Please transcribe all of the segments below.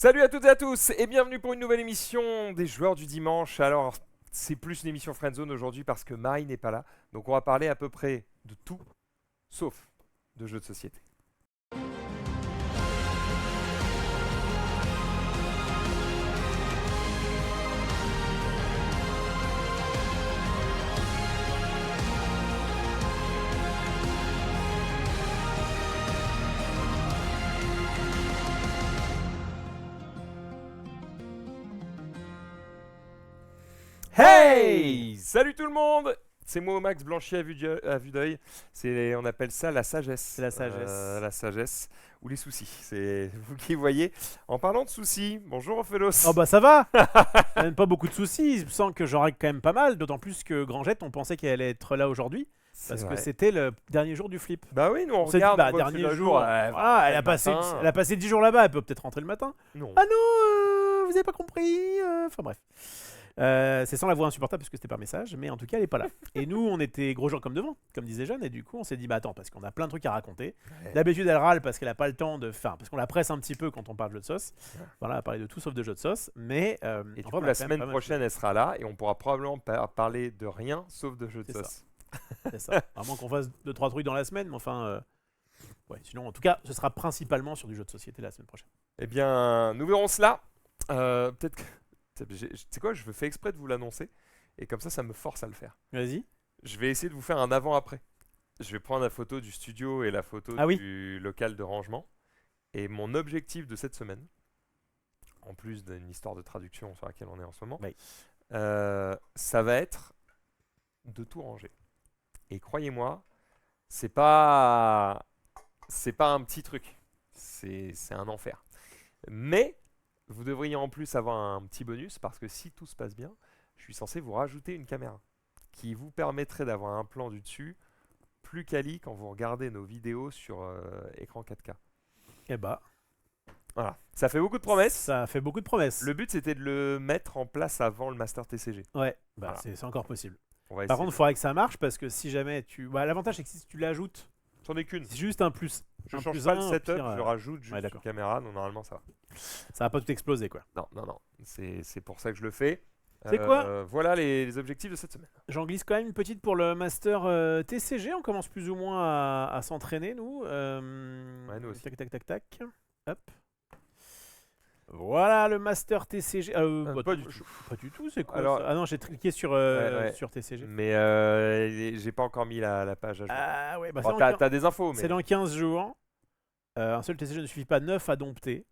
Salut à toutes et à tous et bienvenue pour une nouvelle émission des joueurs du dimanche. Alors, c'est plus une émission Friendzone aujourd'hui parce que Marie n'est pas là. Donc on va parler à peu près de tout, sauf de jeux de société. Hey! Salut tout le monde! C'est moi Max Blanchier à vue d'œil. On appelle ça la sagesse. C'est la sagesse. La sagesse ou les soucis. C'est vous qui voyez. En parlant de soucis, bonjour Ophélos. Oh bah ça va. Même pas beaucoup de soucis, il me semble que j'en règle quand même pas mal, d'autant plus que Grangette, on pensait qu'elle allait être là aujourd'hui, C'est parce que vrai. c'était le dernier jour du flip. Bah oui, nous on On s'est dit, regarde. bah on voit que dernier c'est le jour, voilà, elle a passé 10 jours là-bas, elle peut peut-être rentrer le matin. Non. Ah non, vous avez pas compris, enfin bref. C'est sans la voix insupportable parce que c'était par message, mais en tout cas elle est pas là. Et nous on était gros gens comme devant, comme disait Jeanne, et du coup on s'est dit bah attends, parce qu'on a plein de trucs à raconter. Ouais. D'habitude elle râle parce qu'elle a pas le temps de faire, parce qu'on la presse un petit peu quand on parle de jeux de sauce. Ouais. Voilà, elle a parlé de tout sauf de jeux de sauce, mais Et du en coup, vrai, on a la quand même semaine pas mal prochaine, elle sera là et on pourra probablement parler de rien sauf de jeux de C'est ça. sauce. fait, c'est ça. À moins qu'on fasse 2-3 trucs dans la semaine, mais enfin, ouais. Sinon, en tout cas, ce sera principalement sur du jeu de société la semaine prochaine. Eh bien, nous verrons cela. Peut-être que. Tu sais quoi, je fais exprès de vous l'annoncer et comme ça me force à le faire. Vas-y. Je vais essayer de vous faire un avant-après. Je vais prendre la photo du studio et la photo Ah oui. du local de rangement. Et mon objectif de cette semaine, en plus d'une histoire de traduction sur laquelle on est en ce moment, Oui. ça va être de tout ranger. Et croyez-moi, c'est pas un petit truc. C'est un enfer. Mais vous devriez en plus avoir un petit bonus parce que si tout se passe bien, je suis censé vous rajouter une caméra qui vous permettrait d'avoir un plan du dessus plus quali quand vous regardez nos vidéos sur écran 4K. Eh bah, Voilà, ça fait beaucoup de promesses. ça fait beaucoup de promesses. Le but c'était de le mettre en place avant le Master TCG. Ouais, bah Voilà. c'est encore possible. On va Par essayer. contre, il faudrait que ça marche parce que si jamais tu. Bah, l'avantage, c'est que si tu l'ajoutes, C'en est qu'une. c'est juste un plus. Je un change plus pas un, le au setup, pire, je rajoute juste ouais, une d'accord. caméra. Donc normalement ça va. Ça va pas tout exploser, quoi. Non. C'est pour ça que je le fais. C'est quoi Voilà les objectifs de cette semaine. J'en glisse quand même une petite pour le Master TCG. On commence plus ou moins à s'entraîner, nous. Ouais, nous aussi. Tac. Hop. Voilà le Master TCG. Pas du tout. Pas du tout, c'est quoi Alors- ça? Ah non, j'ai cliqué sur, Ouais. sur TCG. Mais j'ai pas encore mis la page à jour. Ah ouais, bah Bon, c'est t'as des infos, mais c'est dans 15 jours. Un seul TCG ne suffit pas, 9 à dompter.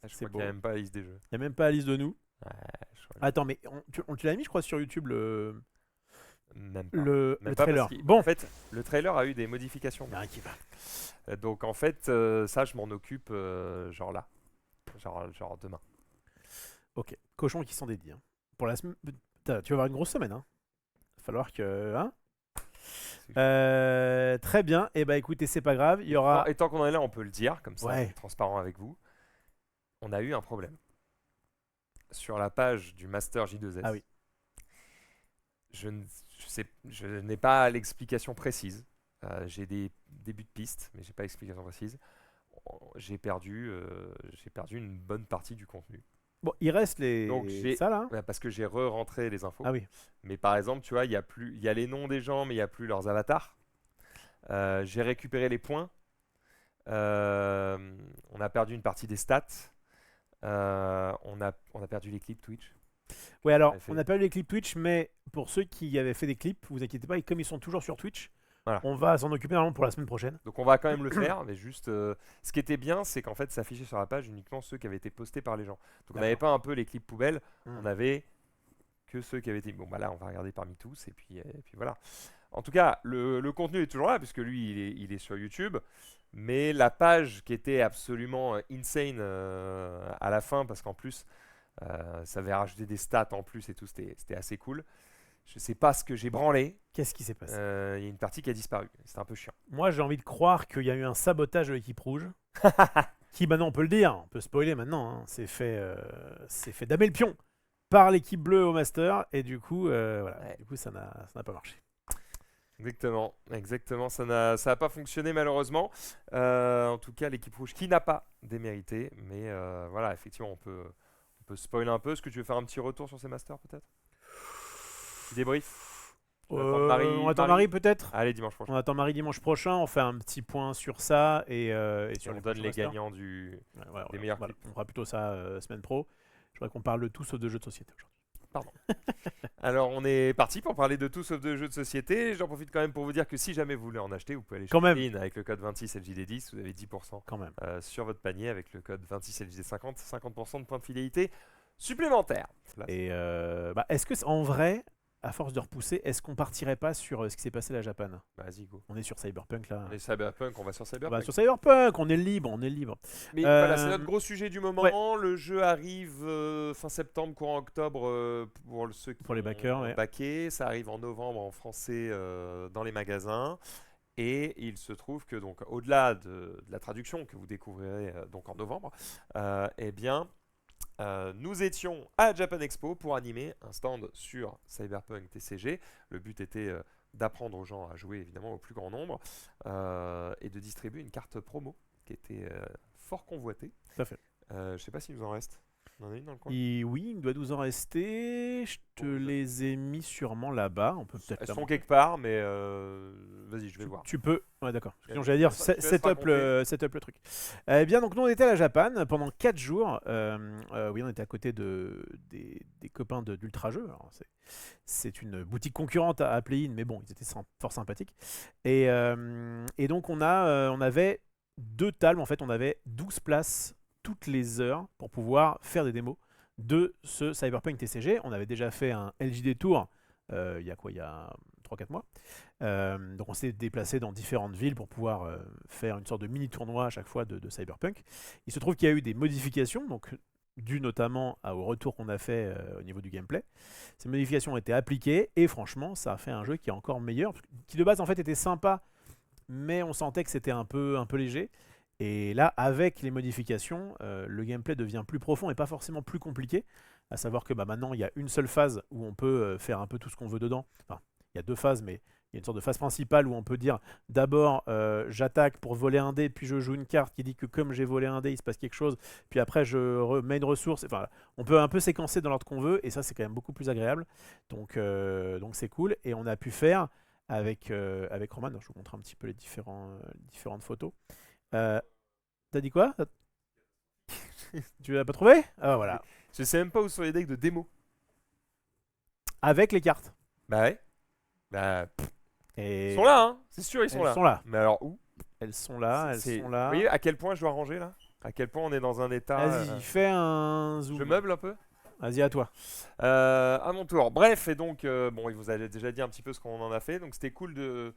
je c'est crois qu'il n'y a beau. même pas la liste des jeux. Il n'y a même pas la liste de nous. Ouais, je crois Attends, mais tu l'as mis, je crois, sur YouTube, même pas. le Même pas trailer. parce Bon, En fait, le trailer a eu des modifications. il y en a un qui va. Donc en fait, ça, je m'en occupe genre là. Genre demain. Ok, cochon qui s'en dédie. Hein. Pour la semaine, putain, tu vas avoir une grosse semaine. Hein. Va falloir que. Hein. Très bien. Et bah écoutez, c'est pas grave. Il y aura. Et tant qu'on en est là, on peut le dire, comme ça, Ouais. on est transparent avec vous. On a eu un problème. Sur la page du Master J2S. Ah oui. Je n'ai pas l'explication précise. J'ai des débuts de piste, mais j'ai pas l'explication précise. J'ai perdu une bonne partie du contenu. Bon, il reste les. Donc, ça là. Ouais, parce que j'ai re-rentré les infos. Ah oui. Mais par exemple, tu vois, il y a les noms des gens, mais il n'y a plus leurs avatars. J'ai récupéré les points. On a perdu une partie des stats. On a perdu les clips Twitch. Ouais, alors, fait. on a pas eu les clips Twitch, mais pour ceux qui avaient fait des clips, vous inquiétez pas, et comme ils sont toujours sur Twitch, Voilà. on va s'en occuper normalement pour la semaine prochaine. Donc on va quand même le faire, mais juste. Ce qui était bien, c'est qu'en fait, ça affichait sur la page uniquement ceux qui avaient été postés par les gens. Donc on n'avait pas un peu les clips poubelles, on avait que ceux qui avaient été. Bon, bah là, on va regarder parmi tous, et puis voilà. En tout cas, le contenu est toujours là, puisque lui, il est sur YouTube. Mais la page qui était absolument insane à la fin, parce qu'en plus, ça avait rajouté des stats en plus et tout, c'était assez cool. Je sais pas ce que j'ai branlé. Qu'est-ce qui s'est passé? Il y a une partie qui a disparu. C'était un peu chiant. Moi, j'ai envie de croire qu'il y a eu un sabotage de l'équipe rouge. Qui, maintenant, on peut le dire, on peut spoiler maintenant, hein, c'est fait damer le pion par l'équipe bleue au Master, et du coup, voilà, Ouais. du coup ça n'a pas marché. Exactement. Ça a pas fonctionné malheureusement. En tout cas, l'équipe rouge qui n'a pas démérité. Mais voilà, effectivement, on peut spoiler un peu. Est-ce que tu veux faire un petit retour sur ces masters peut-être? Petit débrief? On attend On attend Marie peut-être. Allez, dimanche On prochain. attend Marie dimanche prochain. On fait un petit point sur ça et Et sur on les donne prochains les masters. gagnants Ouais, des meilleurs voilà. clips. On fera plutôt ça semaine pro. Je voudrais qu'on parle de tout sauf de jeux de société aujourd'hui. Pardon. Alors, on est parti pour parler de tout sauf de jeux de société. J'en profite quand même pour vous dire que si jamais vous voulez en acheter, vous pouvez aller chez Quand même. Clean avec le code 26LJD10. Vous avez 10% Quand même. sur votre panier avec le code 26LJD50, 50% de points de fidélité supplémentaires. Et est-ce que en vrai, à force de repousser, est-ce qu'on partirait pas sur ce qui s'est passé à la Japan? Vas-y, go. On est sur Cyberpunk là. On est Cyberpunk, on va sur Bah, Cyberpunk. sur Cyberpunk, on est libre, on est libre. Mais voilà, c'est Euh, notre gros sujet du moment. ouais. Le jeu arrive fin septembre, courant octobre pour ceux qui Pour les backers, ouais. backé. Ça arrive en novembre en français dans les magasins. Et il se trouve que donc au-delà de la traduction que vous découvrirez donc en novembre, eh bien nous étions à Japan Expo pour animer un stand sur Cyberpunk TCG. Le but était d'apprendre aux gens à jouer évidemment au plus grand nombre et de distribuer une carte promo qui était fort convoitée. Tout à fait. Je sais pas s'il nous en reste. On en a une dans le coin. Oui, il doit nous en rester. Je te les ai mis sûrement là-bas. On peut peut-être. Elles sont quelque part, mais vas-y, je vais voir. Tu peux. Ouais, d'accord. Sinon, Tu j'allais dire, laisses- tu laisses setup le truc. Eh bien, donc, nous, on était à la Japan pendant 4 jours. Oui, on était à côté des copains d'Ultra Jeux. Alors, c'est une boutique concurrente à Play-in, mais bon, ils étaient fort sympathiques. Et donc, on avait 2 tables. En fait, on avait 12 places toutes les heures pour pouvoir faire des démos de ce Cyberpunk TCG. On avait déjà fait un LJD Tour il y a 3-4 mois. Donc on s'est déplacé dans différentes villes pour pouvoir faire une sorte de mini tournoi à chaque fois de Cyberpunk. Il se trouve qu'il y a eu des modifications, donc dues notamment au retour qu'on a fait au niveau du gameplay. Ces modifications ont été appliquées et franchement ça a fait un jeu qui est encore meilleur, qui de base en fait était sympa, mais on sentait que c'était un peu léger. Et là, avec les modifications, le gameplay devient plus profond et pas forcément plus compliqué. À savoir que maintenant, il y a une seule phase où on peut faire un peu tout ce qu'on veut dedans. Enfin, il y a 2 phases, mais il y a une sorte de phase principale où on peut dire d'abord j'attaque pour voler un dé, puis je joue une carte qui dit que comme j'ai volé un dé, il se passe quelque chose, puis après je remets une ressource. Enfin, on peut un peu séquencer dans l'ordre qu'on veut, et ça c'est quand même beaucoup plus agréable. Donc c'est cool. Et on a pu faire avec Roman, je vous montre un petit peu les différentes photos. T'as dit quoi? Tu l'as pas trouvé? Ah voilà. Je sais même pas où sont les decks de démo. Avec les cartes. Bah ouais. Bah, Et ils sont là, hein. C'est sûr, ils sont elles là. sont là. Mais alors où? Elles sont là. Elles sont là. Vous voyez à quel point je dois ranger là? À quel point on est dans un état. Vas-y, fais un zoom. Je meuble un peu? Vas-y, à toi. À mon tour. Bref, et donc, bon, il vous a déjà dit un petit peu ce qu'on en a fait. Donc, c'était cool de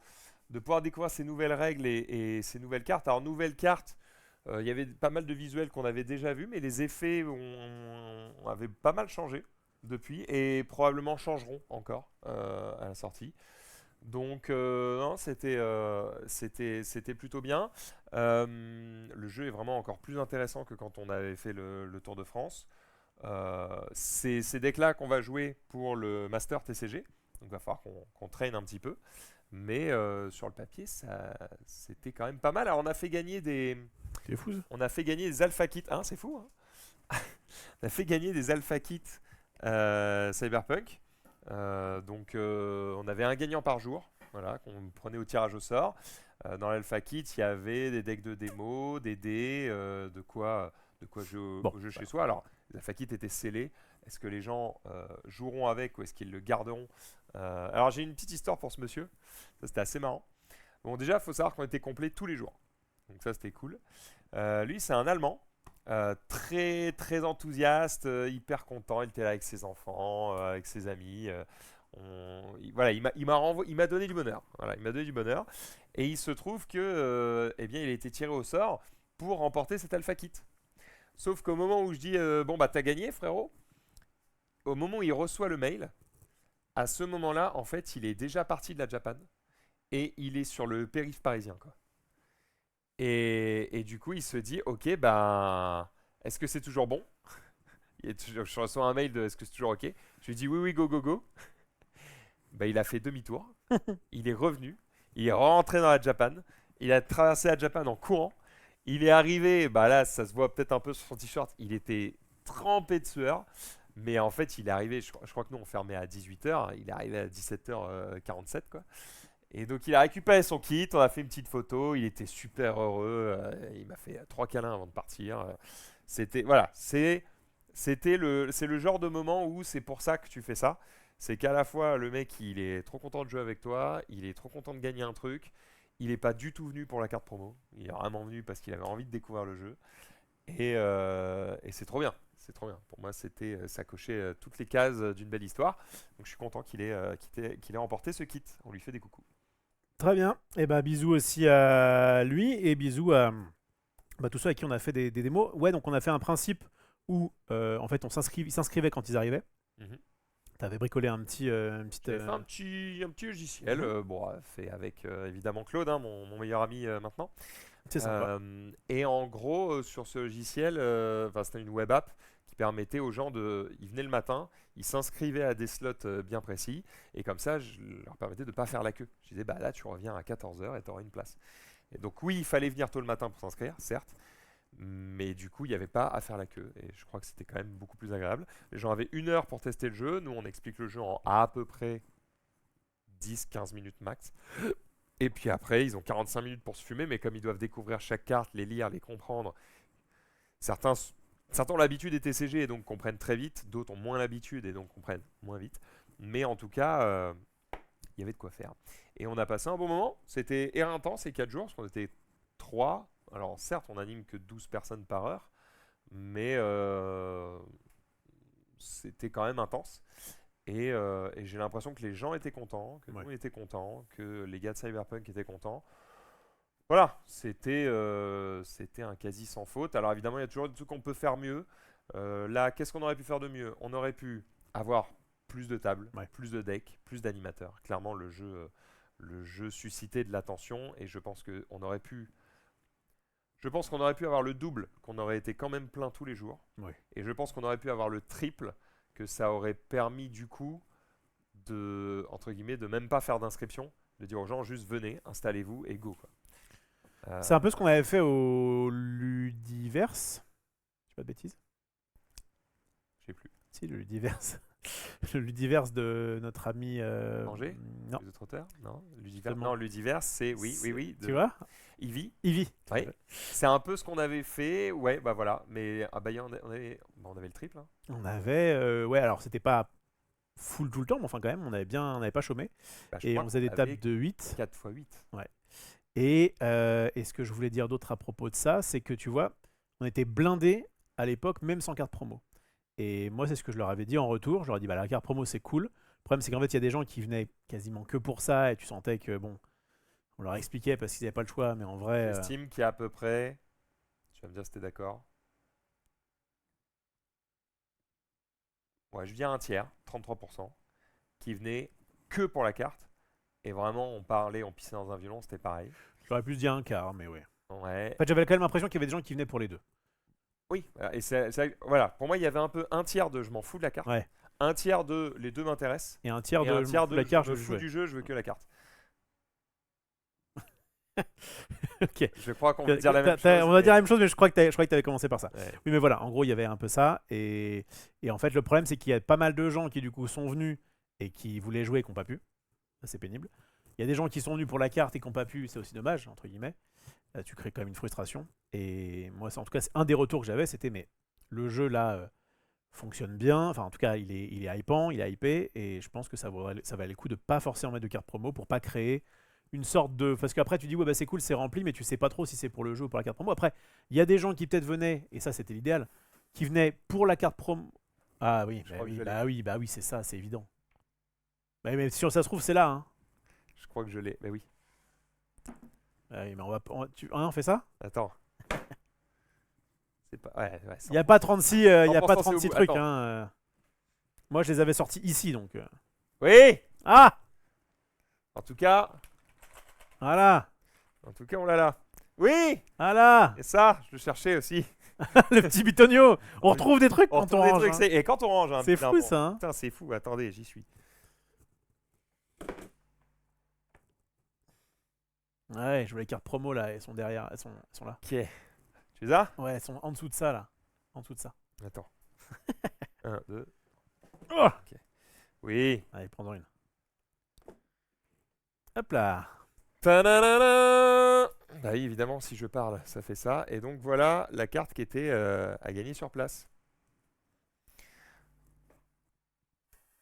pouvoir découvrir ces nouvelles règles et ces nouvelles cartes. Alors, nouvelles cartes, il y avait pas mal de visuels qu'on avait déjà vus, mais les effets avaient pas mal changé depuis et probablement changeront encore à la sortie. Donc, non, c'était plutôt bien. Le jeu est vraiment encore plus intéressant que quand on avait fait le Tour de France. C'est ces decks-là qu'on va jouer pour le Master TCG. Donc il va falloir qu'on traîne un petit peu. Mais sur le papier, c'était quand même pas mal. Alors on a fait gagner C'est fou ça. on a fait gagner des alpha kits. Hein, c'est fou. Hein. On a fait gagner des alpha kits Cyberpunk. Donc on avait un gagnant par jour. Voilà, qu'on prenait au tirage au sort. Dans l'alpha kit, il y avait des decks de démo, des dés, de quoi jouer au jeu chez soi. Alors, les alpha kits étaient scellés. Est-ce que les gens joueront avec ou est-ce qu'ils le garderont? Alors, j'ai une petite histoire pour ce monsieur. Ça, c'était assez marrant. Bon, déjà, il faut savoir qu'on était complet tous les jours. Donc ça, c'était cool. Lui, c'est un Allemand. Très très enthousiaste, hyper content. Il était là avec ses enfants, avec ses amis. Voilà, il m'a donné du bonheur. Voilà, il m'a donné du bonheur. Et il se trouve que, eh bien, il a été tiré au sort pour remporter cet alpha kit. Sauf qu'au moment où je dis bon bah t'as gagné frérot, au moment où il reçoit le mail, à ce moment-là, en fait, il est déjà parti de la Japan et il est sur le périph' parisien quoi. Et du coup, il se dit ok bah est-ce que c'est toujours bon? Je reçois un mail de est-ce que c'est toujours ok? Je lui dis oui oui go go go. bah, il a fait demi-tour, il est revenu, il est rentré dans la Japan, il a traversé la Japan en courant, il est arrivé, bah là ça se voit peut-être un peu sur son t-shirt, il était trempé de sueur, mais en fait il est arrivé, je crois que nous on fermait à 18h, il est arrivé à 17h47 quoi. Et donc il a récupéré son kit, on a fait une petite photo, il était super heureux, il m'a fait 3 câlins avant de partir. C'était voilà, c'est le genre de moment où c'est pour ça que tu fais ça. C'est qu'à la fois le mec il est trop content de jouer avec toi, il est trop content de gagner un truc, il n'est pas du tout venu pour la carte promo, il est vraiment venu parce qu'il avait envie de découvrir le jeu. Et c'est trop bien, c'est trop bien. Pour moi ça cochait toutes les cases d'une belle histoire. Donc je suis content qu'il ait remporté ce kit. On lui fait des coucous. Très bien. Et bah bisous aussi à lui et bisous à tous ceux à qui on a fait des démos. Ouais, donc on a fait un principe où en fait ils s'inscrivaient quand ils arrivaient. Mhm. T'avais bricolé un petit, J'ai fait un petit logiciel, fait avec évidemment Claude, hein, mon meilleur ami maintenant. C'est sympa. Et en gros, sur ce logiciel, c'était une web app qui permettait aux gens de. Ils venaient le matin, ils s'inscrivaient à des slots bien précis, et comme ça, je leur permettais de ne pas faire la queue. Je disais, bah là, tu reviens à 14h et tu auras une place. Et donc, oui, il fallait venir tôt le matin pour s'inscrire, certes, mais du coup, il n'y avait pas à faire la queue. Et je crois que c'était quand même beaucoup plus agréable. Les gens avaient 1 heure pour tester le jeu. Nous, on explique le jeu en à peu près 10-15 minutes max. Et puis après, ils ont 45 minutes pour se fumer, mais comme ils doivent découvrir chaque carte, les lire, les comprendre, certains ont l'habitude des TCG et donc comprennent très vite, d'autres ont moins l'habitude et donc comprennent moins vite. Mais en tout cas, il y avait de quoi faire. Et on a passé un bon moment. C'était éreintant ces 4 jours, parce qu'on était 3. Alors certes, on anime que 12 personnes par heure, mais c'était quand même intense. Et j'ai l'impression que les gens étaient contents, que Ouais. nous étions contents, que les gars de Cyberpunk étaient contents. Voilà, c'était un quasi sans faute. Alors évidemment, il y a toujours des trucs qu'on peut faire mieux. Là, qu'est-ce qu'on aurait pu faire de mieux? On aurait pu avoir plus de tables, Ouais. plus de decks, plus d'animateurs. Clairement, le jeu suscitait de l'attention et je pense qu'on aurait pu avoir le double, qu'on aurait été quand même plein tous les jours. Ouais. Et je pense qu'on aurait pu avoir le triple, que ça aurait permis du coup de, entre guillemets, de même pas faire d'inscription, de dire aux gens juste venez, installez-vous et go, quoi. C'est un peu ce qu'on avait fait au Ludiverse. Je dis pas de bêtises. Je sais plus. Si, le Ludiverse. Le Ludiverse de notre ami. Angers Non. Les autres auteurs? Non. Ludiverse, Seulement. non, Ludiverse, c'est oui, de Tu vois Eevee. Eevee. Oui. C'est un peu ce qu'on avait fait, ouais, bah voilà. Mais on avait le triple. Hein. On avait. Ouais, alors c'était pas full tout le temps, mais enfin quand même, on n'avait pas chômé. Bah, je Et crois on faisait qu'on des tables avait de 8. 4 x 8. Ouais. Et ce que je voulais dire d'autre à propos de ça, c'est que tu vois, on était blindés à l'époque, même sans carte promo. Et moi, c'est ce que je leur avais dit en retour. Je leur ai dit, bah, la carte promo, c'est cool. Le problème, c'est qu'en fait, il y a des gens qui venaient quasiment que pour ça, et tu sentais que, bon, on leur expliquait parce qu'ils n'avaient pas le choix, mais en vrai. J'estime qu'il y a à peu près, tu vas me dire si t'es d'accord. Ouais, je viens un tiers, 33%, qui venait que pour la carte. Et vraiment, on parlait, on pissait dans un violon, c'était pareil. J'aurais pu se dire un quart, mais ouais. Ouais. En fait, j'avais quand même l'impression qu'il y avait des gens qui venaient pour les deux. Oui, voilà, et voilà, pour moi, il y avait un peu un tiers de je m'en fous de la carte, Ouais. un tiers de les deux m'intéressent, Et un tiers et de un tiers je de la carte, je me je veux fous jouer. du jeu, je veux que la carte. Ok. Je crois qu'on veut dire la même chose. On va dire la même chose, mais je crois que tu avais commencé par ça. Ouais. Oui, mais voilà, en gros, il y avait un peu ça. Et en fait, le problème, c'est qu'il y a pas mal de gens qui, du coup, sont venus et qui voulaient jouer et qui n'ont pas pu. Ça, c'est pénible. Il y a des gens qui sont venus pour la carte et qui n'ont pas pu. C'est aussi dommage, entre guillemets. Là, tu crées quand même une frustration. Et moi, en tout cas, c'est un des retours que j'avais, c'était mais le jeu, là, fonctionne bien. Enfin, en tout cas, il est hypant, il est hypé. Et je pense que ça valait le coup de pas forcément mettre de carte promo pour pas créer une sorte de. Parce qu'après, tu dis, ouais, bah c'est cool, c'est rempli, mais tu sais pas trop si c'est pour le jeu ou pour la carte promo. Après, il y a des gens qui peut-être venaient, et ça c'était l'idéal, qui venaient pour la carte promo. Ah oui, bah oui, c'est ça, c'est évident. Mais si ça se trouve, c'est là. Hein. Je crois que je l'ai, mais oui. Ah oui, mais on fait ça. Attends. C'est pas. Ouais, Il n'y a pas 36, il y a pas 36 bout. trucs. Attends. Hein. Moi, je les avais sortis ici, donc. Oui. Ah. En tout cas, Voilà. on l'a là. Oui. Voilà. Et ça, je le cherchais aussi. Le petit bitonio. On retrouve des trucs quand on range. Et quand on range, hein, C'est putain, fou bon. ça. Hein. Putain, c'est fou. Attendez, j'y suis. Ouais, je vois les cartes promo là, elles sont derrière, elles sont là. Ok. Tu les as? Ouais, elles sont en dessous de ça là. En dessous de ça. Attends. 1, 2. Oh Oui. Allez, prends-en une. Hop là. Ta-da-da-da. Bah oui, évidemment, si je parle, ça fait ça. Et donc voilà la carte qui était à gagner sur place.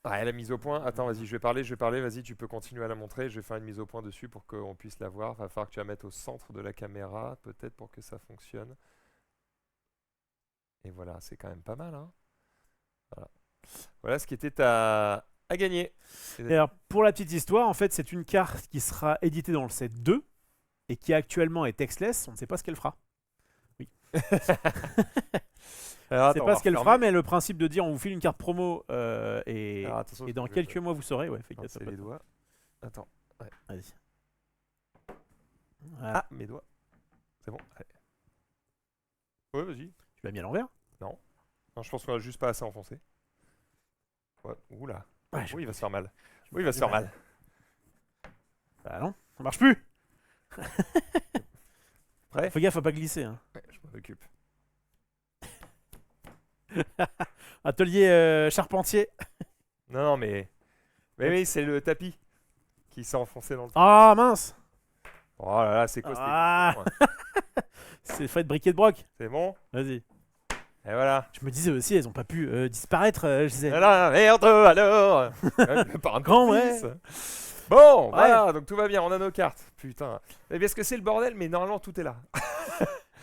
Ah, la mise au point. Attends, vas-y, je vais parler. Vas-y, tu peux continuer à la montrer. Je vais faire une mise au point dessus pour qu'on puisse la voir. Va falloir que tu la mettes au centre de la caméra, peut-être pour que ça fonctionne. Et voilà, c'est quand même pas mal, hein. Voilà. Voilà ce qui était à gagner. Et alors, pour la petite histoire, en fait, c'est une carte qui sera éditée dans le set 2 et qui actuellement est textless. On ne sait pas ce qu'elle fera. Oui. Alors, C'est attends, on pas va ce qu'elle refermer. fera, mais le principe de dire on vous file une carte promo Alors, attention, et parce que dans je vais quelques mois vous saurez. Ouais, fais gaffe, pincer ça peut les être- doigts. Attends. Ouais. Vas-y. Voilà. Ah, mes doigts. C'est bon. Allez. Ouais, vas-y. Tu l'as mis à l'envers. Non, je pense qu'on a juste pas assez enfoncé. Ouais. Oula. Ouais, Oui, il va se faire mal. je Oui, il me va fais se faire du mal. Bah non, ça marche plus. Prêt? Fais gaffe à pas glisser. Hein. Ouais, je m'en occupe. Atelier charpentier. Non, non, mais. Mais oui, c'est le tapis qui s'est enfoncé dans le truc. Ah mince. Oh là là, c'est quoi cette Ah. émission, hein? C'est fait de briquet de broc. C'est bon? Vas-y. Et voilà. Je me disais aussi, elles ont pas pu disparaître. Je disais. Et là, merde alors! Par un Grand, petit fils. Bon, Ouais. voilà, donc tout va bien, on a nos cartes. Putain. Mais parce que c'est le bordel, mais normalement tout est là.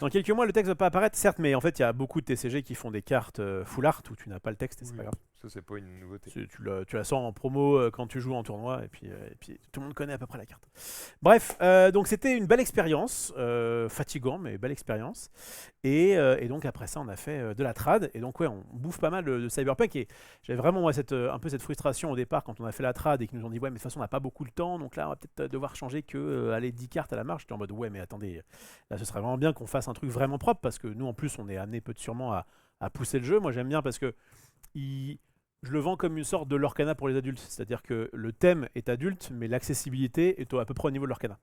Dans quelques mois, le texte va pas apparaître, certes, mais en fait, il y a beaucoup de TCG qui font des cartes full art où tu n'as pas le texte et c'est Oui. pas grave. Ça, c'est pas une nouveauté. Tu la sors en promo quand tu joues en tournoi et puis tout le monde connaît à peu près la carte. Bref, donc c'était une belle expérience, fatigant mais belle expérience. Et donc après ça, on a fait de la trad et donc ouais, on bouffe pas mal de Cyberpunk et j'avais vraiment moi, un peu cette frustration au départ quand on a fait la trad et qu'ils nous ont dit ouais mais de toute façon on n'a pas beaucoup de temps donc là on va peut-être devoir changer que aller 10 cartes à la marche. J'étais en mode ouais mais attendez, là ce serait vraiment bien qu'on fasse un truc vraiment propre parce que nous en plus on est amené peu sûrement à pousser le jeu. Moi j'aime bien parce que je le vends comme une sorte de Lorcana pour les adultes. C'est-à-dire que le thème est adulte, mais l'accessibilité est à peu près au niveau de Lorcana.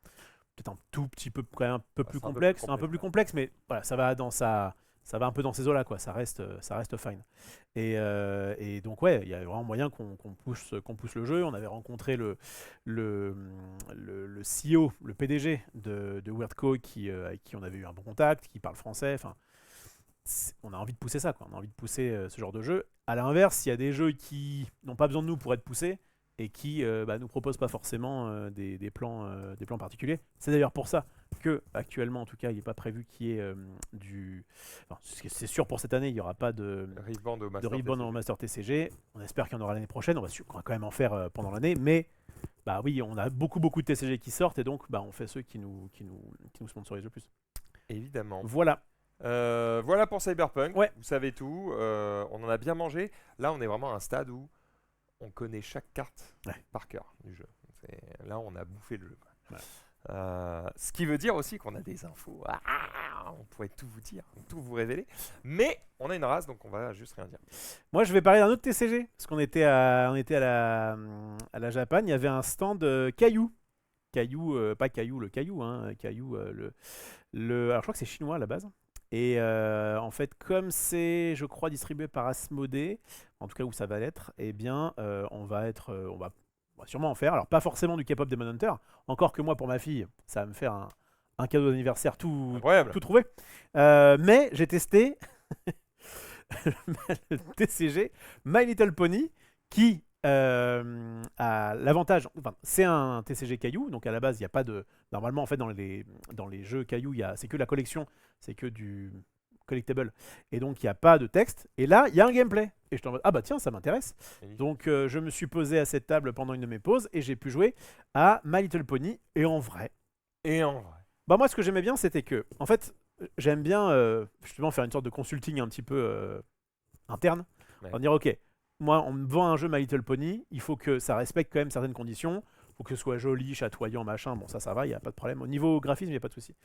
Peut-être un tout petit peu, quand même un peu plus c'est un peu complexe, plus un peu plus complexe, mais voilà, ça va un peu dans ces eaux-là, quoi. Ça reste fine. Et donc ouais, il y a vraiment moyen qu'on pousse le jeu. On avait rencontré le CEO, le PDG de Weirdco, avec qui on avait eu un bon contact, qui parle français. Enfin, on a envie de pousser ça, quoi. On a envie de pousser ce genre de jeu. À l'inverse, il y a des jeux qui n'ont pas besoin de nous pour être poussés et qui nous proposent pas forcément des plans particuliers. C'est d'ailleurs pour ça que actuellement, en tout cas, il n'est pas prévu qu'il y ait du. Enfin, c'est sûr pour cette année, il n'y aura pas de Rebound au Master Reborn TCG. en Master TCG. On espère qu'il y en aura l'année prochaine. On va quand même en faire pendant l'année, mais bah oui, on a beaucoup de TCG qui sortent et donc bah on fait ceux qui nous sponsorisent le plus. Évidemment. Voilà. Voilà pour Cyberpunk. Ouais. Vous savez tout. On en a bien mangé. Là, on est vraiment à un stade où on connaît chaque carte par cœur du jeu. Là, on a bouffé le jeu, quoi. Ouais. Ce qui veut dire aussi qu'on a des infos. On pourrait tout vous dire, tout vous révéler. Mais on a une race, donc on va juste rien dire. Moi, je vais parler d'un autre TCG parce qu'on était à la Japan. Il y avait un stand Caillou. Caillou, pas Caillou, le Caillou, hein. Caillou, alors je crois que c'est chinois à la base. Et en fait, comme c'est, je crois, distribué par Asmodée, en tout cas où ça va l'être, eh bien, on va sûrement en faire. Alors, pas forcément du K-pop Demon Hunter, encore que moi, pour ma fille, ça va me faire un cadeau d'anniversaire tout Incroyable. trouvé. Mais j'ai testé le TCG My Little Pony qui a l'avantage, enfin, c'est un TCG caillou, donc à la base il n'y a pas de, normalement en fait dans les jeux caillou c'est que la collection, c'est que du collectible et donc il n'y a pas de texte et là il y a un gameplay et je t'en mode ah bah tiens ça m'intéresse, donc je me suis posé à cette table pendant une de mes pauses et j'ai pu jouer à My Little Pony et en vrai bah moi ce que j'aimais bien c'était que en fait j'aime bien justement faire une sorte de consulting un petit peu interne, en dire ok, moi on me vend un jeu My Little Pony, il faut que ça respecte quand même certaines conditions, il faut que ce soit joli, chatoyant, machin, bon ça va, il n'y a pas de problème, au niveau graphisme il n'y a pas de souci.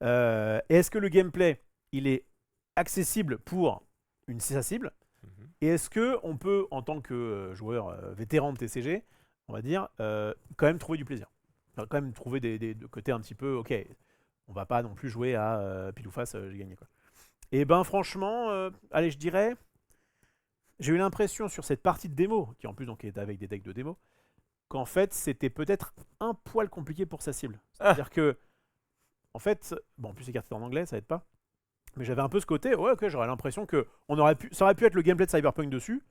Est-ce que le gameplay il est accessible pour sa cible, et est-ce que on peut en tant que joueur vétéran de TCG, on va dire, quand même trouver du plaisir. On va quand même trouver des côtés un petit peu, ok, on va pas non plus jouer à pile ou face, j'ai gagné quoi. Et ben franchement, allez, je dirais, j'ai eu l'impression sur cette partie de démo, qui en plus donc est avec des decks de démo, qu'en fait c'était peut-être un poil compliqué pour sa cible. C'est-à-dire que, en fait, bon en plus les cartes étaient en anglais, ça aide pas, mais j'avais un peu ce côté, ouais ok, j'aurais l'impression que ça aurait pu être le gameplay de Cyberpunk dessus,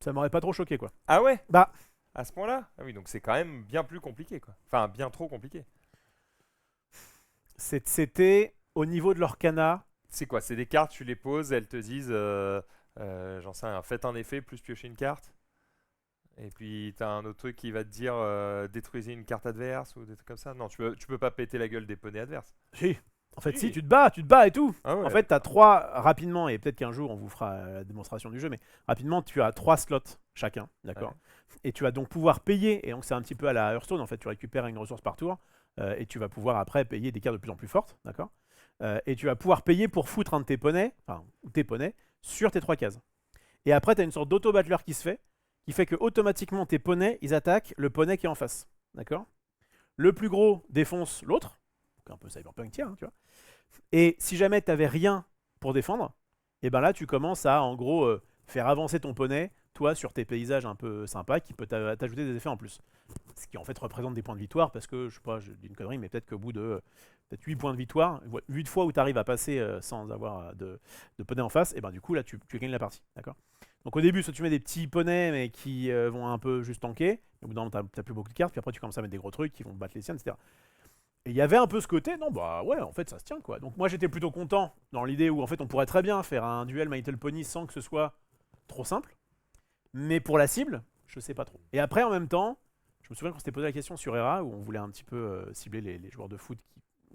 ça m'aurait pas trop choqué quoi. Ah ouais? Bah, À ce point-là? Ah oui, donc c'est quand même bien plus compliqué, quoi. Enfin, bien trop compliqué. c'était au niveau de l'Orcana. C'est quoi? C'est des cartes, tu les poses, elles te disent, j'en sais rien, faites un effet plus piocher une carte. Et puis t'as un autre truc qui va te dire détruisez une carte adverse ou des trucs comme ça. Non, tu peux pas péter la gueule des poneys adverses. Si. En fait, Si. si, tu te bats et tout. Ah ouais. En fait, tu as 3 rapidement, et peut-être qu'un jour on vous fera la démonstration du jeu, mais rapidement, tu as 3 slots chacun, d'accord. Et tu vas donc pouvoir payer, et donc c'est un petit peu à la Hearthstone, en fait, tu récupères une ressource par tour, et tu vas pouvoir après payer des cartes de plus en plus fortes, d'accord. Et tu vas pouvoir payer pour foutre un de tes poneys, enfin, tes poneys, sur tes 3 cases. Et après, tu as une sorte d'auto-battler qui se fait, qui fait que automatiquement tes poneys, ils attaquent le poney qui est en face, d'accord. Le plus gros défonce l'autre, donc un peu cyberpunk tiers, hein, tu vois. Et si jamais tu n'avais rien pour défendre, et ben là tu commences à en gros faire avancer ton poney, toi sur tes paysages un peu sympas qui peut t'ajouter des effets en plus. Ce qui en fait représente des points de victoire parce que je sais pas, je dis une connerie, mais peut-être qu'au bout de peut-être 8 points de victoire, 8 fois où tu arrives à passer sans avoir de poney en face, et ben du coup là tu gagnes la partie, d'accord. Donc au début, soit tu mets des petits poneys mais qui vont un peu juste tanker, au bout d'un moment t'as plus beaucoup de cartes, puis après tu commences à mettre des gros trucs qui vont battre les siennes, etc. Et il y avait un peu ce côté, non bah ouais, en fait ça se tient quoi. Donc moi j'étais plutôt content dans l'idée où en fait on pourrait très bien faire un duel My Little Pony sans que ce soit trop simple. Mais pour la cible, je sais pas trop. Et après en même temps, je me souviens qu'on s'était posé la question sur ERA où on voulait un petit peu cibler les joueurs de foot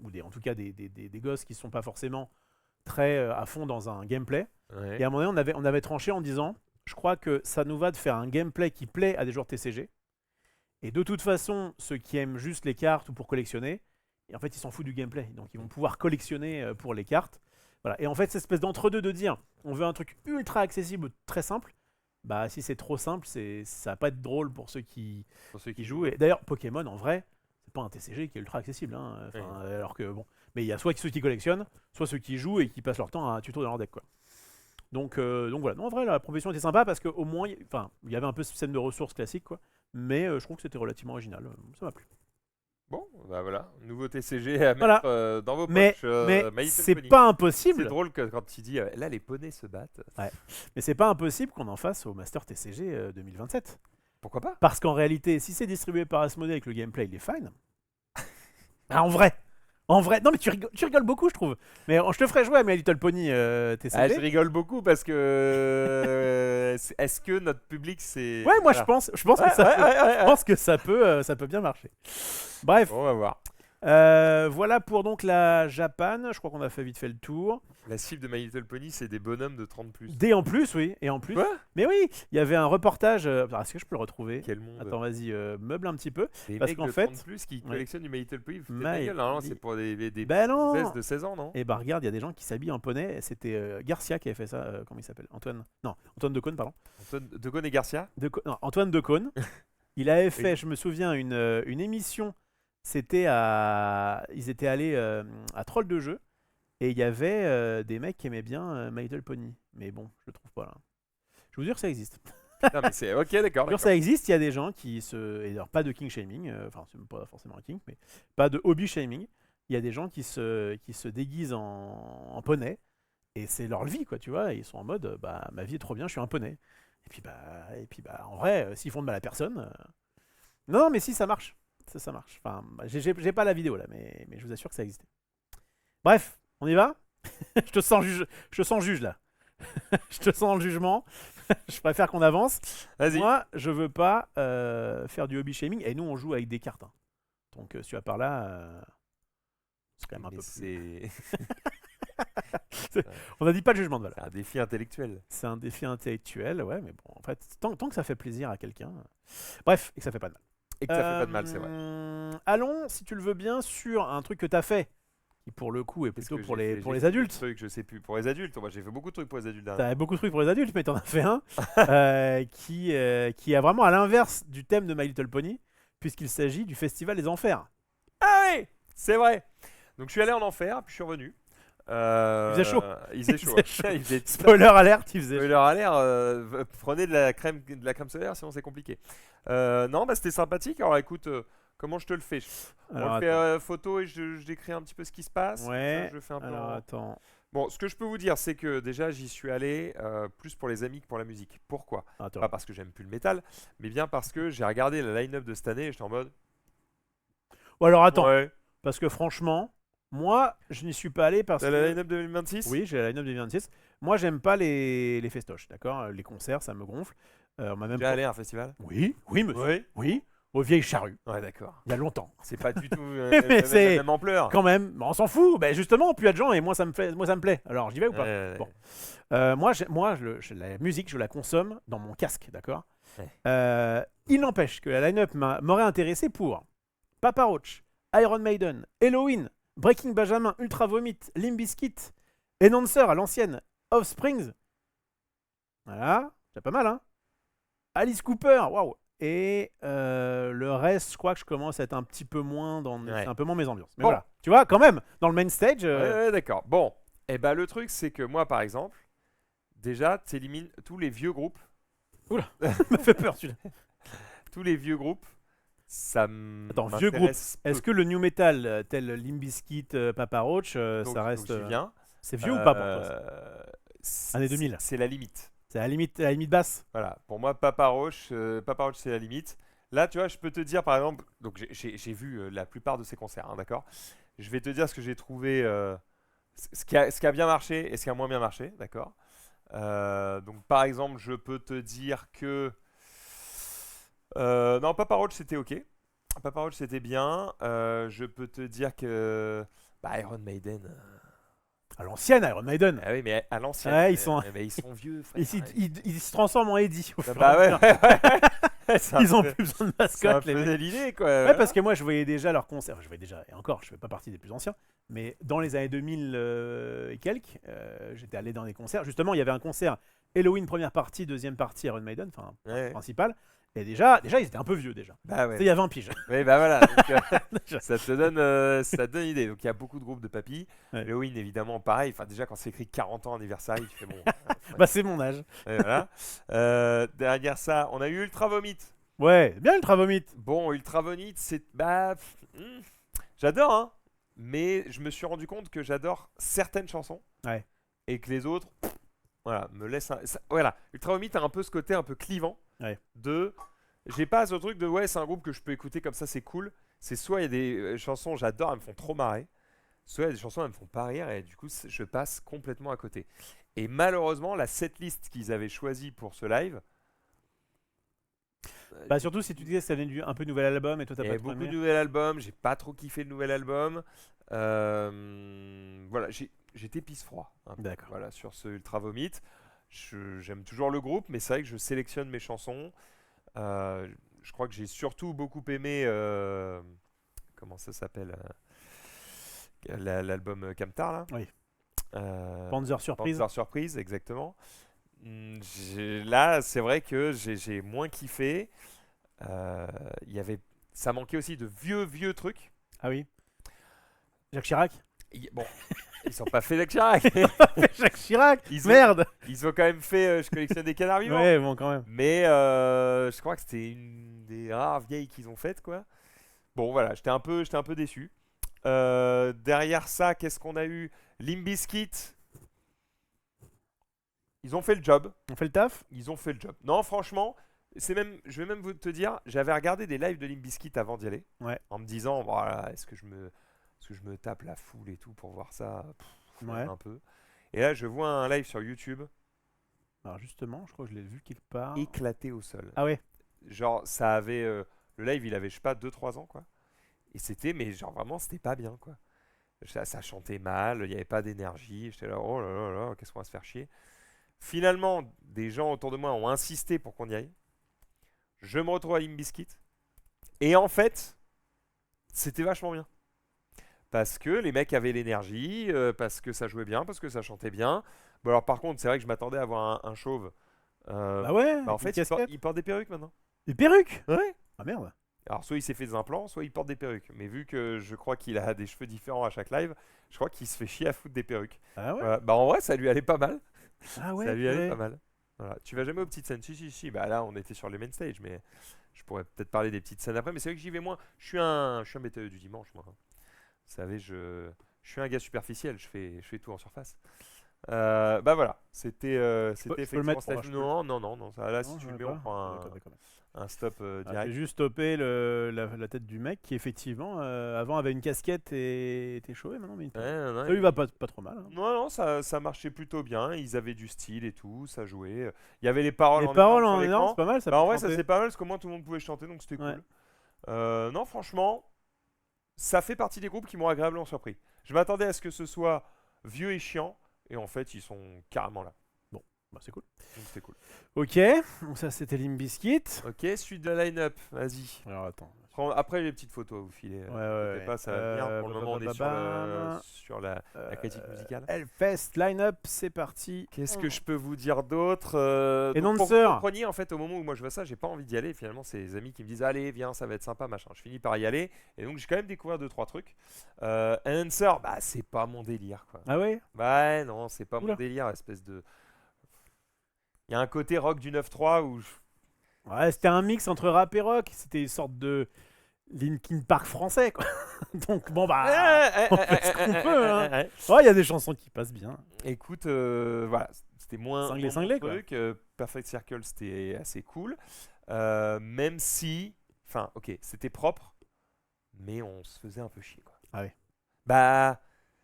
ou en tout cas des gosses qui sont pas forcément très à fond dans un gameplay. Ouais. Et à un moment donné on avait tranché en disant, je crois que ça nous va de faire un gameplay qui plaît à des joueurs TCG. Et de toute façon, ceux qui aiment juste les cartes ou pour collectionner, et en fait, ils s'en foutent du gameplay. Donc, ils vont pouvoir collectionner pour les cartes. Voilà. Et en fait, cette espèce d'entre-deux de dire on veut un truc ultra accessible, très simple. Bah, si c'est trop simple, ça va pas être drôle pour ceux qui jouent. Et d'ailleurs, Pokémon, en vrai, c'est pas un TCG qui est ultra accessible. Hein. Enfin, alors que bon. Mais il y a soit ceux qui collectionnent, soit ceux qui jouent et qui passent leur temps à un tuto dans leur deck, quoi. Donc voilà. Non, en vrai, la proposition était sympa parce qu'au moins, il y avait un peu ce système de ressources classique, quoi. Mais je trouve que c'était relativement original. Ça m'a plu. Bon, bah voilà, nouveau TCG à mettre Voilà. dans vos Mais poches. My Little c'est Pony. pas impossible. C'est drôle que quand tu dis là les poneys se battent. Ouais. Mais c'est pas impossible qu'on en fasse au Master TCG 2027. Pourquoi pas? Parce qu'en réalité, si c'est distribué par Asmodee avec le gameplay, il est fine. Ah, en vrai, non mais tu rigoles beaucoup, je trouve. Mais je te ferai jouer à My Little Pony TCG. Ah, je rigole beaucoup parce que est-ce que notre public c'est. Ouais, moi Voilà. je pense que je pense que ça peut bien marcher. Bref, On va voir. voilà pour donc la Japan. Je crois qu'on a fait vite fait le tour. La cible de My Little Pony, c'est des bonhommes de 30 plus. Et en plus, oui, et en plus. Quoi? Mais oui, il y avait un reportage. Est-ce que je peux le retrouver? Quel monde. Attends, vas-y, meuble un petit peu. Des parce mecs qu'en de fait- 30 plus qui Ouais. collectionnent du My Little Pony. Faites My ta gueule, normalement, Li- c'est pour des Ben non. princesses de 16 ans, non? Et bah regarde, il y a des gens qui s'habillent en poney. C'était Garcia qui avait fait ça. Comment il s'appelle? Antoine Decaune, pardon. Antoine Decaune et Garcia? Non, Antoine Decaune. Il avait fait, Oui. je me souviens, une émission. Ils étaient allés à Troll de jeu. Et il y avait des mecs qui aimaient bien My Little Pony. Mais bon, je le trouve pas là. Je vous jure que ça existe. Non, mais c'est. Ok, d'accord. Je vous jure d'accord. que ça existe, il y a des gens qui se. Et alors, pas de king shaming, enfin, c'est pas forcément un king, mais pas de hobby shaming. Il y a des gens qui se déguisent en poney. Et c'est leur vie, quoi, tu vois. Et ils sont en mode, bah, ma vie est trop bien, je suis un poney. Et puis, bah, en vrai, s'ils font de mal à personne. Non, mais si, ça marche. Ça marche. Enfin, j'ai pas la vidéo là, mais je vous assure que ça existait. Bref, on y va. Je te sens juge là. Je te sens dans le jugement. Je préfère qu'on avance. Vas-y. Moi, je veux pas faire du hobby shaming. Et nous, on joue avec des cartes. Hein. Donc, si tu vas par là, c'est quand même un Mais peu plus. c'est On n'a dit pas le jugement de valeur. un défi intellectuel. C'est un défi intellectuel, ouais, mais bon, en fait, tant que ça fait plaisir à quelqu'un. Bref, et que ça fait pas de mal. Et que ça fait pas de mal, c'est vrai. Allons, si tu le veux bien, sur un truc que tu as fait, qui pour le coup est Qu'est-ce plutôt que pour j'ai les, fait pour J'ai les fait adultes. des trucs, je sais plus. Pour les adultes, moi j'ai fait beaucoup de trucs pour les adultes. T'avais beaucoup de trucs pour les adultes, mais t'en as fait un qui est vraiment à l'inverse du thème de My Little Pony, puisqu'il s'agit du Festival des Enfers. C'est vrai. Donc je suis allé en enfer, puis je suis revenu. Il faisait chaud. Il faisait Il chaud. faisait chaud. Il faisait Spoiler alerte, il faisait. Spoiler alert, prenez de la crème solaire, sinon c'est compliqué. Non, bah c'était sympathique. Alors écoute, comment je te le fais? On Alors, le fait attends. photo et je décris un petit peu ce qui se passe. Comme Ouais. ça, je fais un peu Alors, en- attends. Bon, ce que je peux vous dire, c'est que déjà j'y suis allé plus pour les amis que pour la musique. Pourquoi? Attends. Pas parce que j'aime plus le métal, mais bien parce que j'ai regardé la line-up de cette année et j'étais en mode. Ou alors, attends. Ouais. Parce que franchement, moi, je n'y suis pas allé parce T'as que. la line-up 2026? Oui, j'ai la line-up 2026. Moi, j'aime pas les festoches, d'accord? Les concerts, ça me gonfle. On m'a même Déjà pas- allé à un festival? Oui, oui, monsieur. Oui. Oui, aux Vieilles Charrues, Ouais, d'accord. il y a longtemps. C'est pas du tout Mais la c'est- même ampleur. Quand même, mais on s'en fout. Ben justement, plus il y a de gens et moi ça me plaît. Alors j'y vais ou pas? Ouais, Bon. La musique, je la consomme dans mon casque, d'accord? Ouais. Il n'empêche que la line-up m'aurait intéressé pour Papa Roach, Iron Maiden, Halloween, Breaking Benjamin, Ultra Vomit, Limp Bizkit, Enhancer à l'ancienne, Offsprings. Voilà, c'est pas mal, hein? Alice Cooper, waouh! Et le reste, je crois que je commence à être un petit peu moins dans. Ouais. C'est un peu moins mes ambiances. Mais Bon. voilà, tu vois, quand même, dans le main stage. Ouais, d'accord. Bon, et ben le truc c'est que moi par exemple, déjà t'élimines tous les vieux groupes. me fait peur celui-là. Tous les vieux groupes, ça Attends, vieux m'intéresse peu. Est-ce que le new metal, tel Limp Bizkit, Papa Roach, Donc- ça reste. donc j'y viens. C'est vieux ou pas pour toi ça Année 2000. C'est la limite. C'est à la limite basse. Voilà, pour moi Papa Roach c'est la limite. Là tu vois, je peux te dire par exemple, donc j'ai vu la plupart de ces concerts, hein, d'accord. Je vais te dire ce que j'ai trouvé, ce qui a bien marché et ce qui a moins bien marché, d'accord. Donc par exemple, je peux te dire que non, Papa Roach c'était ok. Papa Roach c'était bien. Je peux te dire que Iron Maiden. À l'ancienne, Iron Maiden. Ah oui, mais à l'ancienne. Ouais, ils sont- mais ils sont vieux. Frère. Ils se transforment en Eddie. Au fur et Bah à ouais, mesure. ouais. C'est un Ils ont peu- plus besoin de c'est un mascotte, les peu mecs. l'idée quoi. Ouais, parce que moi, je voyais déjà leurs concerts. Je voyais déjà, et encore, je fais pas partie des plus anciens, mais dans les années 2000 et quelques, j'étais allé dans des concerts. Justement, il y avait un concert Halloween première partie, deuxième partie Iron Maiden, enfin Ouais. principal. Et déjà, ils étaient un peu vieux déjà. Bah C'était ouais. il y a 20 piges. Oui, bah voilà. Donc, Déjà. ça te donne idée. Donc il y a beaucoup de groupes de papy. Ouais. Halloween évidemment pareil. Enfin déjà quand c'est écrit 40 ans anniversaire, tu fais bon. Bah, c'est mon âge. Ouais, voilà. Derrière ça, on a eu Ultra Vomit. Ouais, bien Ultra Vomit. Bon, Ultra Vomit, c'est j'adore hein. Mais je me suis rendu compte que j'adore certaines chansons. Ouais. Et que les autres, voilà, me laissent. Voilà, Ultra Vomit a un peu ce côté un peu clivant. Ouais. J'ai pas ce truc de ouais, c'est un groupe que je peux écouter comme ça, c'est cool. C'est soit il y a des chansons j'adore, elles me font trop marrer. Soit il y a des chansons elles me font pas rire et du coup je passe complètement à côté. Et malheureusement, la setlist qu'ils avaient choisie pour ce live. Bah, surtout si tu disais que ça venait un peu nouvel album et toi t'as Il y pas avait trop beaucoup aimé. de nouvel album, j'ai pas trop kiffé le nouvel album. Voilà, j'étais pisse-froid un peu, D'accord. voilà, sur ce Ultra Vomit. J'aime toujours le groupe, mais c'est vrai que je sélectionne mes chansons. Je crois que j'ai surtout beaucoup aimé. Comment ça s'appelle l'album Camtar là. Oui. Euh, Panzer Surprise. Panzer Surprise, exactement. Là, c'est vrai que j'ai moins kiffé. Ça manquait aussi de vieux trucs. Ah oui. Jacques Chirac. Bon, ils sont pas fait Jacques Chirac. Jacques Chirac. Ils ont- Merde. Ils ont quand même fait Je collectionne des canards vivants. Ouais, bon quand même. Mais je crois que c'était une des rares vieilles qu'ils ont faites, quoi. Bon, voilà, j'étais un peu déçu. Derrière ça, qu'est-ce qu'on a eu? Limp Bizkit. Ils ont fait le job. On fait le taf. Ils ont fait le job. Non, franchement, je vais même vous te dire, j'avais regardé des lives de Limp Bizkit avant d'y aller, Ouais. en me disant, voilà, est-ce que je me tape la foule et tout pour voir ça? Ouais. Un peu. Et là, je vois un live sur YouTube Alors justement, je crois que je l'ai vu quelque part. éclaté au sol. Ah ouais. Genre, ça avait. Le live, il avait, je sais pas, 2-3 ans, quoi. Et c'était, mais genre vraiment, c'était pas bien, quoi. Ça chantait mal, il n'y avait pas d'énergie. J'étais là, oh là là là, qu'est-ce qu'on va se faire chier. Finalement, des gens autour de moi ont insisté pour qu'on y aille. Je me retrouve à Limp Bizkit. Et en fait, c'était vachement bien. Parce que les mecs avaient l'énergie, parce que ça jouait bien, parce que ça chantait bien. Bon, alors par contre, c'est vrai que je m'attendais à voir un chauve. Ah ouais. Bah, en avec fait, une casquette. il porte des perruques maintenant. Des perruques. Ouais. Ah merde. Alors, soit il s'est fait des implants, soit il porte des perruques. Mais vu que je crois qu'il a des cheveux différents à chaque live, je crois qu'il se fait chier à foutre des perruques. Ah ouais? Voilà. Bah, en vrai, ça lui allait pas mal. Ah ouais, Ça lui allait purée. pas mal. Voilà. Tu vas jamais aux petites scènes? Si. Bah là, on était sur le main stage, mais je pourrais peut-être parler des petites scènes après. Mais c'est vrai que j'y vais moins. Je suis un métalleux du dimanche, moi. Vous savez, je suis un gars superficiel. Je fais tout en surface. Bah voilà, c'était Je peux le effectivement mettre pour stage. moi, je peux Non. Là, si Non, tu je le veux mets, on pas. prend D'accord, d'accord. un stop Ah, direct. j'ai juste stoppé la tête du mec qui, effectivement, avant avait une casquette et était chaud, et maintenant met une Ouais, perruque. non, Ça lui va pas trop mal. Hein. non, ça marchait plutôt bien. Ils avaient du style et tout, ça jouait. Il y avait les paroles Les en énorme paroles sur en énorme, c'est l'écran. pas mal, ça Bah peut en vrai, ça chanter. c'est pas mal parce qu'au moins tout le monde pouvait chanter, donc c'était Ouais. cool. Non, franchement, ça fait partie des groupes qui m'ont agréablement surpris. Je m'attendais à ce que ce soit vieux et chiant, et en fait, ils sont carrément là. Bon, bah c'est cool. Donc c'était cool. Ok, donc ça c'était Limp Bizkit. Ok, suite de la line-up, vas-y. Alors attends. Après les petites photos, vous filez. Inquiétez pas, ça va venir. Pour le moment, on est sur la critique musicale. Hellfest, line-up, c'est parti. Qu'est-ce que je peux vous dire d'autre Et donc pour que Nancer. vous compreniez, en fait, au moment où moi je vois ça, j'ai pas envie d'y aller. Finalement, c'est les amis qui me disent allez, viens, ça va être sympa, machin. Je finis par y aller. Et donc, j'ai quand même découvert 2-3 trucs. Enhancer, bah, c'est pas mon délire, quoi. Ah ouais? Bah, non, c'est pas Oula. mon délire, espèce de. Il y a un côté rock du 9-3 où. Ouais, c'était un mix entre rap et rock. C'était une sorte de Linkin Park français, quoi. Donc bon bah, on fait ce qu'on peut. Hein. Ouais, il y a des chansons qui passent bien. Écoute, voilà, c'était moins Cinglé, moins mon cinglé, quoi. truc. Perfect Circle, c'était assez cool. Même si, enfin, ok, c'était propre, mais on se faisait un peu chier, quoi. Ah ouais. Bah,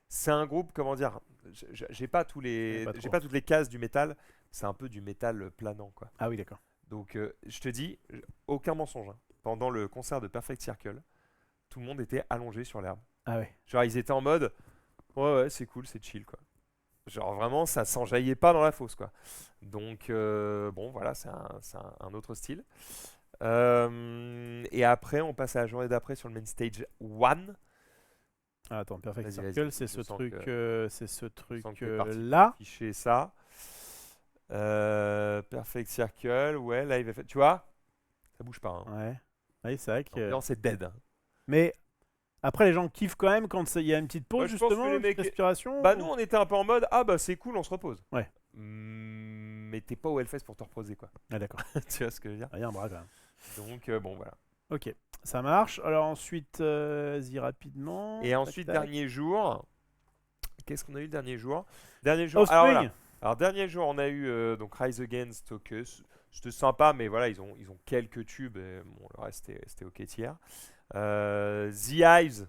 c'est un groupe, comment dire, j'ai pas Pas j'ai trop. pas toutes les cases du métal. C'est un peu du métal planant, quoi. Ah oui, d'accord. Donc, je te dis, aucun mensonge, hein. Pendant le concert de Perfect Circle, tout le monde était allongé sur l'herbe. Ah ouais. Genre, ils étaient en mode, ouais, c'est cool, c'est chill, quoi. Genre, vraiment, ça s'enjaillait pas dans la fosse, quoi. Donc, bon, voilà, c'est un autre style. Et après, on passe à la journée d'après sur le main stage 1. Ah, attends, Perfect Vas-y, Circle, c'est ce je sens truc, c'est ce je sens truc que t'es parti là. afficher ça. Perfect Circle, ouais, là, il va faire. Tu vois, ça bouge pas, hein. Ouais. Oui, c'est vrai que. L'ambiance est dead, hein. Mais après, les gens kiffent quand même quand il y a une petite pause, Ouais, je pense que justement, les une mecs- petite respiration. Bah, nous, on était un peu en mode, ah bah c'est cool, on se repose. Ouais. Mais t'es pas au Hellfest pour te reposer, quoi. Ah d'accord. Tu vois ce que je veux dire? Il y a un bras quand même. Donc, bon, voilà. Ok, ça marche. Alors ensuite, vas-y rapidement. Et Tac, ensuite, tac. dernier jour. Qu'est-ce qu'on a eu le dernier jour? Dernier jour. Alors, Offspring. voilà. Alors, dernier jour, on a eu donc Rise Against Focus. C'était sympa, mais voilà, ils ont quelques tubes. Et, bon, le reste, c'était ok tiers. The Hives,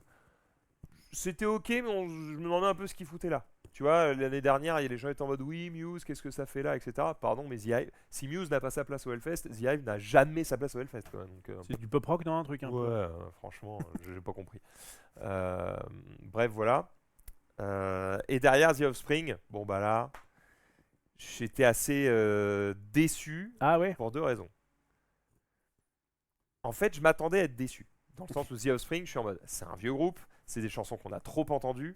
c'était ok, mais je me demandais un peu ce qu'ils foutaient là. Tu vois, l'année dernière, il y a les gens qui étaient en mode oui, Muse, qu'est-ce que ça fait là, etc. Pardon, mais The Hive, si Muse n'a pas sa place au Hellfest, The Hive n'a jamais sa place au Hellfest, quoi. Donc, C'est du pop rock, non, un truc un ouais, peu. franchement, j'ai pas compris. Bref, voilà. Et derrière The Offspring, bon bah là, j'étais assez déçu Ah ouais. pour deux raisons. En fait, je m'attendais à être déçu. Dans le sens où The Offspring, je suis en mode, c'est un vieux groupe, c'est des chansons qu'on a trop entendues.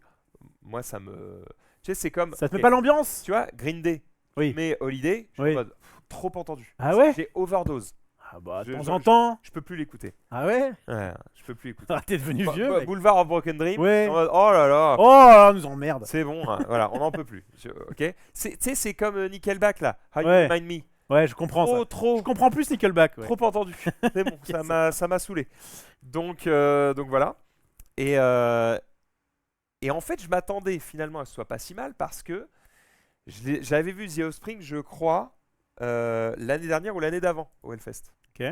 Moi, ça me. Tu sais, c'est comme. Ça te met ok, pas l'ambiance? tu vois, Green Day, Oui. mais Holiday, je suis Oui. en mode, trop entendu. Ah ouais? J'ai overdose. Ah bah de Je- temps je- en temps. Je peux plus l'écouter. Ah ouais? Ouais, je peux plus l'écouter. Ah, t'es devenu vieux, mec. Boulevard of Broken Dream, Ouais. en mode, oh là là. Oh, là, nous emmerde. C'est bon, hein, voilà, on n'en peut plus. Ok. Tu sais, c'est comme Nickelback là. How You Ouais. Remind Me. Ouais, je comprends ça. Trop Je comprends plus Nickelback. Ouais. trop entendu. C'est bon, ça m'a saoulé. Donc voilà. Et en fait, je m'attendais finalement à ce soit pas si mal parce que j'avais vu The Offspring, je crois, l'année dernière ou l'année d'avant au Hellfest. Ok.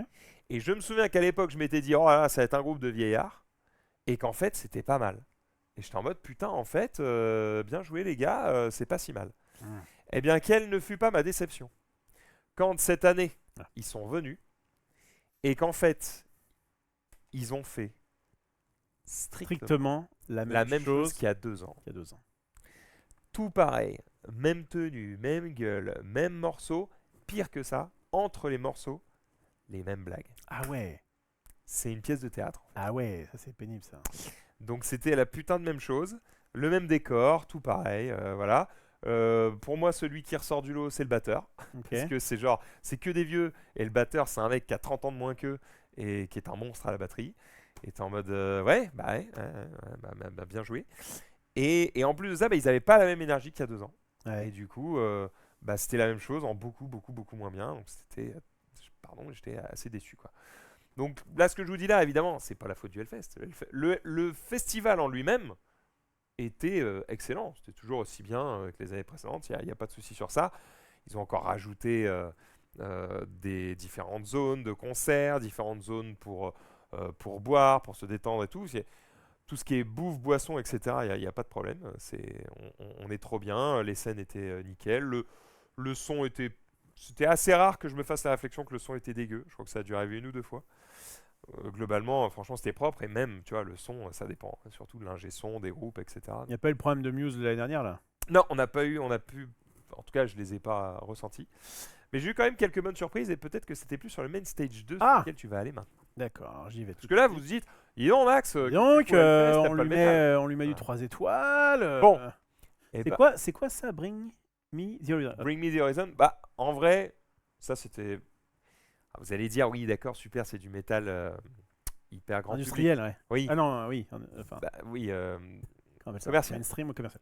Et je me souviens qu'à l'époque, je m'étais dit, oh là là, ça va être un groupe de vieillards. Et qu'en fait, c'était pas mal. Et j'étais en mode, putain, en fait, bien joué les gars, c'est pas si mal. Mm. Eh bien, quelle ne fut pas ma déception quand cette année, Ah. ils sont venus et qu'en fait, ils ont fait Strictement la la même chose qu'il qu'il y a 2 ans. y a 2 ans. Tout pareil, même tenue, même gueule, même morceau, pire que ça, entre les morceaux, les mêmes blagues. Ah ouais. C'est une pièce de théâtre. Ah ouais, ça c'est pénible ça. Donc c'était la putain de même chose, le même décor, tout pareil, voilà. Pour moi, celui qui ressort du lot, c'est le batteur. Ok. Parce que c'est que des vieux. Et le batteur, c'est un mec qui a 30 ans de moins qu'eux et qui est un monstre à la batterie. Et t'es en mode, bien joué. Et en plus de ça, ils n'avaient pas la même énergie qu'il y a 2 ans. Ouais. Et du coup, c'était la même chose en beaucoup, beaucoup, beaucoup moins bien. Donc j'étais assez déçu, quoi. Donc là, ce que je vous dis là, évidemment, c'est pas la faute du Hellfest. Le festival en lui-même était excellent. C'était toujours aussi bien que les années précédentes. Il n'y a pas de souci sur ça. Ils ont encore rajouté des différentes zones de concerts, différentes zones pour boire, pour se détendre et tout. Tout ce qui est bouffe, boisson, etc., il n'y a pas de problème. On est trop bien. Les scènes étaient nickel. Le son était... C'était assez rare que je me fasse la réflexion que le son était dégueu. Je crois que ça a dû arriver 1 ou 2 fois. Globalement, franchement, c'était propre. Et même, tu vois, le son, ça dépend. Surtout de l'ingé son, des groupes, etc. Il n'y a pas eu le problème de Muse de l'année dernière là? Non, on n'a pas eu... En tout cas, je les ai pas ressentis. Mais j'ai eu quand même quelques bonnes surprises. Et peut-être que c'était plus sur le main stage 2 sur lequel tu vas aller maintenant. D'accord, alors j'y vais tout Parce que là, vous vous dites, dis donc, Max, donc, on lui met... on lui met du 3 étoiles. Bon. C'est quoi ça, Bring Me the Horizon? Bring Me the Horizon, bah en vrai, ça c'était. Ah, vous allez dire, oui, d'accord, super, c'est du métal hyper grand Industriel, public. ouais. Oui. Ah non, oui. Enfin, Bah oui. comment on appelle ça? Commercial. Mainstream ou commercial?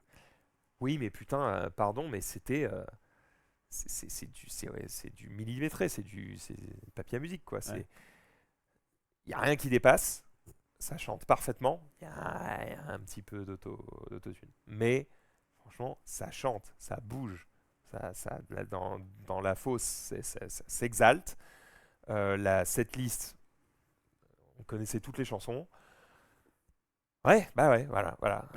Oui, mais putain, pardon, mais c'était. C'est du millimétré, c'est papier à musique, quoi. Ouais. Il n'y a rien qui dépasse. Ça chante parfaitement. Il y a un petit peu d'autotune. Mais franchement, ça chante, ça bouge. Là, dans la fosse, ça s'exalte. La setlist, on connaissait toutes les chansons. Ouais, voilà. Voilà.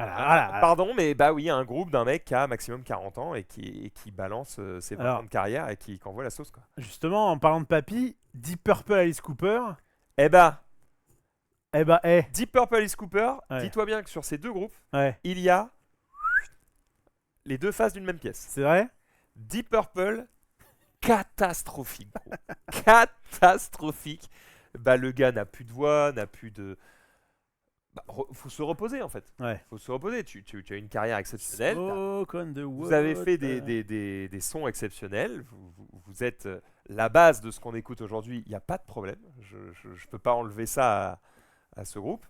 Pardon, mais bah oui, un groupe d'un mec qui a maximum 40 ans et qui balance ses 20 ans de carrière et qui envoie la sauce, quoi. Justement, en parlant de papy, Deep Purple Alice Cooper. Eh bah, hey. Deep Purple Alice Cooper, Ouais. dis-toi bien que sur ces 2 groupes, Ouais. il y a les 2 faces d'une même pièce. C'est vrai? Deep Purple, catastrophique, gros. Catastrophique. Bah, le gars n'a plus de voix, n'a plus de... Bah, faut se reposer, en fait. Ouais. Faut se reposer. Tu as une carrière exceptionnelle. Smoke on the Vous avez fait des sons exceptionnels. Vous êtes la base de ce qu'on écoute aujourd'hui. Il n'y a pas de problème. Je peux pas enlever ça à ce groupe.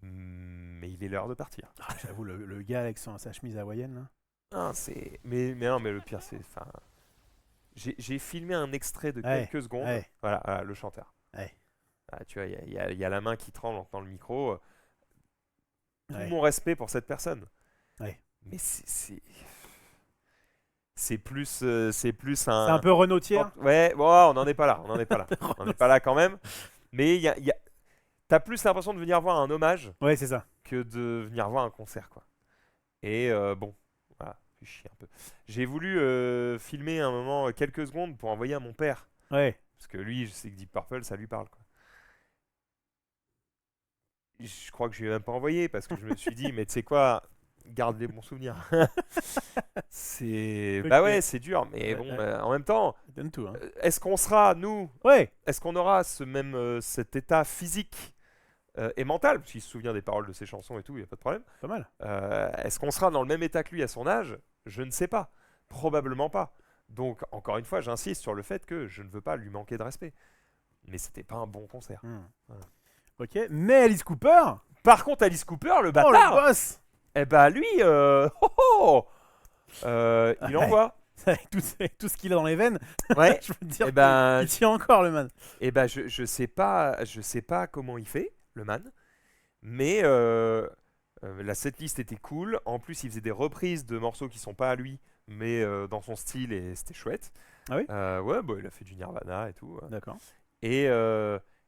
Mais il est l'heure de partir. Ah, j'avoue, le gars avec sa chemise hawaïenne là. Ah, mais non, mais le pire, c'est... J'ai filmé un extrait de quelques secondes. Ouais. Voilà, le chanteur. Ouais. Ah, tu vois, il y a la main qui tremble dans le micro. Tout Ouais. mon respect pour cette personne. Ouais. Mais c'est plus un... C'est un peu Renautière. Ouais, bon, on n'en est pas là. On n'est pas là quand même. Mais t'as plus l'impression de venir voir un hommage Ouais, c'est ça. que de venir voir un concert, quoi. Et bon, voilà, fait chier un peu. J'ai voulu filmer un moment, quelques secondes, pour envoyer à mon père. Ouais. Parce que lui, je sais que Deep Purple, ça lui parle, quoi. Je crois que je lui ai même pas envoyé, parce que je me suis dit, mais tu sais quoi, garde les bons souvenirs. Bah ouais, c'est dur, mais bon, en même temps, Donne tout, hein. est-ce qu'on sera, nous, est-ce qu'on aura cet état physique et mental, parce qu'il se souvient des paroles de ses chansons et tout, il n'y a pas de problème. Pas mal. Est-ce qu'on sera dans le même état que lui à son âge? Je ne sais pas. Probablement pas. Donc, encore une fois, j'insiste sur le fait que je ne veux pas lui manquer de respect. Mais c'était pas un bon concert. Voilà. Ok, mais Alice Cooper. Par contre, Alice Cooper, le Oh, bâtard, le boss. eh ben lui, il envoie. Avec tout ce qu'il a dans les veines, Ouais. je veux dire, Eh ben, il tient encore le man. Eh ben, je sais pas comment il fait, le man, mais la setlist était cool. En plus, il faisait des reprises de morceaux qui sont pas à lui, mais dans son style, et c'était chouette. Ah oui? Ouais, bah, il a fait du Nirvana et tout. D'accord. Et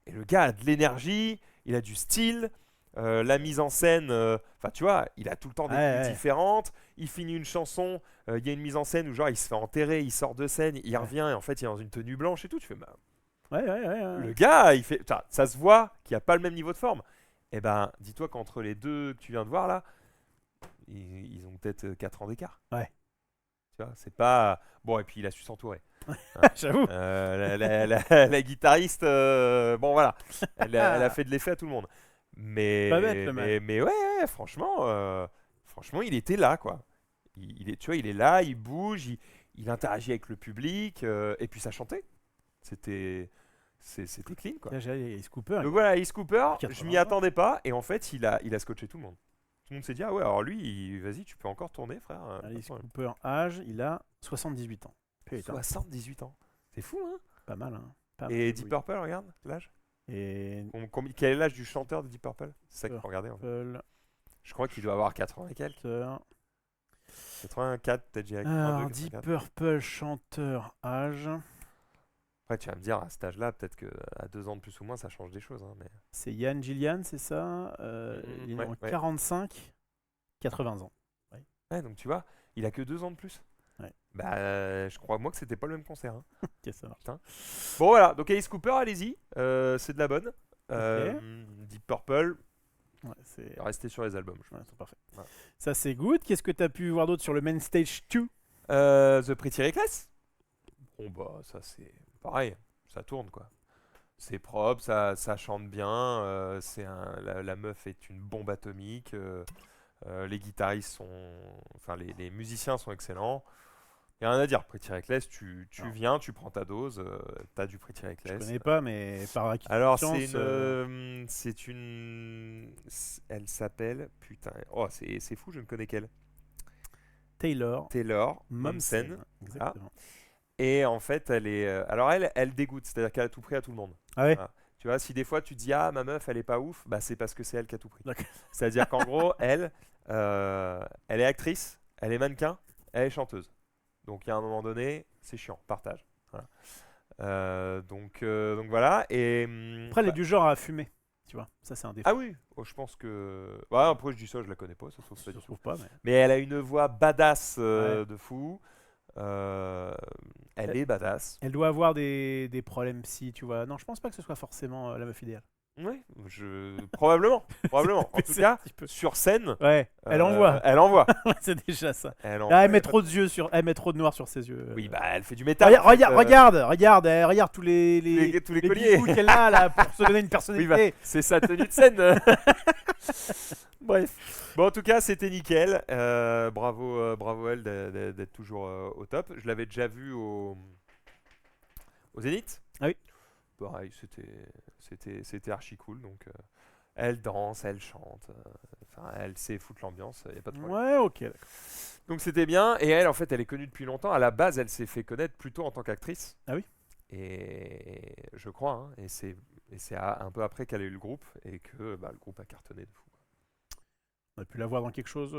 le gars a de l'énergie, il a du style. La mise en scène, enfin tu vois, il a tout le temps des tenues différentes. Il finit une chanson, il y a une mise en scène où genre il se fait enterrer, il sort de scène, il revient et en fait il est dans une tenue blanche et tout. Tu fais, bah, Ouais. le gars, il fait, ça se voit qu'il n'y a pas le même niveau de forme. Et ben, dis-toi qu'entre les 2 que tu viens de voir là, ils ont peut-être 4 ans d'écart. Ouais. Tu vois, c'est pas bon. Et puis il a su s'entourer. J'avoue. La guitariste, bon voilà, elle a fait de l'effet à tout le monde. Mais Pas bête, le mec. mais ouais, franchement, il était là, quoi. tu vois, il est là, il bouge, il interagit avec le public, et puis ça chantait. C'était clean, quoi. Là, j'ai Alice Cooper. Donc voilà, Alice Cooper, je 80 m'y ans. attendais pas, et en fait, il a scotché tout le monde. Tout le monde s'est dit, ah ouais, alors lui, vas-y, tu peux encore tourner, frère. Pas de Alice problème. Cooper, âge, il a 78 ans. Putain, 78 ans. C'est fou, hein. pas mal, hein. Pas mal, Et Deep oui. Purple, regarde l'âge. Et Quel est l'âge du chanteur de Deep Purple? C'est ça qu'il faut Purple. regarder. En fait. Je crois qu'il doit avoir 80 et quelques. chanteur. 84, peut-être j'ai Alors, 82, Deep 84. Purple, chanteur, âge. Après, tu vas me dire, à cet âge-là, peut-être qu'à 2 ans de plus ou moins, ça change des choses. Hein, mais... C'est Yann Gillian, c'est ça Il est ouais, en ouais. 45, 80 ans. Ouais, donc tu vois, il a que 2 ans de plus. Ouais. Bah, je crois moi que c'était pas le même concert. Hein. Ok, ça marche. Bon, voilà, donc Alice Cooper, allez-y, c'est de la bonne. Deep Purple, Ouais, c'est restez sur les albums. Je ouais, pense. c'est parfait. Voilà. Ça, c'est good. Qu'est-ce que tu as pu voir d'autre sur le Main Stage 2? The Pretty Reckless. Bon, bah, ça c'est pareil, ça tourne quoi. C'est propre, ça chante bien, la meuf est une bombe atomique, les guitaristes sont. Enfin, les musiciens sont excellents. Il n'y a rien à dire, Pretty Reckless, tu Non. viens, tu prends ta dose, t'as du Pretty Je Reckless. connais pas, mais par acquis de Alors, conscience, elle s'appelle. Putain, oh, c'est fou, je ne connais qu'elle. Taylor Taylor Momsen. Momsen. Exactement. Et en fait, elle est. Alors, elle dégoûte, c'est-à-dire qu'elle a tout pris à tout le monde. Ah ouais. Voilà. Tu vois, si des fois tu dis ah ma meuf elle est pas ouf, bah c'est parce que c'est elle qui a tout pris. D'accord. C'est-à-dire qu'en gros elle est actrice, elle est mannequin, elle est chanteuse. Donc il y a un moment donné c'est chiant, partage. Voilà. Donc voilà et Après, elle est du genre à fumer. Tu vois, ça, c'est un défaut. ah oui, oh, je pense que ouais, après je dis ça je la connais pas, ça se trouve Ça pas se du tout. trouve pas, mais. Mais elle a une voix badass Ouais. de fou. Elle est badass. Elle doit avoir des problèmes psy, tu vois. Non, je pense pas que ce soit forcément la meuf idéale. Oui, probablement. En tout C'est cas, un petit peu. sur scène, Ouais, elle envoie. Elle envoie. C'est déjà ça. Elle Ah, envoie, elle y met a pas trop de yeux sur. Elle met trop de noir sur ses yeux. Oui, bah elle fait du métal. Regarde, en fait, regarde tous les tous les colliers. bijoux qu'elle a là pour se donner une Oui, personnalité. bah, c'est sa tenue de scène. Bref. Bon, en tout cas, c'était nickel. Bravo elle d'être toujours au top. Je l'avais déjà vu au Zénith. Ah oui. Pareil, c'était archi cool. Donc, elle danse, elle chante. Enfin, elle sait foutre l'ambiance. Y a pas de problème. Ouais, ok. D'accord. Donc c'était bien. Et elle, en fait, elle est connue depuis longtemps. À la base, elle s'est fait connaître plutôt en tant qu'actrice. Ah oui. Et je crois. Hein, et c'est un peu après qu'elle a eu le groupe et que bah, le groupe a cartonné de fou. On a pu la voir dans quelque chose.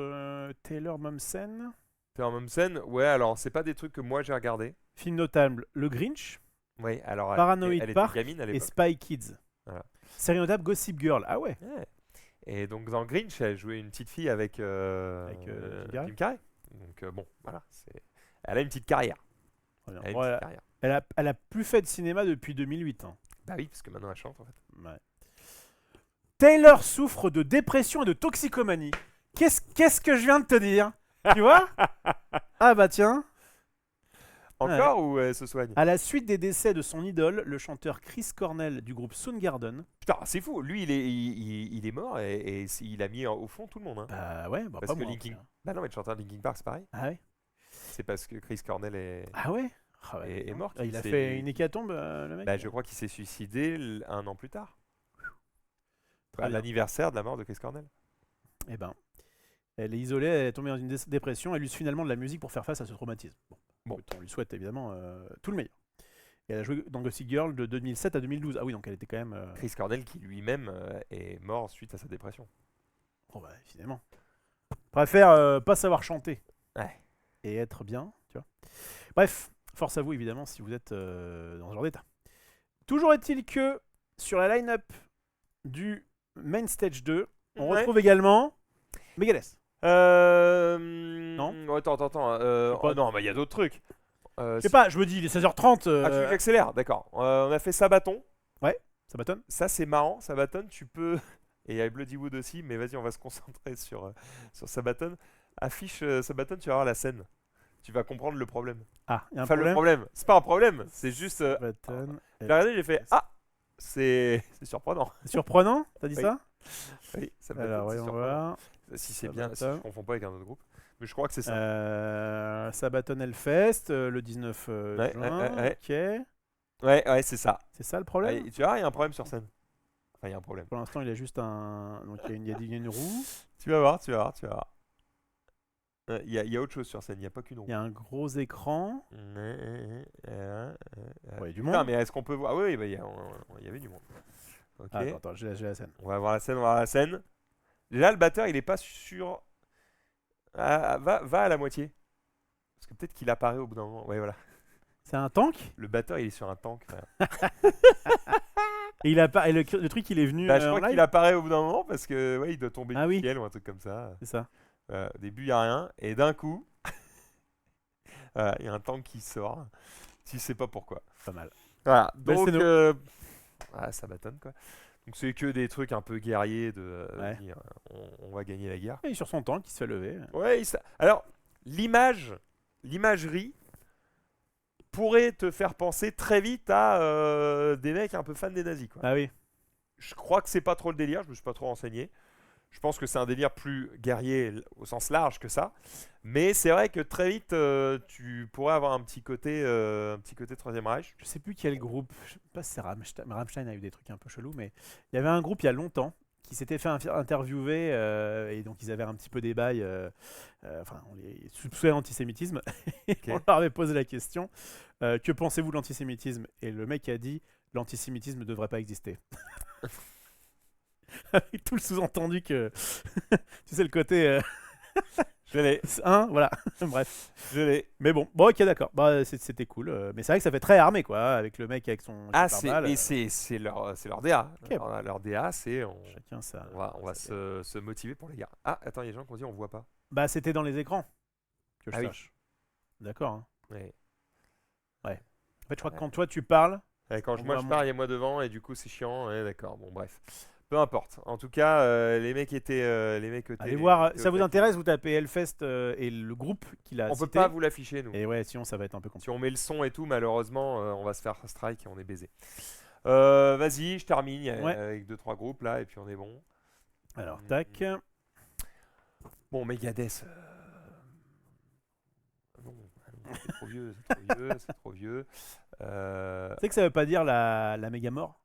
Taylor Momsen. T'es en même scène? Ouais, alors c'est pas des trucs que moi j'ai regardé. Film notable Le Grinch Oui, alors Paranoid elle Park était gamine à et l'époque. Spy Kids. Voilà. Série notable Gossip Girl. Ah ouais. Ouais. Et donc dans Grinch, elle jouait une petite fille avec, Jim Carrey. Jim Carrey. Donc bon, voilà. Elle a une petite carrière. Très bien. Elle a une Bon, petite carrière. elle a plus fait de cinéma depuis 2008. Hein. Bah oui, parce que maintenant elle chante en fait. Ouais. Taylor souffre de dépression et de toxicomanie. Qu'est-ce que je viens de te dire? Tu vois? Ah bah tiens. Encore ou elle se soigne? À la suite des décès de son idole, le chanteur Chris Cornell du groupe Soundgarden. Putain, c'est fou. Lui, il est mort et il a mis au fond tout le monde. Hein. Bah ouais, bah Parce pas que moi. Linkin... Bah non, mais le chanteur de Linkin Park, c'est pareil. Ah ouais? C'est parce que Chris Cornell est, Ah ouais? Ah ouais, est mort. Ah, il a s'est- fait une hécatombe, le mec? Bah, je crois qu'il s'est suicidé un an plus tard. Très À bien. l'anniversaire de la mort de Chris Cornell. Eh ben, elle est isolée, elle est tombée dans une dépression, elle use finalement de la musique pour faire face à ce traumatisme. Bon. On lui souhaite évidemment tout le meilleur. Et elle a joué dans Gossip Girl de 2007 à 2012. Ah oui, donc elle était quand même... Chris Cornell qui lui-même est mort suite à sa dépression. Oh bah, finalement. Préfère pas savoir chanter. Ouais. Et être bien, tu vois. Bref, force à vous évidemment si vous êtes dans ce genre d'état. Toujours est-il que sur la line-up du Main Stage 2, on Ouais. retrouve également Megadeth. Non. Attends. sais pas. Non, mais il y a d'autres trucs. Je sais pas, je me dis, il est 16h30. Ah, tu veux que j'accélère? D'accord. On a fait Sabaton. Ça bâtonne. Ça, c'est marrant. Sabaton, tu peux. Et il y a Bloodywood aussi, mais vas-y, on va se concentrer sur Sabaton. Affiche Sabaton, tu vas voir la scène. Tu vas comprendre le problème. Ah, il y a un Enfin, le problème. problème. C'est pas un problème, c'est juste. Button. J'ai regardé, j'ai fait ah, c'est surprenant. C'est surprenant, t'as dit Oui. ça? Oui, Sabaton, Alors, c'est voyons surprenant. voir. Si c'est bien, si je Sabaton. confonds pas avec un autre groupe. Mais je crois que c'est ça. Sabaton Hellfest, le 19 Ouais, juin. ouais. Ok. Ouais, c'est ça. C'est ça le problème? Tu vois, il y a un problème sur scène. Enfin, il y a un problème. Pour l'instant, il a juste un. Donc il y a une roue. Tu vas voir. Il y a autre chose sur scène, il n'y a pas qu'une roue. Il y a un gros écran. Ouais, Ouais, du putain, monde. mais est-ce qu'on peut voir? Ah oui, bah, il y avait du monde. Ok. Ah, attends, j'ai la scène. On va voir la scène. Déjà, le batteur, il est pas sur. Ah, va à la moitié. Parce que peut-être qu'il apparaît au bout d'un moment. Ouais, voilà. C'est un tank? Le batteur, il est sur un tank. Frère. Et, et le truc, il est venu Bah, je en crois live? qu'il apparaît au bout d'un moment parce que ouais, il doit tomber Ah du oui. ciel ou un truc comme ça. C'est ça. Au début, il n'y a rien. Et d'un coup, voilà, il y a un tank qui sort. Tu sais pas pourquoi. Pas mal. Voilà. Belle Donc, scéno. ça bâtonne quoi. Donc, c'est que des trucs un peu guerriers de. Ouais. Dire, on va gagner la guerre. Et sur son tank, il se fait lever. Ouais, alors, l'imagerie pourrait te faire penser très vite à des mecs un peu fans des nazis quoi. Ah oui. Je crois que c'est pas trop le délire, je me suis pas trop renseigné. Je pense que c'est un délire plus guerrier au sens large que ça. Mais c'est vrai que très vite, tu pourrais avoir un petit côté Troisième Reich. Je sais plus quel groupe. Je sais pas si c'est Rammstein. Rammstein a eu des trucs un peu chelous, mais il y avait un groupe il y a longtemps qui s'était fait interviewer et donc ils avaient un petit peu des bails. Enfin, on les soupçonnait d'antisémitisme. Et on leur avait posé la question que pensez-vous de l'antisémitisme? Et le mec a dit l'antisémitisme ne devrait pas exister. Avec tout le sous-entendu que. Tu sais, le côté. Je l'ai, Hein, voilà. Bref. je l'ai. Mais bon, ok, d'accord. Bah, c'était cool. Mais c'est vrai que ça fait très armé, quoi, avec le mec avec son. Ah, pare-balles, c'est leur DA. Ok. Leur DA, c'est Chacun ça. on va se motiver pour les gars. Ah, attends, il y a des gens qui ont dit on voit pas. Bah, c'était dans les écrans. Que je Ah oui. sache. D'accord. Hein. Ouais. En fait, je crois que quand toi tu parles. Ouais, quand On moi voit je mon- pars, il y a moi devant et du coup c'est chiant. Ouais, d'accord, bon bref. Peu importe. En tout cas, les mecs étaient. Allez voir. étaient Ça au vous taquet. intéresse, vous tapez Hellfest et le groupe qu'il a On peut cité. pas vous l'afficher nous. Et ouais, sinon ça va être un peu Si compliqué. on met le son et tout, malheureusement, on va se faire strike et on est baisé. Vas-y, je termine Ouais. avec 2-3 groupes là et puis on est bon. Alors, tac. Bon, Megadeth. Non, c'est trop vieux, c'est trop vieux. Tu sais que ça veut pas dire la méga mort?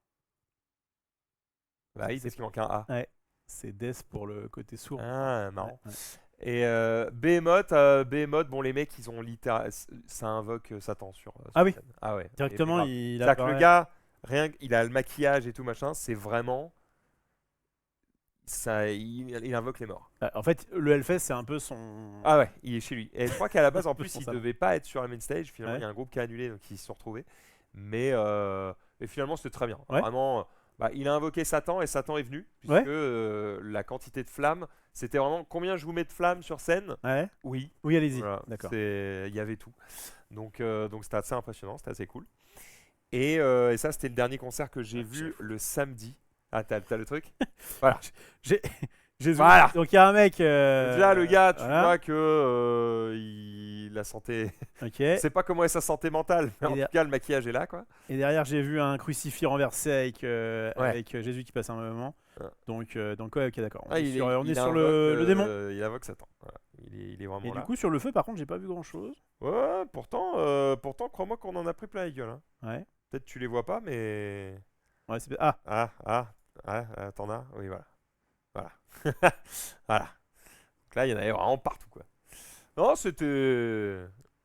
Bah oui, parce qu'il manque un A. C'est Death pour le côté sourd. Ah, marrant. Ouais. Et Behemoth, bon les mecs ils ont littéralement, ça invoque Satan sur Ah oui. scène. Ah ouais. Directement, Et il c'est-à-dire que apparaît. le gars, il a le maquillage et tout machin, c'est vraiment, ça, il invoque les morts. En fait, le Hellfest, c'est un peu son. Ah ouais, il est chez lui. Et je crois qu'à la base en plus il Responsable. devait pas être sur la main stage. Finalement Ouais. il y a un groupe qui a annulé donc ils se sont retrouvés. Mais finalement c'était très bien. Ouais. Vraiment, il a invoqué Satan et Satan est venu puisque Ouais. la quantité de flammes, c'était vraiment combien je vous mets de flammes sur scène. Ouais. Oui. Oui, allez-y. Voilà, D'accord. il y avait tout. Donc c'était assez impressionnant, c'était assez cool. Et ça, c'était le dernier concert que j'ai vu le samedi. Ah, t'as le truc? Voilà. Jésus. Voilà. Donc il y a un mec. Déjà, le gars, tu voilà. vois que la santé. Ok. Je sais pas comment est sa santé mentale, mais Et en tout cas, le maquillage est là, quoi. Et derrière, j'ai vu un crucifix renversé avec, Ouais. avec Jésus qui passe un moment. Ouais. Donc ouais, ok, d'accord. On Ah, est sur, on est il sur invoque, le démon. Il invoque Satan. Voilà. Il est vraiment Et là. du coup, sur le feu, par contre, j'ai pas vu grand chose. Ouais, pourtant, crois-moi qu'on en a pris plein la gueule. Hein. Ouais. Peut-être tu les vois pas, mais. Ouais, c'est. Ah, T'en as? Oui, voilà. Voilà. Voilà. Donc là, il y en avait vraiment partout, quoi. Non, c'était.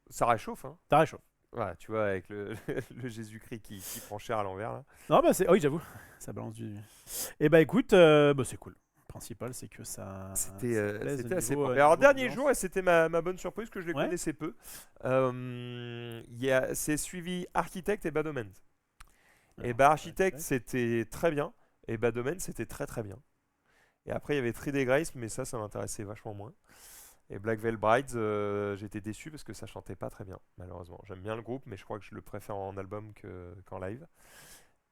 Ça réchauffe, hein. ça réchauffe. Voilà, tu vois, avec le Jésus-Christ qui prend cher à l'envers, là. Non, bah c'est. Oh, oui, j'avoue. Ça balance du. Et bah écoute, bah, c'est cool. Le principal, c'est que ça. C'était ça plaise au c'était assez niveau, propre. Et alors, niveau dernier ambiance. jour, et c'était ma bonne surprise, que je les Ouais. connaissais peu. C'est suivi Architect et Bad Omens. Et Alors, bah, Architect, ouais. c'était très bien. Et Bad Omens, c'était très très bien. Et après, il y avait 3D Grace, mais ça m'intéressait vachement moins. Et Black Veil Brides, j'étais déçu parce que ça chantait pas très bien, malheureusement. J'aime bien le groupe, mais je crois que je le préfère en album qu'en live.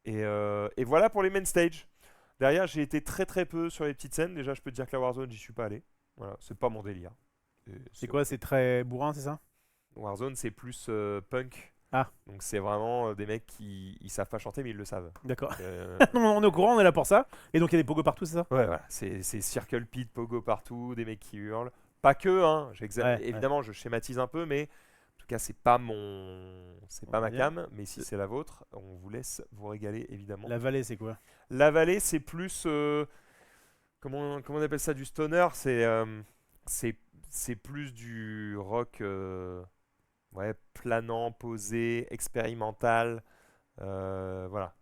Et voilà pour les main stage. Derrière, j'ai été très très peu sur les petites scènes. Déjà, je peux te dire que la Warzone, j'y suis pas allé. Voilà, c'est pas mon délire. C'est quoi? C'est très bourrin, c'est ça? Warzone, c'est plus punk. Ah. Donc c'est vraiment des mecs qui ils savent pas chanter, mais ils le savent. D'accord. Euh, Non, on est au courant, on est là pour ça. Et donc il y a des pogos partout, c'est ça? Ouais, voilà, c'est Circle Pit, Pogo partout, des mecs qui hurlent. Pas que, hein, évidemment, je schématise un peu, mais en tout cas, c'est pas ma cam, mais si c'est la vôtre, on vous laisse vous régaler, évidemment. La vallée, c'est quoi? La vallée, c'est plus, comment on appelle ça, du stoner, c'est c'est plus du rock, ouais, planant, posé, expérimental, voilà.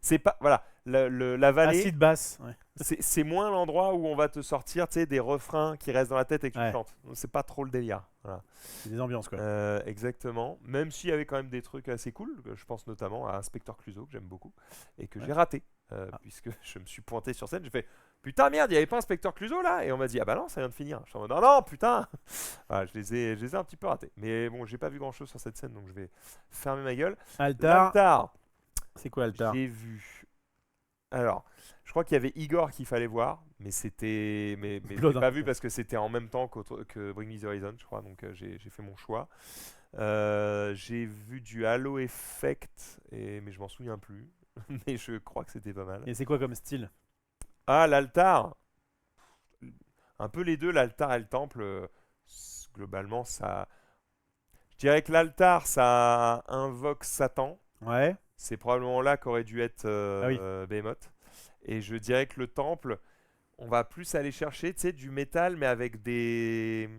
C'est pas, voilà, la vallée, Acide basse. Ouais. c'est moins l'endroit où on va te sortir, tu sais, des refrains qui restent dans la tête et que tu Ouais. chantes. Donc, c'est pas trop le délire. Voilà. C'est des ambiances, quoi. Exactement. Même s'il y avait quand même des trucs assez cool. Je pense notamment à Inspector Clouseau, que j'aime beaucoup, et que j'ai raté. Puisque je me suis pointé sur scène, j'ai fait putain, merde, il n'y avait pas Inspector Clouseau là? Et on m'a dit ah bah non, ça vient de finir. Je suis en mode non, non, putain. Voilà, je les ai un petit peu ratés. Mais bon, j'ai pas vu grand chose sur cette scène, donc je vais fermer ma gueule. Altar. L'Altar, C'est quoi Altar? j'ai vu. Alors, je crois qu'il y avait Igor qu'il fallait voir, mais je l'ai pas vu parce que c'était en même temps que Bring Me the Horizon, je crois, donc j'ai fait mon choix. J'ai vu du Halo Effect, mais je m'en souviens plus, mais je crois que c'était pas mal. Et c'est quoi comme style? Ah, l'altar, un peu les deux, l'altar et le temple, globalement, ça. Je dirais que l'altar, ça invoque Satan. Ouais. C'est probablement là qu'aurait dû être Ah oui. Behemoth. Et je dirais que le temple, on va plus aller chercher, tu sais, du métal, mais avec des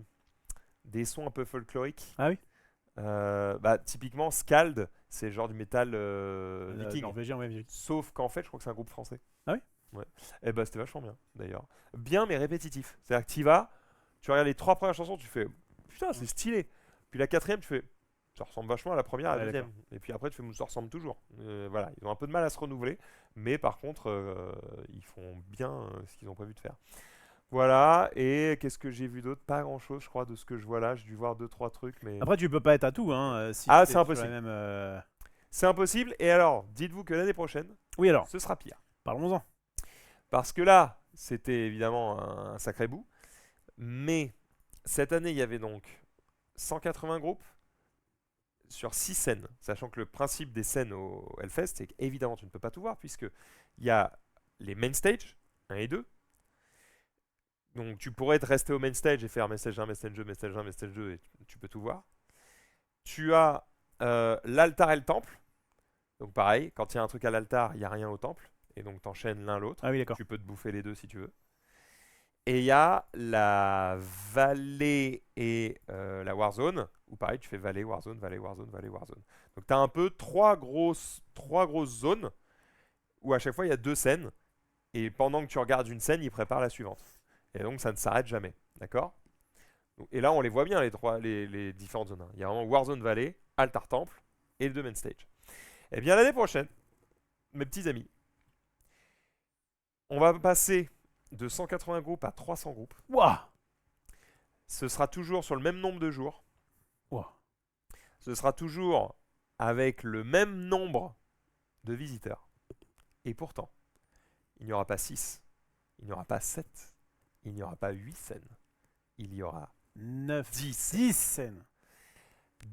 sons un peu folkloriques. Ah oui. Bah, typiquement, Skald, c'est genre du métal viking. Norvégien, ouais. Sauf qu'en fait, je crois que c'est un groupe français. Ah oui. Ouais. Et bah, c'était vachement bien, d'ailleurs. Bien, mais répétitif. C'est-à-dire que tu y vas, tu regardes les 3 premières chansons, tu fais putain, c'est stylé. Puis la 4e, tu fais ça ressemble vachement à la première, à la Ouais, deuxième. Et puis après, tu fais ça ressemble toujours. Voilà, ils ont un peu de mal à se renouveler, mais par contre, ils font bien ce qu'ils ont prévu de faire. Voilà, et qu'est-ce que j'ai vu d'autre? Pas grand-chose, je crois, de ce que je vois là. J'ai dû voir 2-3 trucs, mais. Après, tu peux pas être à tout, hein. Si Ah, t'es c'est sur impossible. la même, C'est impossible, et alors, dites-vous que l'année prochaine, Oui, alors, ce sera pire. parlons-en. Parce que là, c'était évidemment un sacré bout, mais cette année, il y avait donc 180 groupes sur 6 scènes, sachant que le principe des scènes au Hellfest, c'est qu'évidemment tu ne peux pas tout voir, puisque il y a les main stage, 1 et 2. Donc tu pourrais être resté au main stage et faire main stage 1, main stage 2, main stage 1, main stage 2, et tu peux tout voir. Tu as l'altar et le temple. Donc pareil, quand il y a un truc à l'altar, il n'y a rien au temple. Et donc t'enchaînes l'un l'autre. Ah oui, d'accord. Tu peux te bouffer les deux si tu veux. Et il y a la vallée et la Warzone, où pareil, tu fais vallée, Warzone, vallée, Warzone, vallée, Warzone. Donc tu as un peu trois grosses zones, où à chaque fois il y a 2 scènes, et pendant que tu regardes une scène, ils préparent la suivante. Et donc ça ne s'arrête jamais, d'accord? Et là on les voit bien, les différentes zones. Il y a vraiment Warzone Valley, Altar Temple, et le 2 main stage. Et bien l'année prochaine, mes petits amis, on va passer de 180 groupes à 300 groupes. Ouah. Ce sera toujours sur le même nombre de jours. Ouah. Ce sera toujours avec le même nombre de visiteurs. Et pourtant, il n'y aura pas 6, il n'y aura pas 7, il n'y aura pas 8 scènes. Il y aura 9, 10. 10 scènes.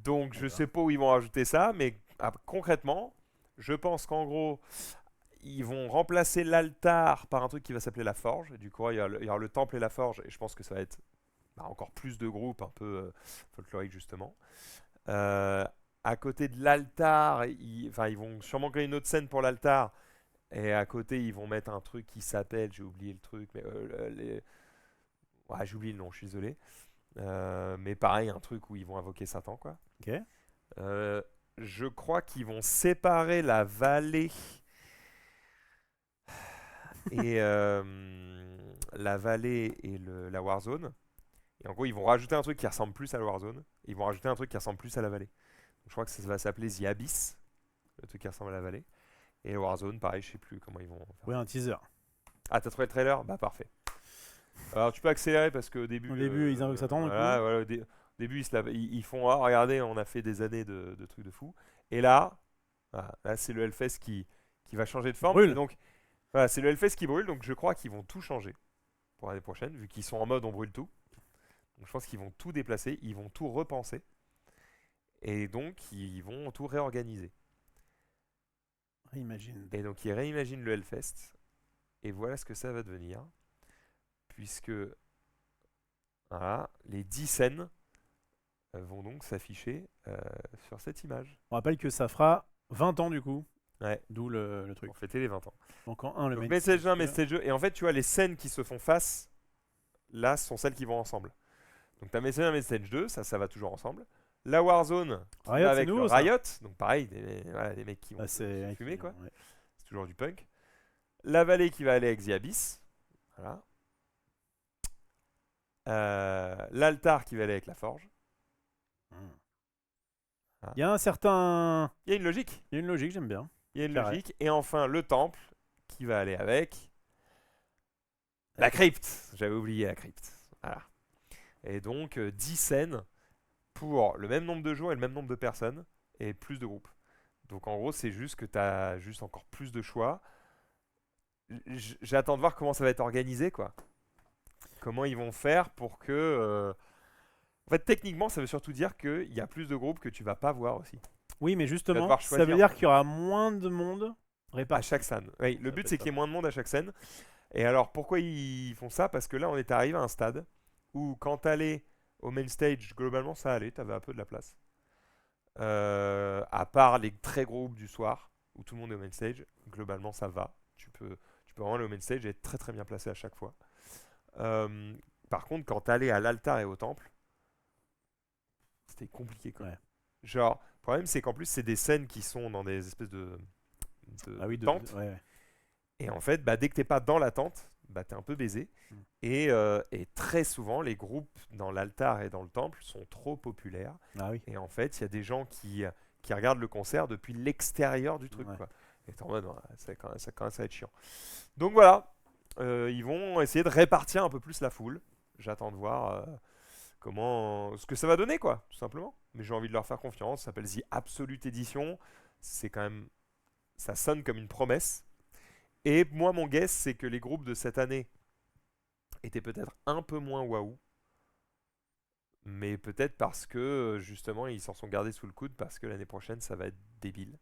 Donc je sais pas où ils vont rajouter ça, mais concrètement, je pense qu'en gros, ils vont remplacer l'altar par un truc qui va s'appeler la forge. Du coup, il y aura le temple et la forge, et je pense que ça va être encore plus de groupes un peu folkloriques justement. À côté de l'altar, ils vont sûrement créer une autre scène pour l'altar. Et à côté, ils vont mettre un truc qui s'appelle, j'ai oublié le truc, mais ouais, j'ai oublié le nom, je suis désolé. Mais pareil, un truc où ils vont invoquer Satan, quoi. Ok. Je crois qu'ils vont séparer la vallée et la Warzone. Et en gros, ils vont rajouter un truc qui ressemble plus à la Warzone. Ils vont rajouter un truc qui ressemble plus à la vallée. Donc, je crois que ça va s'appeler The Abyss, le truc qui ressemble à la vallée. Et Warzone, pareil, je sais plus comment ils vont faire. Oui, un teaser. Ah, t'as trouvé le trailer? Bah parfait. Alors tu peux accélérer parce qu'au début... Au début, ils invoquent Satan, du coup. Voilà, au début, ils font, ah, regardez, on a fait des années de trucs de fou. Et là, voilà, là c'est le Hellfest qui va changer de forme. Brûle. Donc, voilà, c'est le Hellfest qui brûle, donc je crois qu'ils vont tout changer pour l'année prochaine, vu qu'ils sont en mode on brûle tout. Donc je pense qu'ils vont tout déplacer, ils vont tout repenser. Et donc, ils vont tout réorganiser. Imagine. Et donc, ils réimaginent le Hellfest. Et voilà ce que ça va devenir. Puisque Voilà, les 10 scènes vont donc s'afficher sur cette image. On rappelle que ça fera 20 ans du coup. Ouais. D'où le truc. Pour fêter les 20 ans. Donc en 1, le Donc main message 1, stage. message 2. Et en fait, tu vois, les scènes qui se font face, là, sont celles qui vont ensemble. Donc t'as message 1, message 2, ça va toujours ensemble. La Warzone, qui Riot, va c'est avec nouveau, le ça. Riot. Donc pareil, voilà, des mecs qui vont Ah, se fumer, quoi. ouais. C'est toujours du punk. La vallée qui va aller avec The Abyss. Voilà. L'altar qui va aller avec la forge. Il y a un certain. Il y a une logique. Il y a une logique, j'aime bien. Il y a une Carré. logique. Et enfin, le temple qui va aller avec la crypte. J'avais oublié la crypte. Voilà. Et donc, 10 scènes pour le même nombre de joueurs et le même nombre de personnes et plus de groupes. Donc, en gros, c'est juste que tu as juste encore plus de choix. J'attends de voir comment ça va être organisé, quoi. Comment ils vont faire pour que... En fait, techniquement, ça veut surtout dire qu'il y a plus de groupes que tu vas pas voir aussi. Oui, mais justement, devoir ça choisir. veut dire qu'il y aura moins de monde À réparti. chaque scène. Oui, le Ça but, peut c'est être qu'il y ait moins de monde à chaque scène. Et alors, pourquoi ils font ça? Parce que là, on est arrivé à un stade où quand t'allais au main stage, globalement, ça allait, t'avais un peu de la place. À part les très gros groupes du soir, où tout le monde est au main stage, globalement, ça va. Tu peux vraiment aller au main stage et être très très bien placé à chaque fois. Par contre, quand t'allais à l'altar et au temple, c'était compliqué, quoi. Ouais. Genre, le problème, c'est qu'en plus, c'est des scènes qui sont dans des espèces de tentes. Ouais. Et en fait, bah, dès que t'es pas dans la tente, bah, t'es un peu baisé. Mm. Et très souvent, les groupes dans l'altar et dans le temple sont trop populaires. Ah oui. Et en fait, il y a des gens qui regardent le concert depuis l'extérieur du truc, Ouais. quoi. Et t'es en mode, ouais, ça commence à être chiant. Donc voilà, ils vont essayer de répartir un peu plus la foule. J'attends de voir ce que ça va donner, quoi, tout simplement. Mais j'ai envie de leur faire confiance. Ça s'appelle The Absolute Edition. C'est quand même, ça sonne comme une promesse. Et moi, mon guess, c'est que les groupes de cette année étaient peut-être un peu moins waouh. Mais peut-être parce que, justement, ils s'en sont gardés sous le coude parce que l'année prochaine, ça va être débile.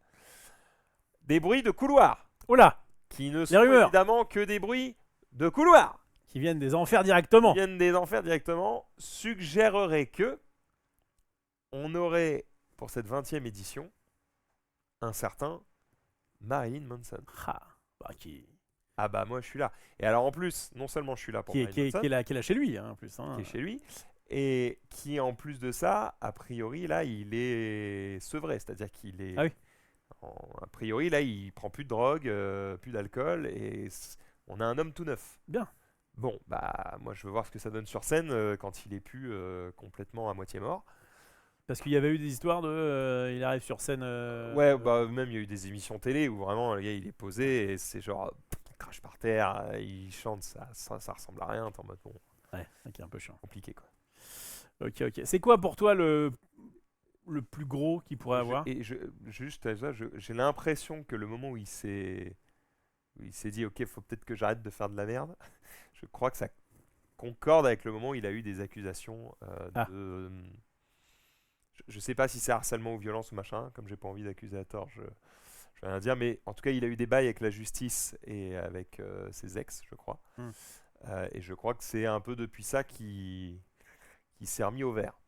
Des bruits de couloir. Oh là, Qui ne Les sont rumeurs. évidemment que des bruits de couloir. qui viennent des enfers directement. Qui viennent des enfers directement, suggéreraient que on aurait, pour cette 20e édition, un certain Marilyn Manson. Ah, bah, qui Ah bah moi je suis là. Et alors en plus, non seulement je suis là pour Marilyn Manson, est là chez lui, hein, en plus. Hein. qui est chez lui, et qui en plus de ça, a priori là, il est sevré, c'est-à-dire qu'il est, Ah oui. a priori là, il prend plus de drogue, plus d'alcool, et on a un homme tout neuf. Bien. Bon, bah moi je veux voir ce que ça donne sur scène quand il est plus complètement à moitié mort. Parce qu'il y avait eu des histoires de. Il arrive sur scène. Ouais, bah même il y a eu des émissions télé où vraiment le gars il est posé et c'est genre il crache par terre, il chante, ça ressemble à rien, t'es en mode bon, Ouais, ok, un peu chiant. compliqué quoi. Ok. C'est quoi pour toi le plus gros qu'il pourrait avoir? Juste à ça, j'ai l'impression que le moment où il s'est dit ok, faut peut-être que j'arrête de faire de la merde, je crois que ça concorde avec le moment où il a eu des accusations de. Je sais pas si c'est harcèlement ou violence ou machin, comme j'ai pas envie d'accuser à tort, je vais rien dire, mais en tout cas il a eu des bails avec la justice et avec ses ex, je crois. Hmm. Et je crois que c'est un peu depuis ça qu'il s'est remis au vert.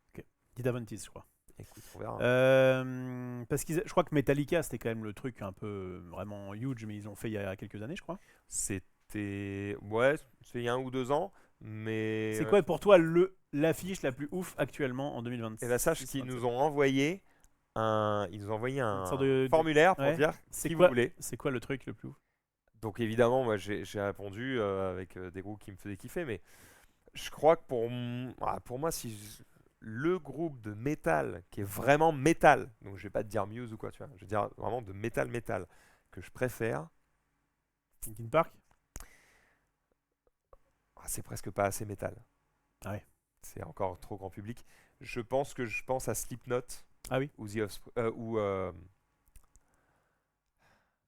Kid Aventis, je crois. Écoute, on verra. Parce que je crois que Metallica, c'était quand même le truc un peu vraiment huge, mais ils l'ont fait il y a quelques années, je crois. C'était. Ouais, c'est il y a 1 ou 2 ans, mais. C'est quoi pour toi l'affiche la plus ouf actuellement en 2026? Et là, sache qu'ils nous ont envoyé un sorte de- formulaire pour ouais. dire C'est qui vous quoi, voulez. c'est quoi le truc le plus ouf? Donc évidemment, moi j'ai répondu avec des groupes qui me faisaient kiffer, mais je crois que pour moi, le groupe de métal qui est vraiment métal, donc je vais pas te dire Muse ou quoi, tu vois, je vais dire vraiment de métal que je préfère, Linkin Park? c'est presque pas assez métal. Ah ouais. C'est encore trop grand public. Je pense à Slipknot Ah oui. ou ou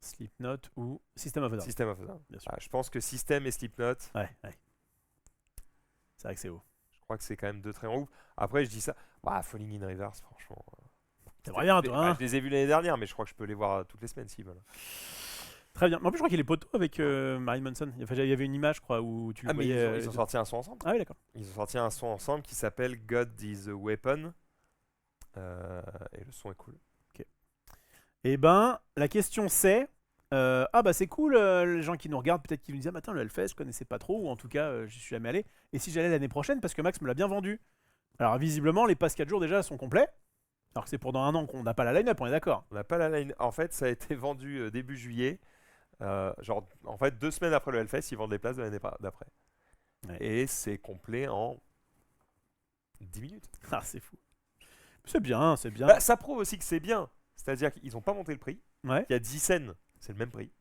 Slipknot ou System of a Down? System of a Down. Bien sûr. Je pense que System et Slipknot, Ouais. C'est vrai que c'est haut. je crois que c'est quand même 2 très grands groupes. Après, je dis ça, Falling in Reverse, franchement. T'aimerais bien, toi, hein? Je les ai vus l'année dernière, mais je crois que je peux les voir toutes les semaines s'ils veulent. Très bien. Mais en plus, je crois qu'il est poteau avec Marilyn Manson. Enfin, il y avait une image, je crois, où tu le Ah, mais voyais. ils ont sorti un son ensemble. Ah oui, d'accord. Ils ont sorti un son ensemble qui s'appelle God is a Weapon. Et le son est cool. Eh ben, la question c'est. Ah bah c'est cool, les gens qui nous regardent, peut-être qu'ils nous disent ah, attends, le Hellfest, je connaissais pas trop, ou en tout cas, je suis jamais allé. Et si j'allais l'année prochaine, parce que Max me l'a bien vendu. Alors visiblement, les passes 4 jours déjà sont complets. Alors que c'est pour dans un an qu'on n'a pas la line-up, on est d'accord. On n'a pas la line. En fait, ça a été vendu début juillet. Genre, en fait, 2 semaines après le Hellfest, ils vendent les places de l'année d'après. Ouais. Et c'est complet en 10 minutes. Ah, c'est fou. C'est bien, c'est bien. Bah, ça prouve aussi que c'est bien. C'est-à-dire qu'ils n'ont pas monté le prix. Ouais, Il y a 10 scènes, c'est le même prix.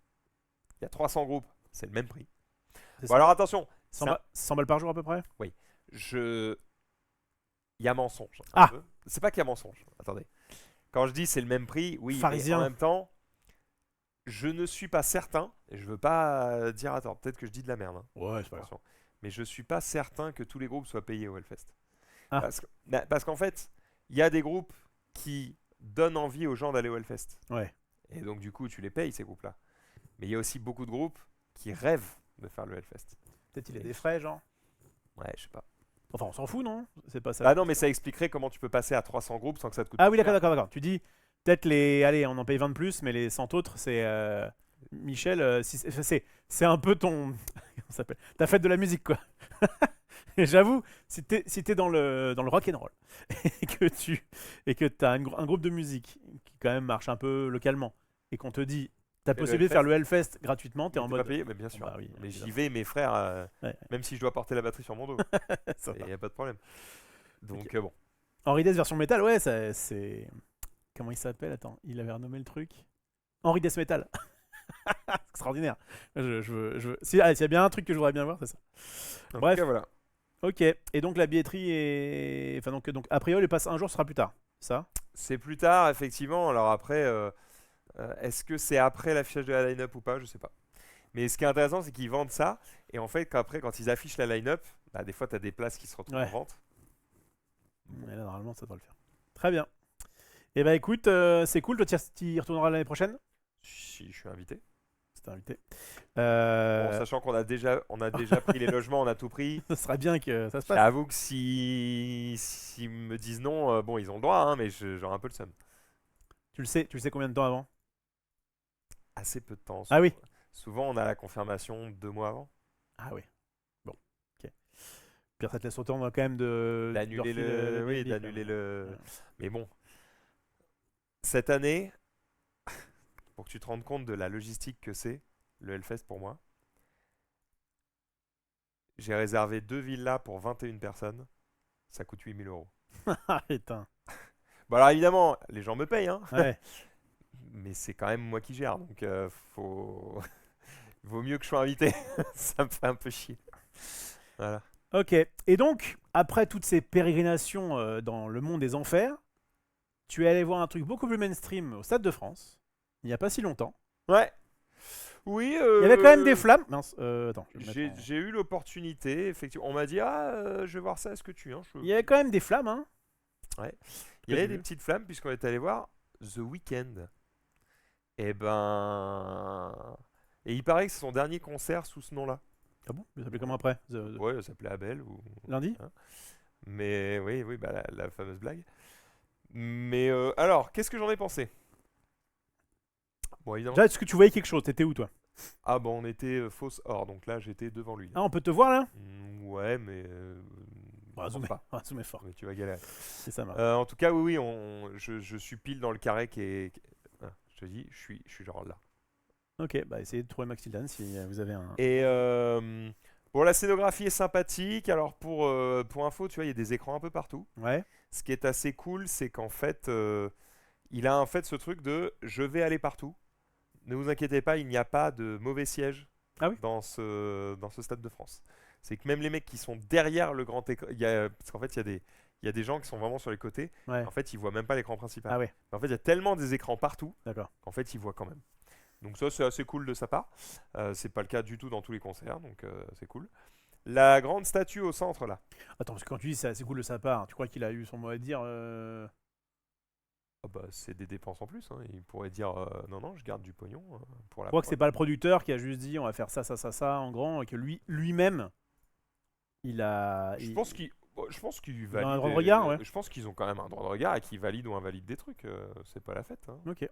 Il y a 300 groupes, c'est le même prix. c'est Bon, ça. alors attention, 100 balles par jour à peu près. il y a mensonge. Ah. Peu. C'est pas qu'il y a mensonge. Attendez. Quand je dis c'est le même prix, oui, mais Pharisien. en même temps, je ne suis pas certain, et je veux pas dire, attends, peut-être que je dis de la merde. Hein, Ouais, c'est pas grave. attention. Mais je suis pas certain que tous les groupes soient payés au Hellfest. Ah. Parce qu'en fait, il y a des groupes qui donnent envie aux gens d'aller au Hellfest. Ouais. Et donc du coup, tu les payes ces groupes-là. Mais il y a aussi beaucoup de groupes qui rêvent de faire le Hellfest. Peut-être il a des frais, genre. Ouais, je sais pas. Enfin, on s'en fout, non? C'est pas ça. Ah non, mais ça expliquerait comment tu peux passer à 300 groupes sans que ça te coûte. Ah oui, d'accord, cher. d'accord. Tu dis, peut-être les. Allez, on en paye 20 de plus, mais les 100 autres, c'est. Michel, c'est un peu ton. Comment ça s'appelle? Ta fête de la musique, quoi. Et j'avoue, si t'es dans le rock'n'roll et que t'as un groupe de musique qui quand même marche un peu localement et qu'on te dit t'as Mais le possibilité de faire le Hellfest gratuitement, t'es Mais en t'es mode. pas payé, mais bien sûr. Bah oui, mais j'y évidemment. vais, mes frères, Ouais. même si je dois porter la batterie sur mon dos. Ça Il va. n'y a pas de problème. Donc Ok. bon. Henri Dess version métal, ouais, c'est. Comment il s'appelle? Attends, il avait renommé le truc. Henri Dess Metal. Extraordinaire. Je veux. Si, allez, s'il y a bien un truc que je voudrais bien voir, c'est ça. En Bref. tout cas, voilà. Ok. Et donc la billetterie est. Enfin, donc a priori, le passe un jour sera plus tard. Ça? C'est plus tard, effectivement. Alors après, est-ce que c'est après l'affichage de la line-up ou pas? Je sais pas. Mais ce qui est intéressant, c'est qu'ils vendent ça. Et en fait, qu'après, quand ils affichent la line-up, bah, des fois, tu as des places qui se retrouvent Ouais. en vente. Mais là, normalement, ça devrait le faire. Très bien. Et bah écoute, c'est cool. Toi, tu y retourneras l'année prochaine? Si je suis invité. Si t'es invité. Bon, sachant qu'on a déjà pris les logements, on a tout pris. Ça serait bien que ça se passe. J'avoue que s'ils me disent non, bon, ils ont le droit, hein, mais j'aurai un peu le seum. Tu le sais combien de temps avant? Assez peu de temps. Ah oui. Souvent, on a la confirmation 2 mois avant. Ah oui. Bon. Ok. Pierre, ça te laisse autant quand même de. D'annuler de leur filer le. Oui, billet, d'annuler quand même. le. Ouais. Mais bon. Cette année, pour que tu te rendes compte de la logistique que c'est, le Hellfest pour moi, j'ai réservé 2 villas pour 21 personnes. Ça coûte 8 000 euros. Ah putain. Bon, alors évidemment, les gens me payent, hein, Ouais. mais c'est quand même moi qui gère. Donc, faut. Vaut mieux que je sois invité. Ça me fait un peu chier. Voilà. Ok. Et donc, après toutes ces pérégrinations dans le monde des enfers, tu es allé voir un truc beaucoup plus mainstream au Stade de France, il n'y a pas si longtemps. Ouais. Oui. Il y avait quand même des flammes. Mince, attends. Je vais me mettre en- J'ai eu l'opportunité, effectivement. On m'a dit, ah, je vais voir ça, est-ce que tu viens? Il y avait quand même des flammes, hein. Il y avait J'ai des vu. petites flammes puisqu'on est allé voir The Weeknd. Et ben. Et il paraît que c'est son dernier concert sous ce nom-là. Ah bon? Il s'appelait comment après? Ouais, ça s'appelait Abel ou. Lundi? Hein. Mais oui, oui, bah la fameuse blague. Mais alors, qu'est-ce que j'en ai pensé? Bon, évidemment. Déjà, est-ce que tu voyais quelque chose? T'étais où, toi? Ah, bon, on était fausse or, donc là j'étais devant lui. Ah, on peut te voir là? Ouais, mais. On va pense zoomer. pas. On va zoomer fort. Mais tu vas galérer. C'est ça, marche. En tout cas, oui, oui, je suis pile dans le carré ah, je te dis, je suis genre là. Ok, bah essayez de trouver Max Tildan si vous avez un. Et bon, la scénographie est sympathique. Alors pour info, tu vois, il y a des écrans un peu partout. Ouais. Ce qui est assez cool, c'est qu'en fait, il a en fait ce truc de je vais aller partout. Ne vous inquiétez pas, il n'y a pas de mauvais siège Ah oui. dans ce Stade de France. C'est que même les mecs qui sont derrière le grand écran, parce qu'en fait, il y a des gens qui sont vraiment sur les côtés. Ouais. En fait, ils voient même pas l'écran principal. Ah ouais. Mais en fait, il y a tellement des écrans partout D'accord. qu'en fait, ils voient quand même. Donc ça, c'est assez cool de sa part. C'est pas le cas du tout dans tous les concerts, donc c'est cool. La grande statue au centre, là. Attends, parce que quand tu dis c'est assez cool de sa part, tu crois qu'il a eu son mot à dire Ah bah, c'est des dépenses en plus. Hein. Il pourrait dire non, non, je garde du pognon pour Je la crois que c'est prod. pas le producteur qui a juste dit on va faire ça, ça, ça, ça en grand, et que lui-même, il a. Je pense qu'ils Il a un valident. droit de regard, ouais. Je pense qu'ils ont quand même un droit de regard et qu'ils valident ou invalident des trucs. C'est pas la fête. Hein. Ok.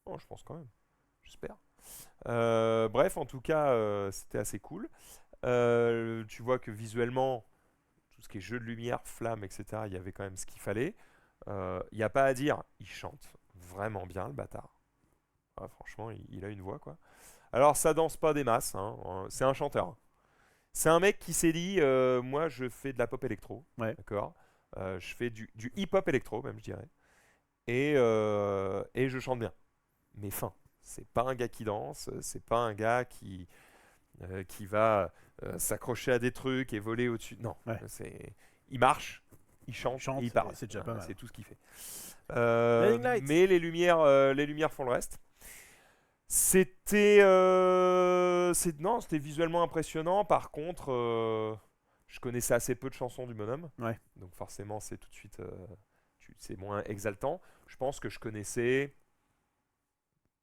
Oh, je pense quand même. J'espère. Bref, en tout cas, c'était assez cool. Tu vois que visuellement, tout ce qui est jeu de lumière, flamme, etc., il y avait quand même ce qu'il fallait. Il n'y a pas à dire, il chante vraiment bien, le bâtard. Ah, franchement, il a une voix, quoi. Alors, ça danse pas des masses, hein, c'est un chanteur. C'est un mec qui s'est dit, moi, je fais de la pop électro, Ouais. d'accord. Je fais du hip-hop électro, même, je dirais. Et je chante bien. Mais fin. C'est pas un gars qui danse, c'est pas un gars qui va s'accrocher à des trucs et voler au-dessus. Non, Ouais. il marche, il chante, Chante, et il parle. c'est déjà pas mal. C'est tout ce qu'il fait. Blinding Lights. Mais les lumières font le reste. Non, c'était visuellement impressionnant. Par contre, je connaissais assez peu de chansons du bonhomme. Ouais. Donc forcément, c'est tout de suite, c'est moins exaltant. Je pense que je connaissais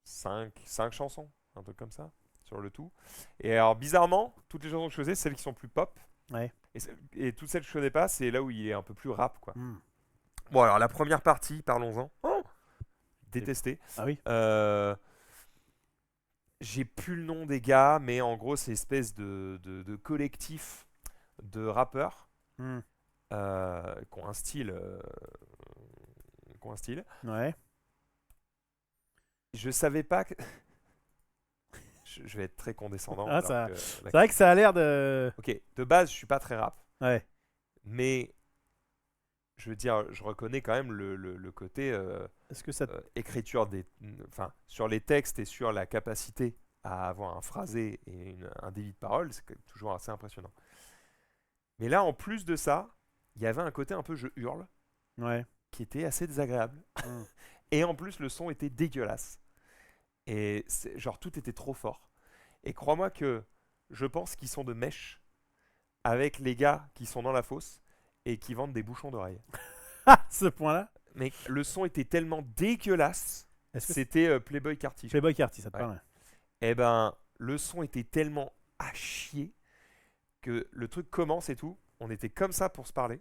5 chansons, un truc comme ça, sur le tout. Et alors, bizarrement, toutes les chansons que je faisais, celles qui sont plus pop. Ouais. Et toutes celles que je connais pas, c'est là où il est un peu plus rap, quoi. Hmm. Bon, alors, la première partie, parlons-en. Oh, détesté. Ah oui. J'ai plus le nom des gars, mais en gros, c'est une espèce de collectif de rappeurs Hmm. qui ont un style. Ouais. Je savais pas que. Je vais être très condescendant. Ah, alors ça. que C'est vrai que ça a l'air de. Ok, de base, je suis pas très rap, Ouais. mais je veux dire, je reconnais quand même le côté Est-ce que ça. écriture enfin, sur les textes et sur la capacité à avoir un phrasé et un débit de parole, c'est quand même toujours assez impressionnant. Mais là, en plus de ça, il y avait un côté un peu je hurle Ouais. qui était assez désagréable. Hmm. Et en plus, le son était dégueulasse. Et genre, tout était trop fort. Et crois-moi que je pense qu'ils sont de mèche avec les gars qui sont dans la fosse et qui vendent des bouchons d'oreilles. Ah, ce point-là. Mais le son était tellement dégueulasse. Est-ce que C'était Playboy Carty. Playboy Carty, ça te Ouais. parle? Eh ben, le son était tellement à chier que le truc commence et tout. On était comme ça pour se parler.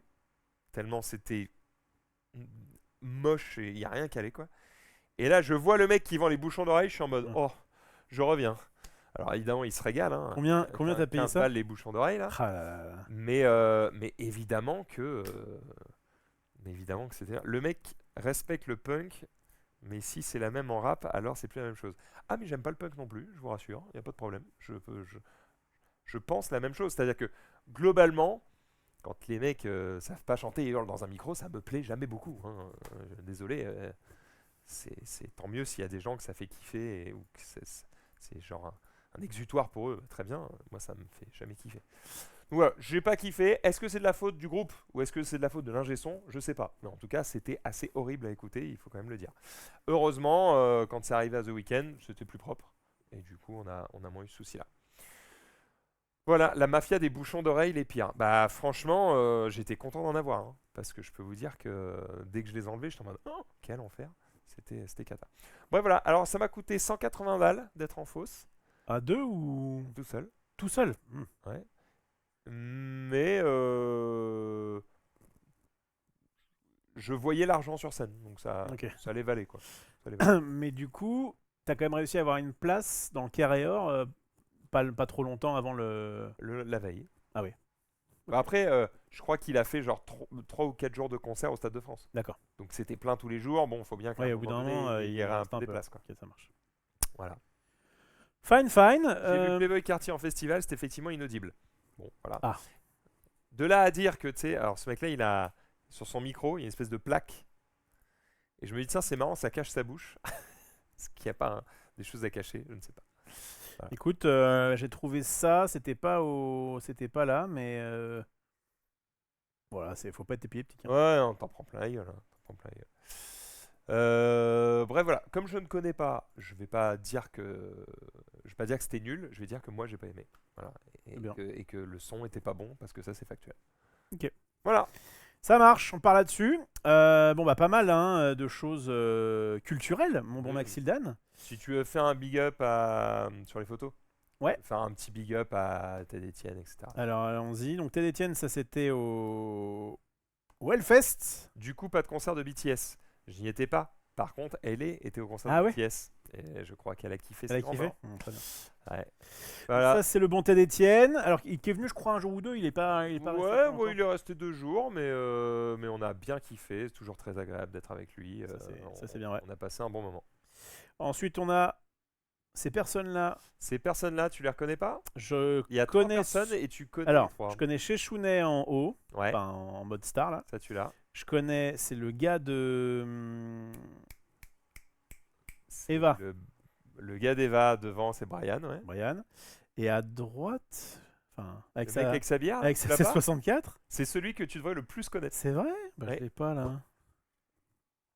Tellement c'était moche et il n'y a rien qui allait, quoi. Et là, je vois le mec qui vend les bouchons d'oreilles. Je suis en mode, Ouais. oh, je reviens. Alors évidemment, il se régale. Hein. Combien t'as payé 15 ça? balles les bouchons d'oreilles, là. Ah là là là. Mais évidemment que. C'était. Le mec respecte le punk, mais si c'est la même en rap, alors c'est plus la même chose. Ah, mais j'aime pas le punk non plus, je vous rassure, il n'y a pas de problème. Je pense la même chose. C'est-à-dire que globalement, quand les mecs savent pas chanter et hurlent dans un micro, ça me plaît jamais beaucoup. Hein. Désolé, c'est tant mieux s'il y a des gens que ça fait kiffer ou que c'est genre un exutoire pour eux. Très bien, moi ça me fait jamais kiffer. Donc voilà, j'ai pas kiffé. Est-ce que c'est de la faute du groupe ou est-ce que c'est de la faute de l'ingé son? Je sais pas. Mais en tout cas, c'était assez horrible à écouter, il faut quand même le dire. Heureusement, quand c'est arrivé à The Weeknd, c'était plus propre. Et du coup, on a moins eu ce souci là. Voilà, la mafia des bouchons d'oreilles les pires. Bah franchement, j'étais content d'en avoir. Hein, parce que je peux vous dire que dès que je les enlevais, j'étais en mode oh, quel enfer. C'était cata. Bref, voilà. Alors ça m'a coûté 180 balles d'être en fosse. À deux ou Tout seul. tout seul? Hmm. Ouais. Mais je voyais l'argent sur scène. Donc Ok. ça les valait, quoi. Ça les valait. Mais du coup, t'as quand même réussi à avoir une place dans le Carré Or pas trop longtemps avant le. La veille. Ah oui. Bah après, je crois qu'il a fait genre 3 ou 4 jours de concert au Stade de France. D'accord. Donc c'était plein tous les jours. Bon, faut bien qu'à Ouais, un au bout d'un moment moment, donné, il y ait un reste peu des places, quoi. Ok, ça marche. Voilà. Fine, fine. J'ai vu Playboy Carty en festival, c'est effectivement inaudible. Bon, voilà. Ah. De là à dire que, tu sais, alors ce mec-là, il a sur son micro, il y a une espèce de plaque. Et je me dis, tiens, c'est marrant, ça cache sa bouche. Est-ce qu'il n'y a pas des choses à cacher? Je ne sais pas. Voilà. Écoute, j'ai trouvé ça, c'était pas là, mais voilà, faut pas être épileptique. Hein. Ouais, on t'en prend plein la gueule. Hein, t'en prends plein la gueule. Bref, voilà. Comme je ne connais pas, je vais pas dire que c'était nul. Je vais dire que moi, j'ai pas aimé. Voilà. Et Bien. que le son était pas bon parce que ça, c'est factuel. Ok. Voilà. Ça marche, on part là-dessus. Bon, bah, pas mal hein, de choses culturelles, mon bon Mm. Maxildan. Si tu veux faire un big up sur les photos, Ouais. faire un petit big up à Ted Etienne, etc. Alors, allons-y. Donc, Ted Etienne, ça c'était au Hellfest. Du coup, pas de concert de BTS. Je n'y étais pas. Par contre, Ellie était au concert Ah de ouais? BTS. Et je crois qu'elle a kiffé Elle a ses kiffé? grands-parents. Très bien. Ouais. Donc Voilà. ça, c'est le bon Ted Etienne. Alors, il est venu, je crois, un jour ou deux. Il est pas resté très Ouais, longtemps. bon, il est resté 2 jours, mais on a bien kiffé. C'est toujours très agréable d'être avec lui. Ça, c'est bien vrai. On a passé un bon moment. Ensuite, on a ces personnes-là. Ces personnes-là, tu les reconnais pas? Je Il y a 3 connais. personnes et tu connais Alors, les 3. je connais Chechounet en haut, Ouais, enfin en mode star là. ça tu l'as. Je connais, c'est le gars de C'est Eva, le gars d'Eva devant, c'est Brian, ouais. Brian. Et à droite, enfin, avec Le mec avec sa bière, avec tu sa l'as pas? C64. C'est celui que tu devrais le plus connaître. C'est vrai? Bah, Ouais. je l'ai pas là. Non,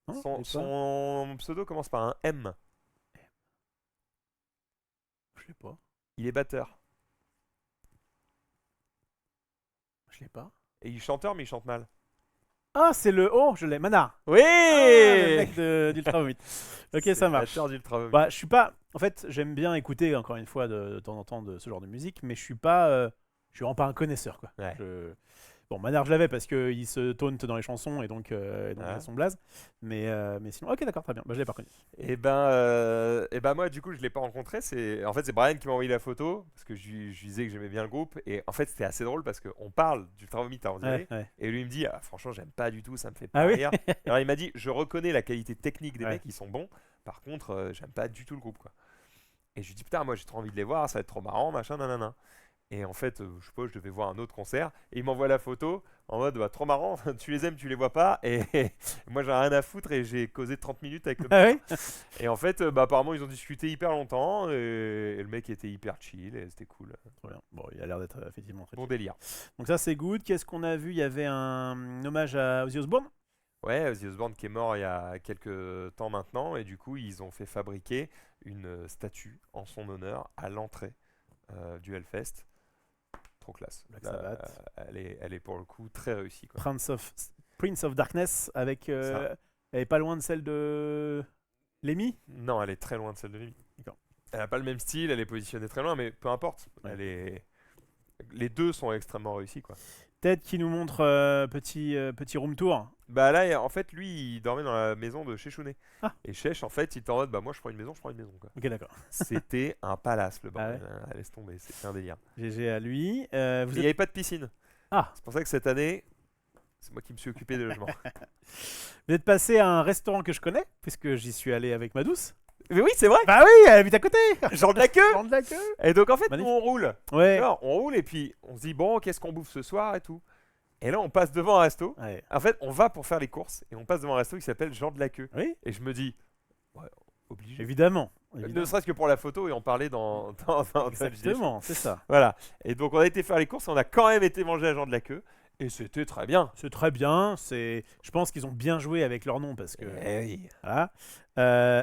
je l'ai pas. Son pseudo commence par un M. Je l'ai pas. Il est batteur. Je l'ai pas. Et il est chanteur, mais il chante mal. Ah, c'est le. Oh, je l'ai. Manar. Oui Ah, le mec d'Ultra Vomit. Ok, C'est ça le marche. batteur d'Ultra Vomit. Bah, je suis pas. En fait, j'aime bien écouter encore une fois de temps en temps de ce genre de musique, mais je suis pas. Je suis vraiment pas un connaisseur quoi. Ouais. Bon, Manar, je l'avais parce qu'il se taunt dans les chansons et donc il Ah. a son blaze. Mais sinon, ok, d'accord, très bien. Bah, je l'ai pas reconnu. Et ben moi du coup je l'ai pas rencontré. En fait c'est Brian qui m'a envoyé la photo parce que je lui disais que j'aimais bien le groupe et en fait c'était assez drôle parce qu'on parle d'Ultra Vomit à Ouais, ouais. et lui il me dit franchement j'aime pas du tout, ça me fait Ah pas oui. rire. Alors il m'a dit je reconnais la qualité technique des Ouais. mecs, ils sont bons. Par contre j'aime pas du tout le groupe quoi. Et je lui dis putain moi j'ai trop envie de les voir, ça va être trop marrant machin nanana. Et en fait, je sais pas, je devais voir un autre concert. Et il m'envoie la photo en mode bah, trop marrant, tu les aimes, tu les vois pas. Et moi j'ai rien à foutre et j'ai causé 30 minutes avec le Ah mec. ouais. Et en fait, bah, apparemment, ils ont discuté hyper longtemps. Et le mec était hyper chill et c'était cool. Trop bien. Bon, il a l'air d'être effectivement très Bon chill. délire. Donc ça, c'est good. Qu'est-ce qu'on a vu? Il y avait un hommage à Ozzy Osbourne. Ouais, Ozzy Osbourne qui est mort il y a quelques temps maintenant. Et du coup, ils ont fait fabriquer une statue en son honneur à l'entrée du Hellfest. Trop classe. Black Là, Sabbath. elle est pour le coup très réussie. Quoi. Prince of Darkness avec. Ça. Elle est pas loin de celle de Lemmy. Non, elle est très loin de celle de Mimi. D'accord. Elle a pas le même style, elle est positionnée très loin, mais peu importe. Ouais. Les deux sont extrêmement réussis, quoi. Ted qui nous montre petit room tour. Bah là, en fait, lui, il dormait dans la maison de Chechounet. Ah. Et Chech, en fait, il était en mode, bah moi, je prends une maison, quoi. Ok, d'accord. C'était un palace, le Ah bordel. Laisse tomber, c'était un délire. GG à lui. Et il n'y avait pas de piscine. Ah. C'est pour ça que cette année, c'est moi qui me suis occupé des logements. Vous êtes passé à un restaurant que je connais, puisque j'y suis allé avec ma douce. Mais oui, c'est vrai. Bah oui, elle habite à côté. Genre de la queue. Genre de la queue. Et donc, en fait, nous, Magnifique. on roule. Ouais. Alors, on roule et puis on se dit, bon, qu'est-ce qu'on bouffe ce soir et tout. Et là, on passe devant un resto. Ouais. En fait, on va pour faire les courses et on passe devant un resto qui s'appelle Jean de la Queue. Oui, Et je me dis, ouais, obligé. évidemment. Ne serait-ce que pour la photo et en parler dans Exactement, c'est ça. Voilà. Et donc, on a été faire les courses, on a quand même été manger à Jean de la Queue. Et c'était très bien. C'est très bien. Je pense qu'ils ont bien joué avec leur nom parce que. oui. Voilà.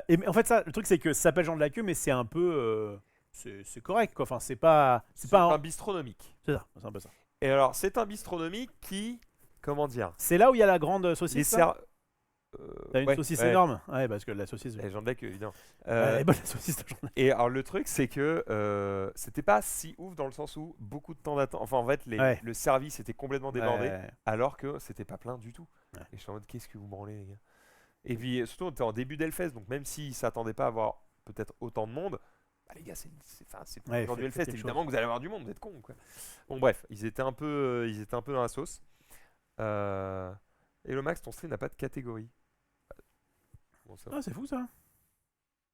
Et en fait, ça, le truc, c'est que ça s'appelle Jean de la Queue, mais c'est un peu. C'est correct, quoi. Enfin, c'est pas. C'est pas un bistronomique. C'est ça, c'est un peu ça. Et alors, c'est un bistronomique qui. Comment dire C'est là où il y a la grande saucisse. Les là T'as une ouais, saucisse ouais. énorme. Ouais, parce que la saucisse. Et Jean de la Queue, évidemment. Elle est bonne, la saucisse de Jean de la Queue. Et alors le truc c'est que c'était pas si ouf dans le sens où beaucoup de temps d'attente. Enfin en fait Ouais. le service était complètement débordé Ouais. alors que c'était pas plein du tout. Ouais. Et je suis en mode qu'est-ce que vous branlez les gars. Et puis surtout on était en début d'Hellfest donc même s'ils s'attendaient pas à avoir peut-être autant de monde, bah, les gars c'est Ouais, aujourd'hui faites Hellfest quelque évidemment que vous allez avoir du monde, vous êtes cons quoi. Bon bref ils étaient un peu dans la sauce. Et le Max ton stream n'a pas de catégorie. Bon, ça va. Ah, c'est fou ça.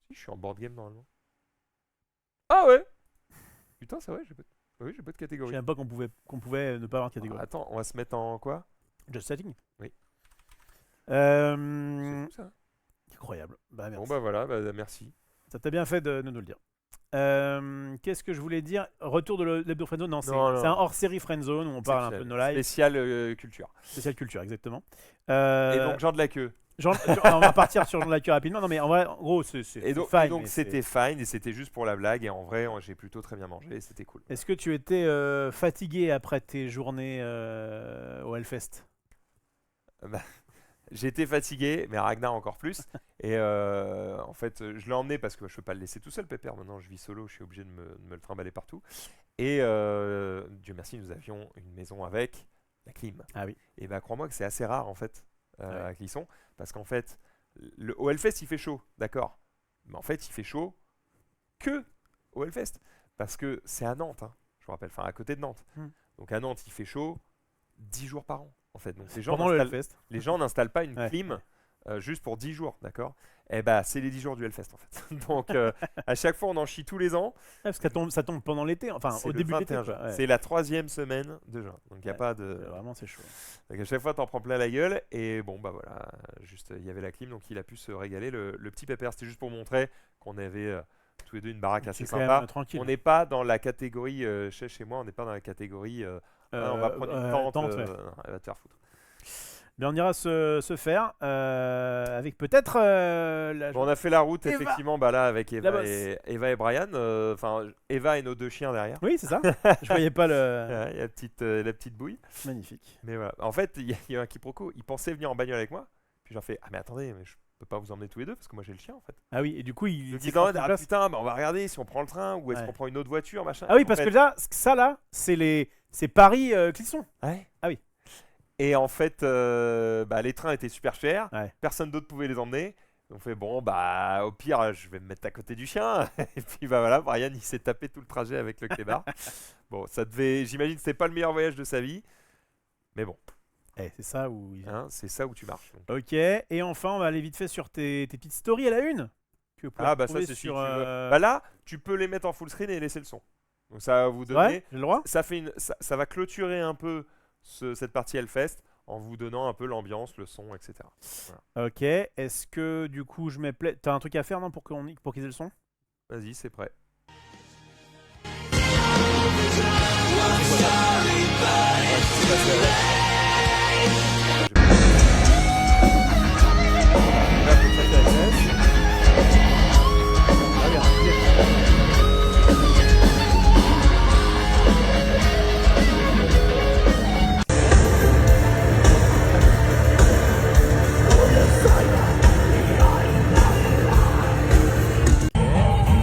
Si, je suis en board game normalement. Ah ouais. Putain, c'est vrai, j'ai pas de... Oui, j'ai pas de Je catégorie. savais même pas qu'on pouvait ne pas avoir de catégorie. Attends, on va se mettre en quoi? Just setting. Oui. Euh, C'est fou ça. Incroyable. Bah Bon merci. bah voilà, bah, merci. Ça t'a bien fait de nous le dire. Qu'est-ce que je voulais dire? Retour de l'hebdo Friendzone? Non, c'est Non. un hors-série Friendzone où on parle un peu de nos lives. Spécial culture. Spécial culture, exactement. Et donc, Jean de la Queue. On va partir sur Jean de la Queue rapidement. Non, mais en vrai, en gros, c'est Et donc, fine. Mais c'était fine et c'était juste pour la blague. Et en vrai, j'ai plutôt très bien mangé et c'était cool. Est-ce que tu étais fatigué après tes journées au Hellfest? Bah, j'étais fatigué, mais Ragnar encore plus. Et en fait, je l'ai emmené parce que je peux pas le laisser tout seul, Pépère. Maintenant, je vis solo, je suis obligé de me le trimballer partout. Et Dieu merci, nous avions une maison avec la clim. Ah oui. Et bah, crois-moi que c'est assez rare en fait Ouais. à Clisson, parce qu'en fait, au Hellfest il fait chaud, d'accord. Mais en fait, il fait chaud que au Hellfest, parce que c'est à Nantes, hein, je vous rappelle, enfin à côté de Nantes. Hmm. Donc à Nantes, il fait chaud 10 jours par an, en fait. Donc Pendant le Hellfest. les gens n'installent pas une Ouais. clim juste pour 10 jours, d'accord. Et bah c'est les 10 jours du Hellfest en fait. Donc à chaque fois on en chie tous les ans. Ouais, parce que ça tombe pendant l'été, enfin C'est au le début de l'été. 21 juin. quoi. Ouais. C'est la 3e semaine de juin. Donc il n'y a Ouais. pas de... Vraiment, c'est chaud. Donc à chaque fois t'en prends plein la gueule. Et bon bah voilà, juste il y avait la clim, donc il a pu se régaler. Le petit Pépère, c'était juste pour montrer qu'on avait tous les deux une baraque assez C'est quand sympa. même tranquille. On n'est pas dans la catégorie, chez moi, on n'est pas dans la catégorie... on va prendre une tente, ouais. non, elle va te faire foutre. Mais on ira se faire avec peut-être Bon, on a fait la route Eva. effectivement bah là avec Eva boss. et Brian, enfin Eva et nos 2 chiens derrière. Oui, c'est ça. Je voyais pas le. Ouais, il y a la petite bouille. Magnifique. Mais voilà. En fait, il y a un quiproquo. Il pensait venir en bagnole avec moi. Puis j'en fais ah mais attendez, mais je peux pas vous emmener tous les deux parce que moi j'ai le chien en fait. Ah oui, et du coup, il Je s'est dis non, pris en ah, place. putain, bah, on va regarder si on prend le train ou est-ce Ouais. qu'on prend une autre voiture machin. Ah oui, En parce fait- que là, ça là, c'est Paris-Clisson. Ouais. Ah oui. Et en fait, bah, les trains étaient super chers. Ouais. Personne d'autre pouvait les emmener. On fait bon bah au pire je vais me mettre à côté du chien. Et puis bah voilà, Brian il s'est tapé tout le trajet avec le clébard. Bon, j'imagine que c'était pas le meilleur voyage de sa vie. Mais bon, C'est ça où. hein, c'est ça où tu marches. Donc. Ok. Et enfin, on va aller vite fait sur tes petites stories à la une. Que vous pouvez Ah bah ça retrouver c'est si sur. tu veux. Bah là, tu peux les mettre en full screen et laisser le son. Donc ça va vous donner. Ouais, j'ai le droit. Ça fait ça va clôturer un peu cette partie Hellfest en vous donnant un peu l'ambiance, le son, etc. Ok. Est-ce que du coup, je mets play. T'as un truc à faire non pour qu'ils aient le son? Vas-y, c'est prêt.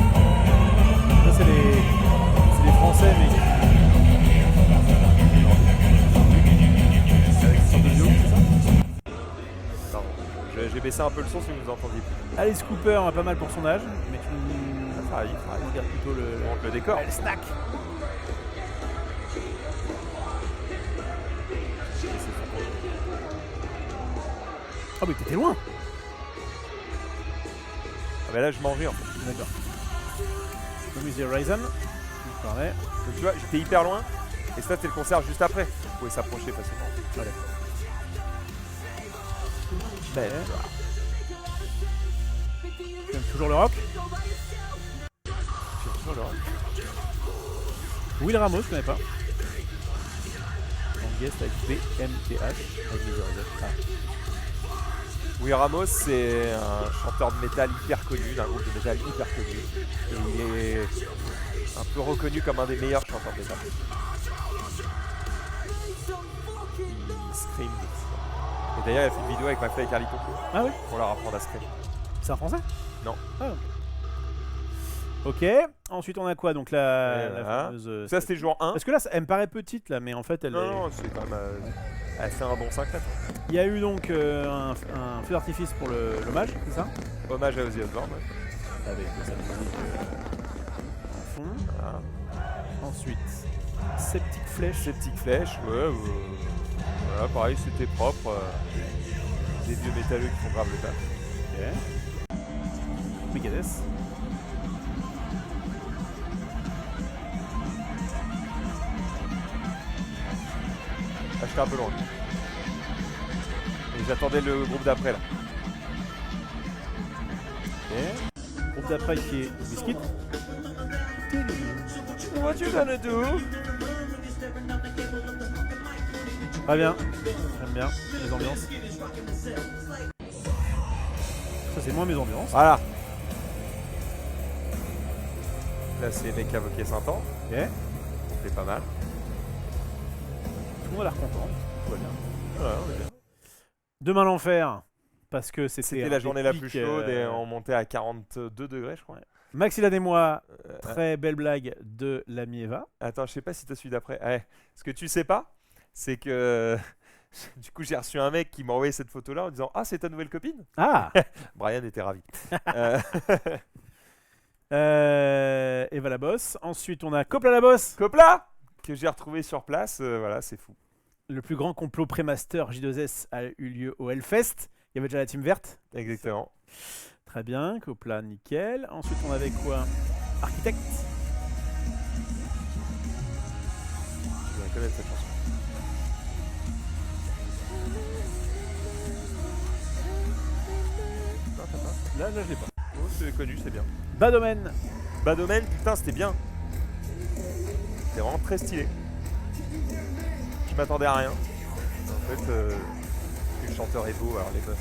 Ça, c'est les Français, mais. Avec une sorte de violon, c'est ça? Pardon. J'ai baissé un peu le son si vous nous entendiez plus. Alice Cooper, pas mal pour son âge, mais tu Ça arrive. regardes plutôt On monte le décor. le snack. Ah, mais t'étais loin! Ah bah là, je m'en vais en fait. D'accord. No Music Horizon. Il paraît. Donc tu vois, j'étais hyper loin. Et ça, c'était le concert juste après. Vous pouvez s'approcher facilement. Allez. Belle. Tu aimes toujours le rock? J'ai toujours le rock. Will Ramos, je connais pas. En guest avec BMTH. Avec les Horizon. Ah. Oui, Ramos, c'est un chanteur de métal hyper connu, d'un groupe de métal hyper connu. Et il est un peu reconnu comme un des meilleurs chanteurs de métal. Il scream. Et d'ailleurs, il a fait une vidéo avec McFly et Carlito Ah oui? pour leur apprendre à scream. C'est un français? Non. Ah. Ok. Ensuite, on a quoi? Donc la Voilà. fameuse. Ça, c'était jour 1. Parce que là, elle me paraît petite, là, mais en fait, elle est. Non, c'est quand même. Elle fait un bon 5 mètres. Il y a eu donc un feu d'artifice pour l'hommage, c'est ça? Hommage à Ozzy Osbourne. Ouais. Avec sa musique en fond. Voilà. Ensuite, Septic Flèche. Ces petites flèches, ouais. Voilà, pareil, c'était propre. Des vieux métalleux qui font grave le taf. Ok. Megadeth. Ah, j'étais un peu loin. Et j'attendais le groupe d'après là. Ok. Groupe d'après qui est Biscuit. What you gonna do? Très bien. J'aime bien les ambiances. Ça, c'est moins mes ambiances. Voilà. Là, c'est Mec Avocat Saint-An. Ok. C'est pas mal. Tout le monde a l'air content. Tout va bien. Voilà, on est bien. Demain l'enfer, parce que c'était la un journée des la plus pics, chaude et on montait à 42 degrés, je crois. Ouais. Maxilad et moi, Euh, très belle blague de l'ami Eva. Attends, je sais pas si t'as celui d'après. Ouais. Ce que tu sais pas, c'est que du coup j'ai reçu un mec qui m'a envoyé cette photo-là en disant ah c'est ta nouvelle copine. Ah Brian était ravi. Euh, Eva la bosse. Ensuite, on a Copla la bosse. Copla que j'ai retrouvé sur place. Voilà, c'est fou. Le plus grand complot pré-master J2S a eu lieu au Hellfest. Il y avait déjà la team verte. Exactement. Très bien, Copla, nickel. Ensuite, on avait quoi? Architecte. Tu dois connaître cette chanson. Non, t'as pas. Là, je l'ai pas. Oh, c'est connu, c'est bien. Badomen. Badomen, putain, c'était bien. C'était vraiment très stylé. Je m'attendais à rien. En fait, le chanteur est beau, alors les meufs.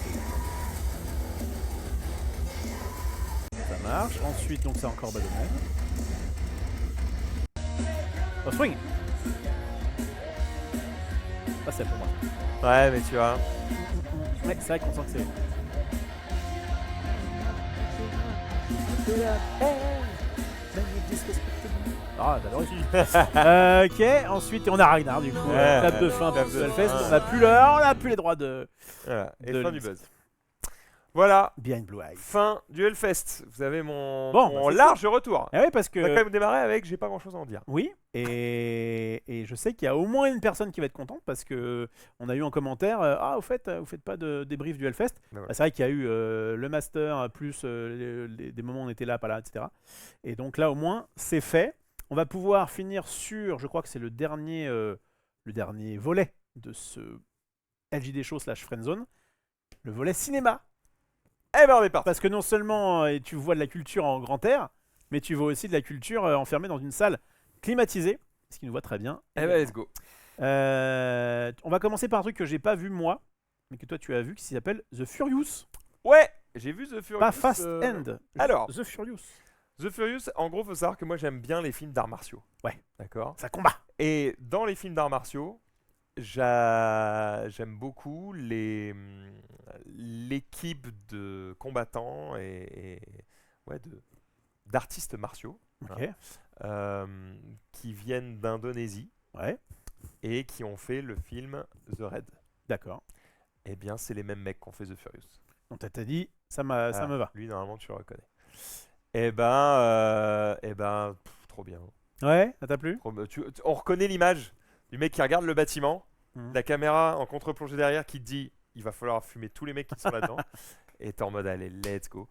Ça marche. Ensuite, donc c'est encore Badomen. Oh, swing. Ah, c'est pour moi. Ouais, mais tu vois. Ouais, c'est vrai qu'on sent que c'est. Ah, t'adores aussi. Ok, ensuite on a Ragnar du coup. Ouais, Clap de fin pour clap ce de Hellfest. fin. On a plus les droits de Voilà, et De fin du l'émission. buzz. Voilà, Behind Blue Eyes. fin du Hellfest. Vous avez mon, Bon, mon bah, c'est large retour. Ah oui, parce On a quand que. même démarré avec j'ai pas grand chose à en dire. Oui, et je sais qu'il y a au moins une personne qui va être contente parce que on a eu en commentaire ah, au fait, vous faites pas de débrief du Hellfest. Ben voilà. Bah, c'est vrai qu'il y a eu le Master plus des moments où on était là, pas là, etc. Et donc là, au moins, c'est fait. On va pouvoir finir sur, je crois que c'est le dernier volet de ce LJD Show / Friendzone, le volet cinéma. Eh ben on est parti. Parce que non seulement tu vois de la culture en grand air, mais tu vois aussi de la culture enfermée dans une salle climatisée, ce qui nous voit très bien. Eh ben let's go. On va commencer par un truc que j'ai pas vu moi, mais que toi tu as vu, qui s'appelle The Furious. Ouais, j'ai vu The Furious. Pas Fast End. Alors. The Furious. The Furious, en gros, faut savoir que moi j'aime bien les films d'arts martiaux. Ouais. D'accord. Ça combat. Et dans les films d'arts martiaux, j'aime beaucoup l'équipe de combattants ouais, d'artistes martiaux Ok. qui viennent d'Indonésie Ouais. et qui ont fait le film The Raid. D'accord. Eh bien, c'est les mêmes mecs qui ont fait The Furious. Donc t'as dit, ça me va. Lui, normalement, tu le reconnais. Trop bien. Ouais, ça t'a plu? On reconnaît l'image du mec qui regarde le bâtiment, Mhm. la caméra en contre-plongée derrière qui te dit il va falloir fumer tous les mecs qui sont là-dedans. Et t'es en mode allez, let's go.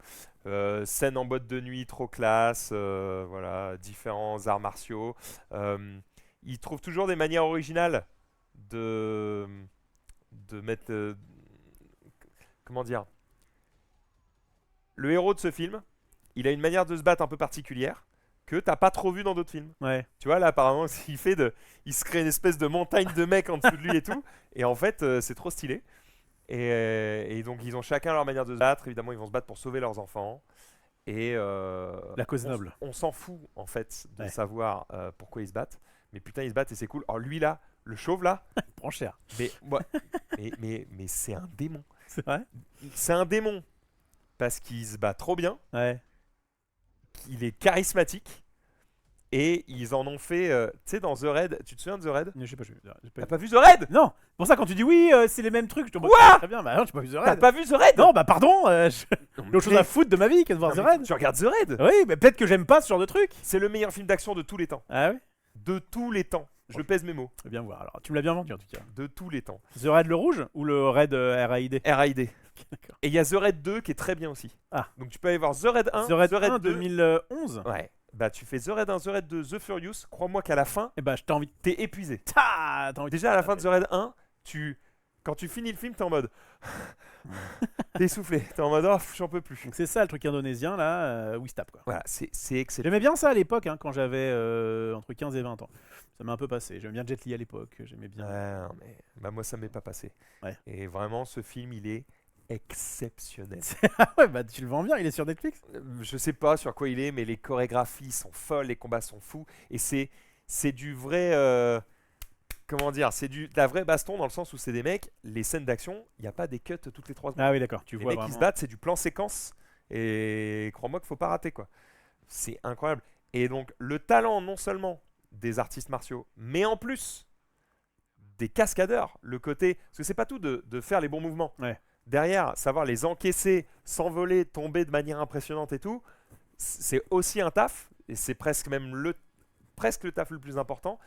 Scène en boîte de nuit, trop classe. Voilà, différents arts martiaux. Ils trouvent toujours des manières originales de mettre. Comment dire? Le héros de ce film, il a une manière de se battre un peu particulière que t'as pas trop vu dans d'autres films. Ouais. Tu vois, là, apparemment, il se crée une espèce de montagne de mecs en dessous de lui et tout. Et en fait, c'est trop stylé. Et donc, ils ont chacun leur manière de se battre. Évidemment, ils vont se battre pour sauver leurs enfants. Et La cause noble. on s'en fout, en fait, de Ouais. savoir pourquoi ils se battent. Mais putain, ils se battent et c'est cool. Alors, lui, là, le chauve, là, Prends cher. mais, mais c'est un démon. C'est vrai? C'est un démon parce qu'il se bat trop bien. Ouais. Il est charismatique. Et ils en ont fait, tu sais, dans The Raid. Tu te souviens de The Raid? Je sais pas, j'ai T'as pas vu The Raid? Non, pour ça quand tu dis oui, c'est les mêmes trucs, je te dis Quoi? très bien, bah non, j'ai pas vu The T'as Raid. pas vu The Raid? Non, bah pardon, j'ai autre chose à foutre de ma vie que de voir Non, The mais Raid. tu regardes The Raid? Oui, mais peut-être que j'aime pas ce genre de truc. C'est le meilleur film d'action de tous les temps. Ah ouais? De tous les temps. Je pèse mes mots. Je vais bien voir. Alors, tu me l'as bien vendu en tout cas. De tous les temps. The Raid le rouge ou le Raid RAID? RAID. D'accord. Et il y a The Raid 2 qui est très bien aussi. Ah. Donc tu peux aller voir The Raid 1, The Raid 1 2. 2011. Ouais. Bah tu fais The Raid 1, The Raid 2, The Furious. Crois-moi qu'à la fin, Et bah, je t'ai envie de. t'es épuisé. T'as envie de- Déjà à la fin de The Raid 1, quand tu finis le film, t'es en mode... t'es essoufflé. T'es en mode, oh, j'en peux plus. Donc, c'est ça le truc indonésien là, où il se tape quoi. Voilà, c'est excellent. J'aimais bien ça à l'époque, hein, quand j'avais entre 15 et 20 ans. Ça m'a un peu passé. J'aimais bien Jet Li à l'époque. J'aimais bien. Ouais, non, mais bah, moi ça m'est pas passé. Ouais. Et vraiment, ce film, il est exceptionnel. Ah ouais, bah tu le vends bien, il est sur Netflix. Je sais pas sur quoi il est, mais les chorégraphies sont folles, les combats sont fous, et c'est du vrai comment dire, c'est de la vraie baston dans le sens où c'est des mecs, les scènes d'action, il n'y a pas des cuts toutes les 3 secondes. Ah oui, d'accord. Tu Les vois mecs qui se vraiment. battent, c'est du plan séquence. Et crois-moi qu'il faut pas rater, quoi. C'est incroyable. Et donc, le talent, non seulement des artistes martiaux, mais en plus des cascadeurs. Le côté. Parce que c'est pas tout de faire les bons mouvements. Ouais. Derrière, savoir les encaisser, s'envoler, tomber de manière impressionnante et tout, c'est aussi un taf. Et c'est presque même presque le taf le plus important.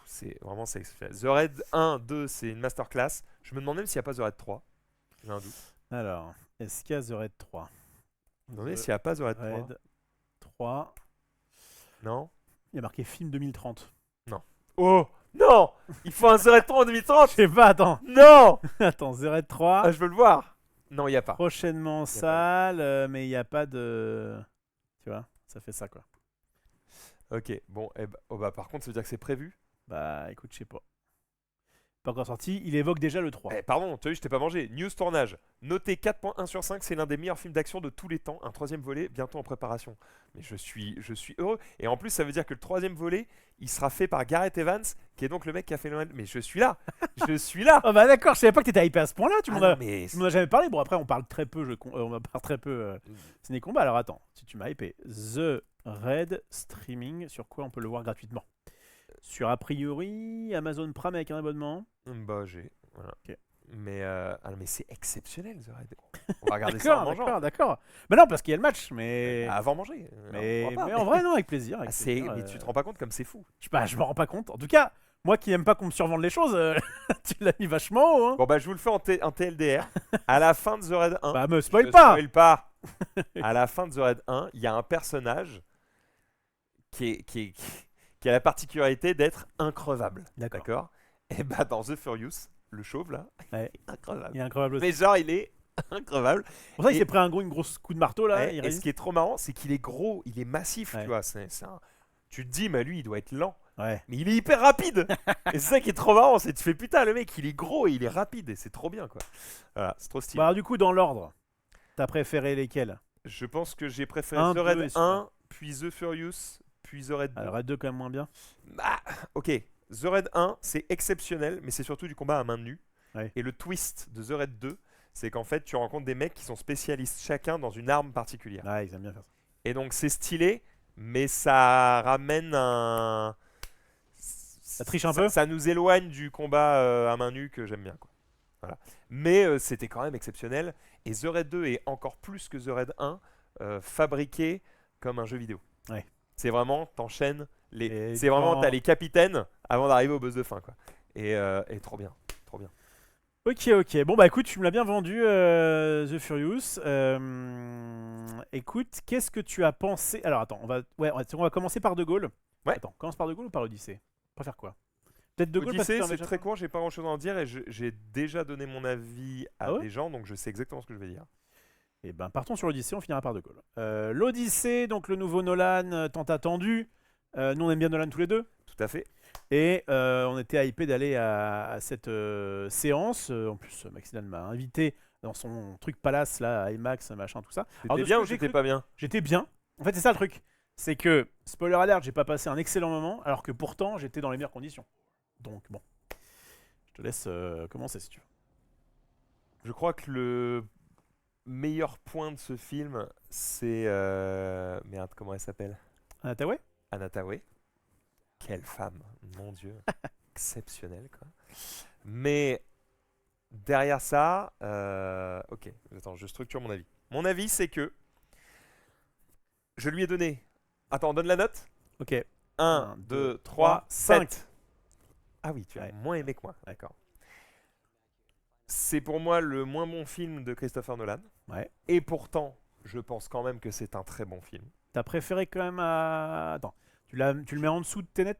C'est vraiment c'est exceptionnel. The Raid 1, 2, c'est une masterclass. Je me demande même s'il n'y a pas The Raid 3. J'ai un doute. Alors, est-ce qu'il y a The Raid 3? Je me demande s'il n'y a pas The Raid 3. Raid 3. Non. Il y a marqué film 2030. Oh non. Il faut un The Raid 3 en Je 2030. sais pas, attends. Non. Attends, The Raid 3. Ah, je veux le voir. Non, il n'y a pas. Prochainement en salle, mais il n'y a pas de. Tu vois, ça fait ça quoi. Ok, bon, oh bah, par contre, ça veut dire que c'est prévu. Bah écoute, je sais pas. Pas encore sorti, il évoque déjà le 3. Pardon, tu as vu, je t'ai pas mangé. News tournage. Noté 4.1 sur 5, c'est l'un des meilleurs films d'action de tous les temps. Un troisième volet, bientôt en préparation. Mais je suis heureux. Et en plus, ça veut dire que le troisième volet, il sera fait par Gareth Evans, qui est donc le mec qui a fait le. Mais je suis là. Je suis là. Oh bah d'accord, je savais pas que t'étais hypé à ce point-là. Tu Ah m'en non, as, mais tu m'en as jamais parlé. Bon après, on parle très peu. On parle très peu ciné combat. Alors attends, si tu m'as hypé, The Raid streaming, sur quoi on peut le voir gratuitement? Sur a priori Amazon Prime avec un abonnement. Bah, j'ai. Voilà. Ok. Mais c'est exceptionnel, The Raid. On va regarder ça en mangeant. D'accord. Mais non, parce qu'il y a le match, mais. Avant manger. Mais, pourquoi pas, mais en vrai, non, avec plaisir. Ah, mais tu te rends pas compte comme c'est fou. Je me rends pas compte. En tout cas, moi qui aime pas qu'on me survende les choses, tu l'as mis vachement haut. Hein. Bon bah je vous le fais en TLDR. À la fin de The Raid 1. Bah me spoil je pas. spoil pas. À la fin de The Raid 1, il y a un personnage qui a la particularité d'être increvable. D'accord. Et bah dans The Furious, le chauve là, Ouais. il est increvable. Il est incroyable aussi. Mais genre il est increvable. Pour ça, il Et- s'est pris une grosse coup de marteau là. Ouais, et ce qui est trop marrant, c'est qu'il est gros, il est massif, Ouais. tu vois. Tu te dis, mais lui, il doit être lent. Ouais. Mais il est hyper rapide. Et c'est ça qui est trop marrant, c'est que tu fais putain, le mec, il est gros et il est rapide et c'est trop bien, quoi. Voilà, c'est trop stylé. Bah, alors, du coup, dans l'ordre, t'as préféré lesquels? Je pense que j'ai préféré Un, The deux Raid et 1, puis The Furious, puis The Raid 2. Alors, Raid 2 quand même moins bien. Bah, ok. The Raid 1, c'est exceptionnel, mais c'est surtout du combat à main nue. Ouais. Et le twist de The Raid 2, c'est qu'en fait, tu rencontres des mecs qui sont spécialistes chacun dans une arme particulière. Ah, ils aiment bien faire ça. Et donc, c'est stylé, mais ça ramène un. Ça triche un peu. Ça nous éloigne du combat à main nue que j'aime bien, quoi. Voilà. Mais c'était quand même exceptionnel. Et The Raid 2 est encore plus que The Raid 1 fabriqué comme un jeu vidéo. Ouais. C'est vraiment, t'enchaînes. Et C'est vraiment, quand- t'as les capitaines avant d'arriver au boss de fin, quoi. Et trop bien. Trop bien. Ok. Bon, bah écoute, tu me l'as bien vendu, The Furious. Écoute, qu'est-ce que tu as pensé? Alors, attends, on va commencer par De Gaulle. Ouais. Attends, commence par De Gaulle ou par Odyssée? On préfère quoi? Peut-être De Gaulle parce que Odyssey, t'en as c'est déjà très fait. court, j'ai pas grand chose à en dire et j'ai déjà donné mon avis à Ah ouais des gens, donc je sais exactement ce que je vais dire. Eh ben, partons sur l'Odyssée, on finira par De Gaulle. L'Odyssée, donc le nouveau Nolan, tant attendu. Nous, on aime bien Nolan tous les deux. Tout à fait. Et on était hypé d'aller à cette séance. En plus, Maxidan m'a invité dans son truc Palace, là, IMAX, machin, tout ça. Alors, C'était de ce bien que ou j'ai c'était cru- pas bien? J'étais bien. En fait, c'est ça le truc. C'est que, spoiler alert, j'ai pas passé un excellent moment, alors que pourtant, j'étais dans les meilleures conditions. Donc, bon. Je te laisse commencer si tu veux. Je crois que le meilleur point de ce film, c'est. Merde, comment elle s'appelle? Anna Tawai? Anna Tawai. Quelle femme, mon Dieu. Exceptionnelle, quoi. Mais derrière ça, ok, attends, je structure mon avis. Mon avis, c'est que je lui ai donné. Attends, on donne la note? Ok. 1, 2, 3, 5. 7. Ah oui, tu as Ouais. moins aimé que moi, d'accord. C'est pour moi le moins bon film de Christopher Nolan. Ouais. Et pourtant, je pense quand même que c'est un très bon film. T'as préféré quand même à. Attends. Tu le mets en dessous de Tenet?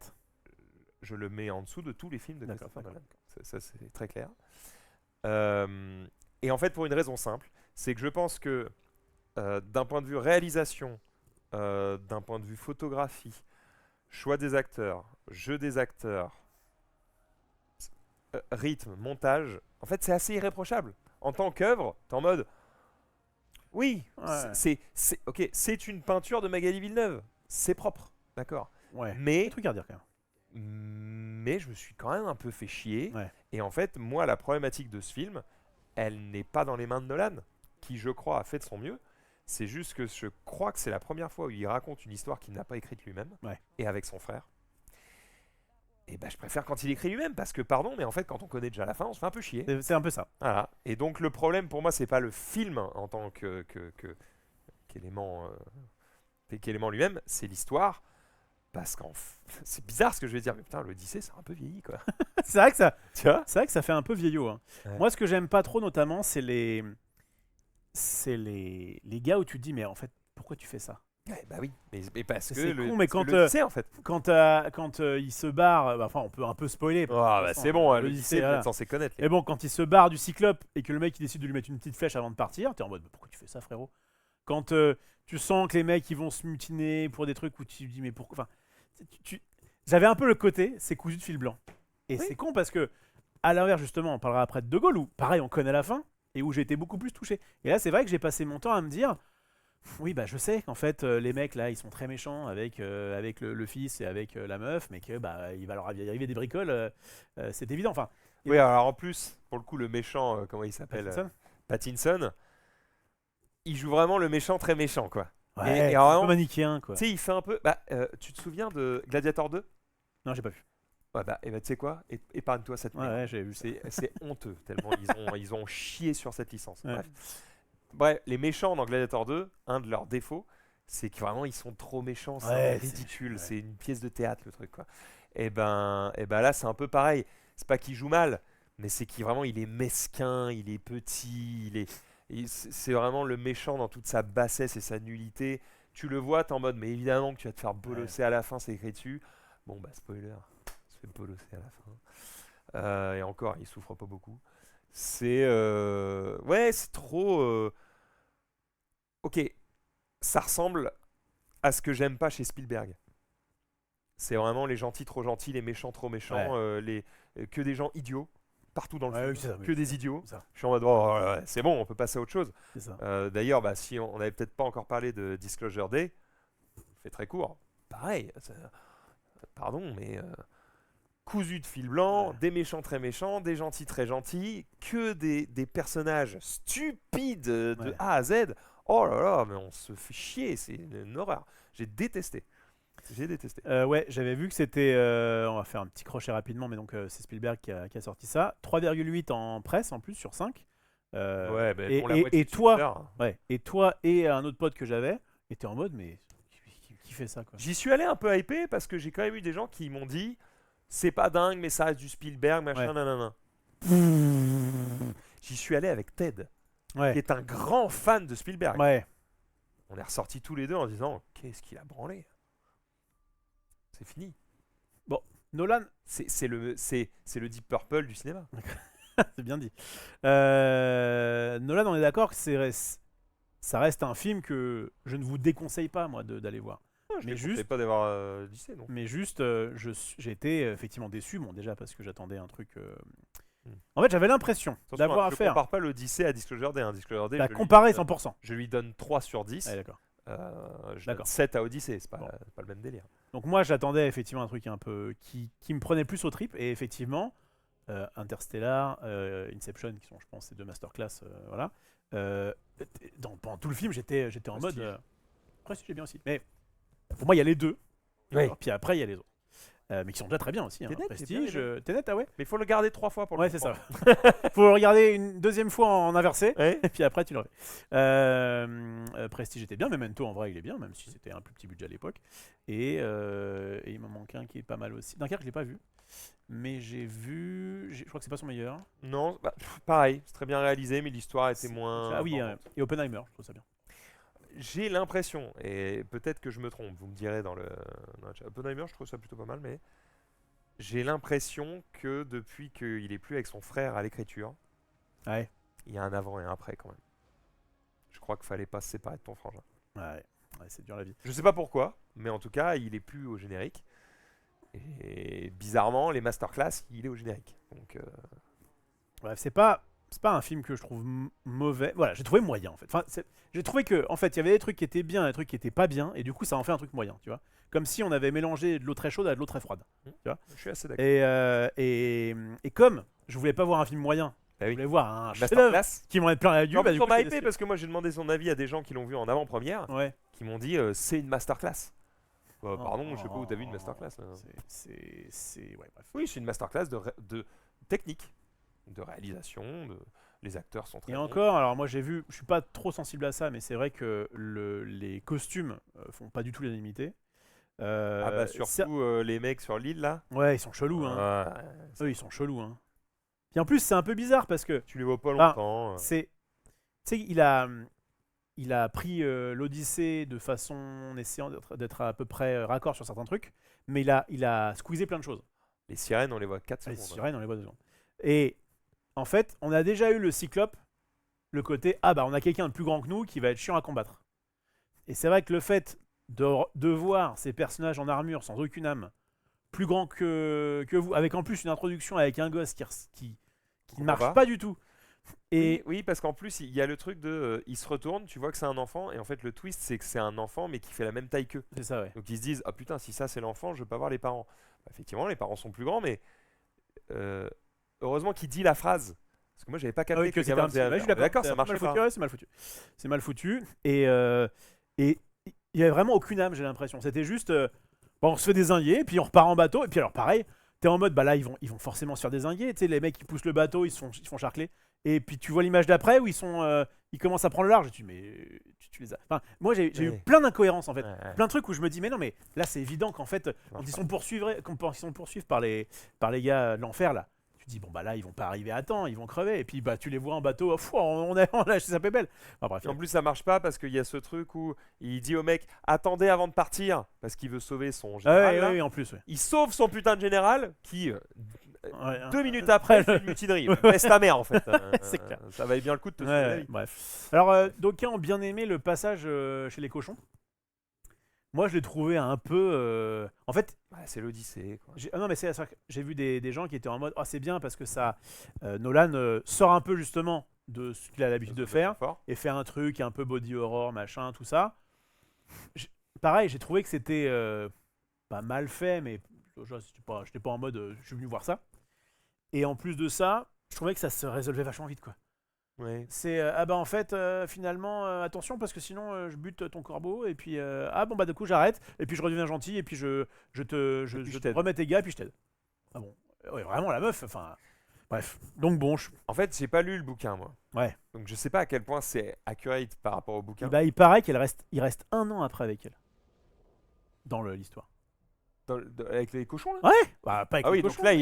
Je le mets en dessous de tous les films de D'accord, Christopher Nolan. Ça, c'est très clair. Et en fait, pour une raison simple, c'est que je pense que d'un point de vue réalisation, d'un point de vue photographie, choix des acteurs, jeu des acteurs, rythme, montage, en fait, c'est assez irréprochable. En tant qu'œuvre, t'es en mode, oui, Ouais. ok, c'est une peinture de Magali Villeneuve, c'est propre, d'accord. Ouais. Mais Des trucs à redire quand même. mais je me suis quand même un peu fait chier. Ouais. Et en fait, moi, la problématique de ce film, elle n'est pas dans les mains de Nolan, qui, je crois, a fait de son mieux. C'est juste que je crois que c'est la première fois où il raconte une histoire qu'il n'a pas écrite lui-même, Ouais. et avec son frère. Et ben, je préfère quand il écrit lui-même, parce que, pardon, mais en fait, quand on connaît déjà la fin, on se fait un peu chier. C'est un peu ça. Voilà. Et donc, le problème pour moi, c'est pas le film en tant qu'élément lui-même, c'est l'histoire. Parce qu'en c'est bizarre ce que je vais dire, mais putain, l'Odyssée, c'est un peu vieilli, quoi. c'est vrai Tu vois? que ça fait un peu vieillot. Hein. Ouais. Moi, ce que j'aime pas trop, notamment, c'est les gars où tu te dis, mais en fait, pourquoi tu fais ça? Ouais, bah oui, mais parce que C'est con, mais parce que quand, l'Odyssée, en fait. Quand il se barre, enfin, on peut un peu spoiler. Oh, parce que, de bah toute façon, c'est bon, l'Odyssée, l'Odyssée, vous voilà. êtes censé connaître. Mais bon, quand il se barre du Cyclope et que le mec il décide de lui mettre une petite flèche avant de partir, t'es en mode bah, pourquoi tu fais ça, frérot? Quand tu sens que les mecs ils vont se mutiner pour des trucs où tu te dis mais pourquoi? Enfin, j'avais un peu le côté c'est cousu de fil blanc. Et Oui. c'est con parce que, à l'inverse, justement, on parlera après de De Gaulle où pareil, on connaît la fin et où j'ai été beaucoup plus touché. Et là, c'est vrai que j'ai passé mon temps à me dire oui, bah je sais qu'en fait, les mecs là ils sont très méchants avec le fils et avec la meuf, mais que bah il va leur arriver des bricoles, c'est évident. Enfin, Oui, alors en plus, pour le coup, le méchant, comment il s'appelle Pattinson. Pattinson, il joue vraiment le méchant très méchant, quoi. Ouais, et un vraiment, peu manichéen quoi. tu sais, il fait un peu. Bah, tu te souviens de Gladiator 2? Non, j'ai pas vu. Ouais, bah, et bah, tu sais quoi? Épargne-toi cette merde. Ouais, j'ai vu ça. C'est honteux, tellement ils ont chié sur cette licence. Ouais. Bref, les méchants dans Gladiator 2, un de leurs défauts, c'est que vraiment ils sont trop méchants, c'est Ouais, ridicule, ouais. c'est une pièce de théâtre le truc, quoi. Et ben là c'est un peu pareil. C'est pas qu'il joue mal, mais c'est qu'il vraiment il est mesquin, il est petit, c'est vraiment le méchant dans toute sa bassesse et sa nullité. Tu le vois, t'es en mode mais évidemment que tu vas te faire bolosser à la fin, c'est écrit dessus. Bon bah spoiler, il se fait bolosser à la fin. Et encore, il souffre pas beaucoup. Ouais, c'est trop. Ok, ça ressemble à ce que j'aime pas chez Spielberg. C'est vraiment les gentils trop gentils, les méchants trop méchants, que des gens idiots partout dans le Ouais, film, oui, c'est ça, que des idiots. c'est ça. Je suis en mode oh, ouais, c'est bon, on peut passer à autre chose. C'est ça. D'ailleurs, bah, si on n'avait peut-être pas encore parlé de Disclosure Day, fait très court. Pareil, pardon, mais cousu de fil blanc, Ouais. des méchants très méchants, des gentils très gentils, que des personnages stupides de Ouais. A à Z. Oh là là, mais on se fait chier, c'est une horreur. J'ai détesté. J'ai détesté. Ouais, j'avais vu que c'était. On va faire un petit crochet rapidement, mais donc c'est Spielberg qui a sorti ça. 3,8 en presse en plus sur 5. Ouais, bah, et, pour la et- moitié et de toi, Twitter. ouais, et toi et un autre pote que j'avais étaient en mode mais qui fait ça quoi? J'y suis allé un peu hypé parce que j'ai quand même eu des gens qui m'ont dit c'est pas dingue, mais ça reste du Spielberg, machin, Ouais. nanana. J'y suis allé avec Ted, qui Ouais, est un grand fan de Spielberg. ouais. On est ressortis tous les deux en disant qu'est-ce qu'il a branlé. C'est fini. Nolan, C'est le Deep Purple du cinéma. c'est bien dit. Nolan, on est d'accord que ça reste un film que je ne vous déconseille pas moi d'aller voir. Je Mais ne juste- pas d'avoir lycée, non. Mais juste, j'ai été effectivement déçu. Bon, déjà parce que j'attendais un truc. Hmm. En fait, j'avais l'impression Attention, d'avoir je affaire. compare pas l'Odyssée à Disclosure Day. Disclosure Day, T'as je lui comparé donne- 100%. Je lui donne 3 sur 10. Ouais, d'accord. Je D'accord. donne 7 à Odyssée, c'est pas, Bon. c'est pas le même délire. Donc moi, j'attendais effectivement un truc un peu qui me prenait plus au trip. Et effectivement, Interstellar, Inception, qui sont, je pense, ces deux masterclass, voilà. Pendant tout le film, j'étais en mode. Prestige. Prestige, j'ai bien aussi. Mais pour moi, il y a les deux. Oui. Alors, puis après, il y a les autres. Mais qui sont déjà très bien aussi. Hein. Tenet, Prestige, c'est bien, Tenet, ah ouais. Mais il faut le garder 3 fois pour le Ouais, c'est ça. comprendre. Faut le regarder une deuxième fois en inversé. Ouais. Et puis après, tu le refais. Prestige était bien. Memento, en vrai, il est bien, même si c'était un plus petit budget à l'époque. Et il m'en manque un qui est pas mal aussi. Dunkerque, je l'ai pas vu. Mais j'ai vu. Je crois que c'est pas son meilleur. Non, bah, pareil, c'est très bien réalisé, mais l'histoire était C'est- moins. Ah oui, importante. et Oppenheimer, je trouve ça bien. J'ai l'impression, et peut-être que je me trompe, vous me direz dans le chat. Oppenheimer, je trouve ça plutôt pas mal, mais j'ai l'impression que depuis qu'il est plus avec son frère à l'écriture, Ouais. il y a un avant et un après quand même. Je crois qu'il fallait pas se séparer de ton frangin. Ouais, c'est dur la vie. Je sais pas pourquoi, mais en tout cas, il est plus au générique. Et bizarrement, les masterclass, il est au générique. Donc, Bref, c'est pas c'est pas un film que je trouve mauvais. Voilà, j'ai trouvé moyen en fait. Enfin, j'ai trouvé que en fait, il y avait des trucs qui étaient bien, des trucs qui étaient pas bien, et du coup, ça en fait un truc moyen, tu vois. Comme si on avait mélangé de l'eau très chaude à de l'eau très froide. Tu vois. Je suis assez d'accord. Et comme je voulais pas voir un film moyen, Bah je oui. voulais voir un chef-d'œuvre Masterclass. qui m'en est plein la gueule. En Bah, plus, du on coup, m'a j'étais hypé déçu. parce que moi j'ai demandé son avis à des gens qui l'ont vu en avant-première, Ouais. qui m'ont dit c'est une masterclass. Pardon, je sais pas où t'as vu une Oh, masterclass. Ouais, bref. Oui, c'est une masterclass de technique, de réalisation, les acteurs sont très Et bons. encore, alors moi j'ai vu, je suis pas trop sensible à ça, mais c'est vrai que les costumes font pas du tout l'unanimité. Ah bah surtout les mecs sur l'île là. Ouais, ils sont chelous, hein. Eux, ils sont chelous, hein. Puis en plus, c'est un peu bizarre parce que, Tu les vois pas enfin, longtemps. tu sais, il a pris l'Odyssée de façon en essayant d'être à peu près raccord sur certains trucs, mais il a squeezé plein de choses. Les sirènes, on les voit 4 Les secondes. sirènes, on les voit 2 secondes. Et en fait, on a déjà eu le Cyclope, le côté ah bah on a quelqu'un de plus grand que nous qui va être chiant à combattre. Et c'est vrai que le fait de voir ces personnages en armure sans aucune âme, plus grand que vous, avec en plus une introduction avec un gosse qui ne marche pas du tout. Et Oui, parce qu'en plus, il y a le truc de. Il se retourne, tu vois que c'est un enfant, et en fait, le twist, c'est que c'est un enfant, mais qui fait la même taille qu'eux. c'est ça, ouais. Donc ils se disent ah putain, si ça c'est l'enfant, je veux pas voir les parents. Bah, effectivement, les parents sont plus grands, mais heureusement qu'il dit la phrase. Parce que moi, j'avais pas Ah capté oui, que que c'était le gamin un petit. faisait. Ouais, je suis D'accord, ça mal marchait foutu, pas. ouais, c'est mal foutu. C'est mal foutu. Et il y avait vraiment aucune âme, j'ai l'impression. C'était juste bon, on se fait dézinguer, puis on repart en bateau, et puis alors pareil, t'es en mode bah là ils vont forcément se faire dézinguer. Tu sais, les mecs qui poussent le bateau, ils se font charcler. Et puis tu vois l'image d'après où ils commencent à prendre le large. Et tu dis, mais tu les as. Enfin, moi j'ai eu Ouais. plein d'incohérences en fait. Ouais. Plein de trucs où je me dis mais non mais là c'est évident qu'en fait quand ils sont poursuivis par les gars de l'enfer là, tu te dis bon bah là ils vont pas arriver à temps, ils vont crever et puis bah tu les vois en bateau, on a lâché sa pépelle. Enfin, bref. Et en plus, ça marche pas parce qu'il y a ce truc où il dit au mec attendez avant de partir parce qu'il veut sauver son général. Là. Ouais, en plus ouais. Il sauve son putain de général qui 2 minutes après, après fait une mutinerie. Laisse ta mère en fait. C'est clair. Ça valait bien le coup de te sauver Ouais, la vie. bref. Alors d'aucuns ont bien aimé le passage chez les cochons. Moi, je l'ai trouvé un peu. En fait, Ouais, c'est l'Odyssée. Quoi. non, mais j'ai vu des gens qui étaient en mode oh, c'est bien parce que ça. Nolan sort un peu justement de ce qu'il a l'habitude de faire Fort. et fait un truc un peu body horror, machin, tout ça. Pareil, j'ai trouvé que c'était pas mal fait, mais j'étais pas en mode je suis venu voir ça. Et en plus de ça, je trouvais que ça se résolvait vachement vite, quoi. Ouais. C'est ah bah en fait finalement attention parce que sinon je bute ton corbeau et puis ah bon bah du coup j'arrête et puis je redeviens gentil et puis je te t'aide. remets tes gars et puis je t'aide. Ah bon ouais, vraiment la meuf enfin bref donc bon En fait, j'ai pas lu le bouquin moi. ouais Donc je sais pas à quel point c'est accurate par rapport au bouquin. bah, il paraît il reste 1 an après avec elle dans l'histoire. Avec les cochons là. Ouais bah pas avec Ah les oui, cochons. donc là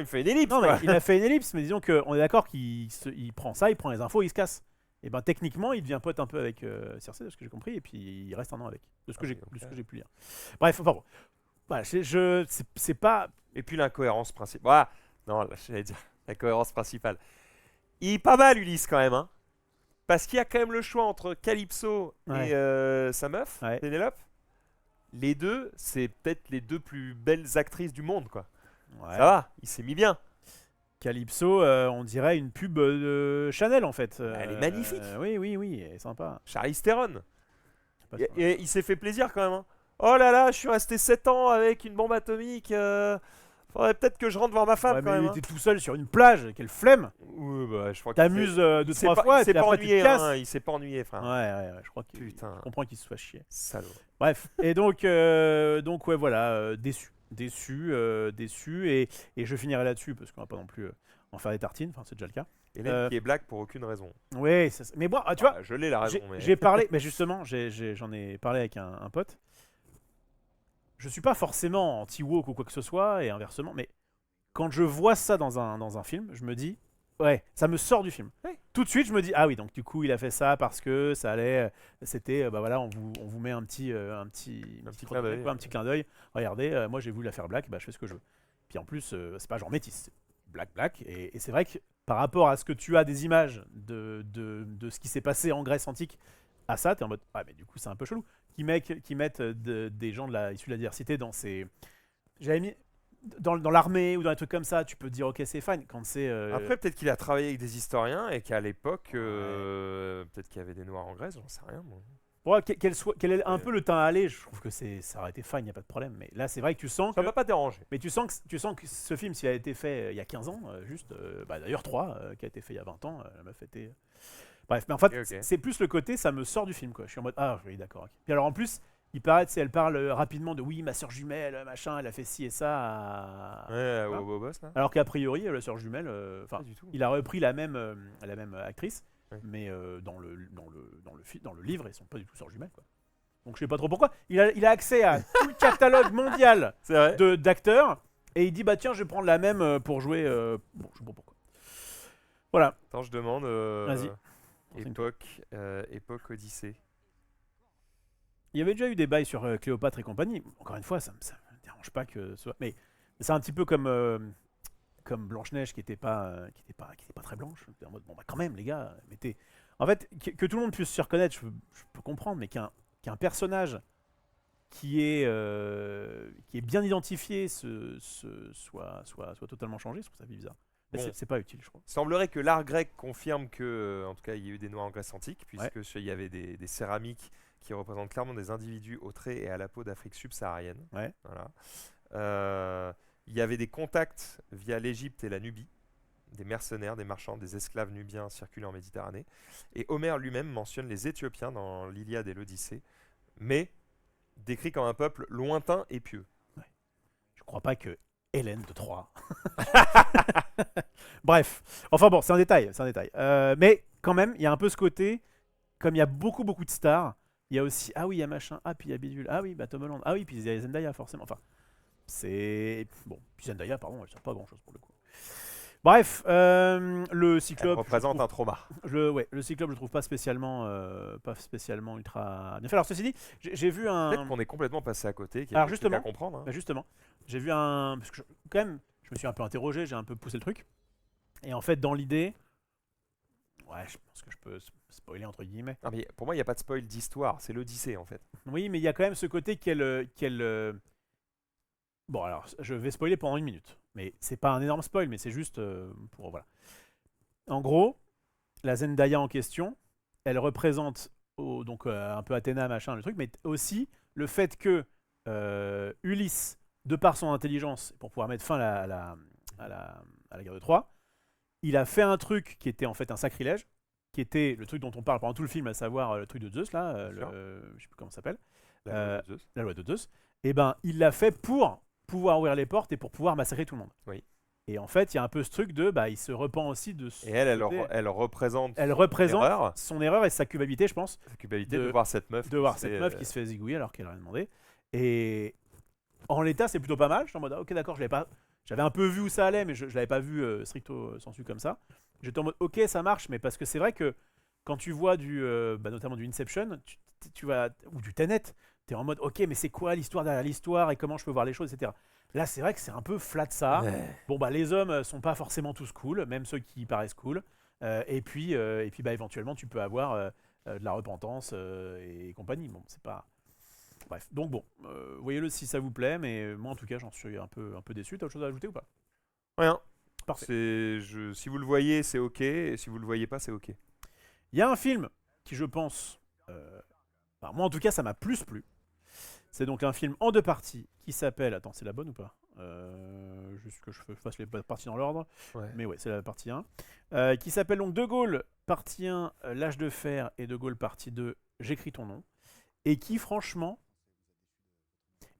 il fait une ellipse. Non quoi. mais il a fait une ellipse mais disons qu'on est d'accord qu'il prend ça, il prend les infos, il se casse. Et ben techniquement il devient pote un peu avec Cersei de ce que j'ai compris et puis il reste 1 an avec de ce que j'ai pu lire. Bref enfin bon voilà, c'est pas Et puis l'incohérence principale. Voilà. Non, là, j'allais dire la cohérence principale. Il est pas mal Ulysse quand même, hein. Parce qu'il y a quand même le choix entre Calypso Ouais. et sa meuf, Ouais. Pénélope. Les deux, c'est peut-être les deux plus belles actrices du monde, quoi. ouais. Ça va, il s'est mis bien. Calypso on dirait une pub de Chanel en fait. Elle est magnifique. Oui, elle est sympa. Charlize Theron. C'est pas Et, ça. et il s'est fait plaisir quand même. Hein. Oh là là, je suis resté 7 ans avec une bombe atomique. Faudrait peut-être que je rentre voir ma femme Ouais, quand mais il même. était tout seul sur une plage, quelle flemme. Ouais, bah, je crois T'amuses qu'il 2-3 fois il et s'est puis pas après tu te ennuyé. casses. Hein, il s'est pas ennuyé, frère. Ouais, je crois qu'il Putain. je comprends qu'il se fasse chier. Salaud. Bref, et donc ouais voilà, déçu et je finirai là-dessus parce qu'on va pas non plus en faire des tartines, enfin c'est déjà le cas. Hélène qui est black pour aucune raison. Ouais, mais bon, tu vois, Je l'ai la raison. Mais... j'ai parlé, mais justement, j'en ai parlé avec un pote. Je suis pas forcément anti-woke ou quoi que ce soit, et inversement, mais quand je vois ça dans un film, je me dis, ouais, ça me sort du film. Ouais. Tout de suite, je me dis, ah oui, donc du coup, il a fait ça parce que ça allait, c'était, bah voilà, on vous met un petit clin d'œil. un petit clin d'œil. Regardez, moi j'ai voulu la faire black, bah je fais ce que je veux. Puis en plus, c'est pas genre métis, c'est black, et c'est vrai que par rapport à ce que tu as des images de ce qui s'est passé en Grèce antique, à ça, t'es en mode, ah mais du coup c'est un peu chelou. Qui mettent des gens issus de la diversité dans ces... dans l'armée ou dans des trucs comme ça, tu peux te dire ok c'est fine. Quand c'est Après, peut-être qu'il a travaillé avec des historiens et qu'à l'époque, peut-être qu'il y avait des Noirs en Grèce, j'en sais rien. Moi. ouais, quel est un peu le temps à aller, je trouve que ça aurait été fine, il n'y a pas de problème. Mais là, c'est vrai que tu sens Ça que. m'a pas dérangé. Mais tu sens que ce film, s'il a été fait il y a 15 ans, d'ailleurs 3, qui a été fait il y a 20 ans, la meuf était. Bref, mais en fait, Ok. c'est plus le côté, ça me sort du film, quoi. Je suis en mode, ah oui, d'accord. Ok. Puis alors en plus, il paraît, elle parle rapidement de oui, ma soeur jumelle, machin, elle a fait ci et ça. Ouais, Voilà. au boss là. Alors qu'a priori, la sœur jumelle, enfin, Pas du tout. il a repris la même actrice, Ouais. mais dans le livre, ils sont pas du tout sœurs jumelles, quoi. Donc je sais pas trop pourquoi. Il a accès à tout le catalogue mondial C'est vrai. d'acteurs et il dit bah tiens, je vais prendre la même pour jouer. Bon, je sais pas pourquoi. Voilà. Attends, je demande. Vas-y. Époque Odyssée. Il y avait déjà eu des bails sur Cléopâtre et compagnie. Encore une fois, ça me dérange pas que ce soit. Mais c'est un petit peu comme Blanche-Neige qui était pas très blanche. J'étais en mode bon bah quand même les gars, mettez. En fait, que tout le monde puisse se reconnaître, je peux comprendre, mais qu'un personnage qui est bien identifié soit totalement changé, je trouve ça bizarre. Mais Bon. c'est pas utile, je crois. Il semblerait que l'art grec confirme que, en tout cas, il y a eu des Noirs en Grèce antique, Ouais. puisque il y avait des céramiques qui représentent clairement des individus aux traits et à la peau d'Afrique subsaharienne. Ouais. Voilà. Il y avait des contacts via l'Égypte et la Nubie, des mercenaires, des marchands, des esclaves nubiens circulant en Méditerranée. Et Homère lui-même mentionne les Éthiopiens dans l'Iliade et l'Odyssée, mais décrit comme un peuple lointain et pieux. Je crois pas que Hélène de Troie. Bref. Enfin bon, c'est un détail. Mais quand même, il y a un peu ce côté, comme il y a beaucoup de stars, il y a aussi, ah oui, il y a machin, ah puis il y a Bidule, ah oui, bah Tom Holland, ah oui, puis il y a Zendaya forcément. Enfin, c'est... Bon, puis Zendaya, pardon, elle sert pas grand-chose pour le coup. Bref, le Elle Cyclope... représente un trauma. Le Cyclope, je le trouve pas spécialement ultra bien fait. Alors ceci dit, j'ai vu Peut-être un... qu'on est complètement passé à côté, qu'il y a Alors des trucs à justement, comprendre. Hein. Bah justement, j'ai vu un... Parce que quand même, je me suis un peu interrogé, j'ai un peu poussé le truc. Et en fait, dans l'idée... Ouais, je pense que je peux spoiler entre guillemets. Non, mais pour moi, il n'y a pas de spoil d'histoire, c'est l'Odyssée en fait. Oui, mais il y a quand même ce côté Bon, alors, je vais spoiler pendant 1 minute. Mais c'est pas un énorme spoil, mais c'est juste pour... Voilà. En gros, la Zendaya en question, elle représente donc un peu Athéna, machin, le truc, mais aussi le fait que Ulysse, de par son intelligence, pour pouvoir mettre fin à la guerre de Troie, il a fait un truc qui était en fait un sacrilège, qui était le truc dont on parle pendant tout le film, à savoir le truc de Zeus, là, je sais plus comment ça s'appelle, La loi de Zeus. la loi de Zeus. Et ben, il l'a fait pour pouvoir ouvrir les portes et pour pouvoir massacrer tout le monde. Oui. Et en fait, il y a un peu ce truc de, bah, il se repent aussi de. Et elle représente son erreur, son erreur et sa culpabilité, je pense, sa culpabilité de voir cette meuf. qui se fait zigouiller alors qu'elle a rien demandé. Et en l'état, c'est plutôt pas mal. Je suis en mode, ah, ok, d'accord, j'avais un peu vu où ça allait, mais je l'avais pas vu stricto sensu comme ça. J'étais en mode, ok, ça marche, mais parce que c'est vrai que quand tu vois notamment du Inception, tu vas, ou du Tenet, t'es en mode, ok, mais c'est quoi l'histoire derrière l'histoire et comment je peux voir les choses, etc. Là, c'est vrai que c'est un peu flat ça. Ouais. Bon, bah, les hommes sont pas forcément tous cool, même ceux qui paraissent cool. Et puis bah, éventuellement, tu peux avoir de la repentance et compagnie. Bon, c'est pas. Bref, donc bon, voyez-le si ça vous plaît, mais moi en tout cas, j'en suis un peu déçu. T'as autre chose à ajouter ou pas? Rien. Parfait. Si vous le voyez, c'est ok. Et si vous le voyez pas, c'est ok. Il y a un film qui, je pense, enfin, moi en tout cas, ça m'a plus plu. C'est donc un film en 2 parties qui s'appelle. Attends, c'est la bonne ou pas? Juste que je fasse les parties dans l'ordre. Ouais. Mais ouais, c'est la partie 1. Qui s'appelle donc De Gaulle, partie 1, L'âge de fer, et De Gaulle, partie 2, J'écris ton nom. Et qui, franchement.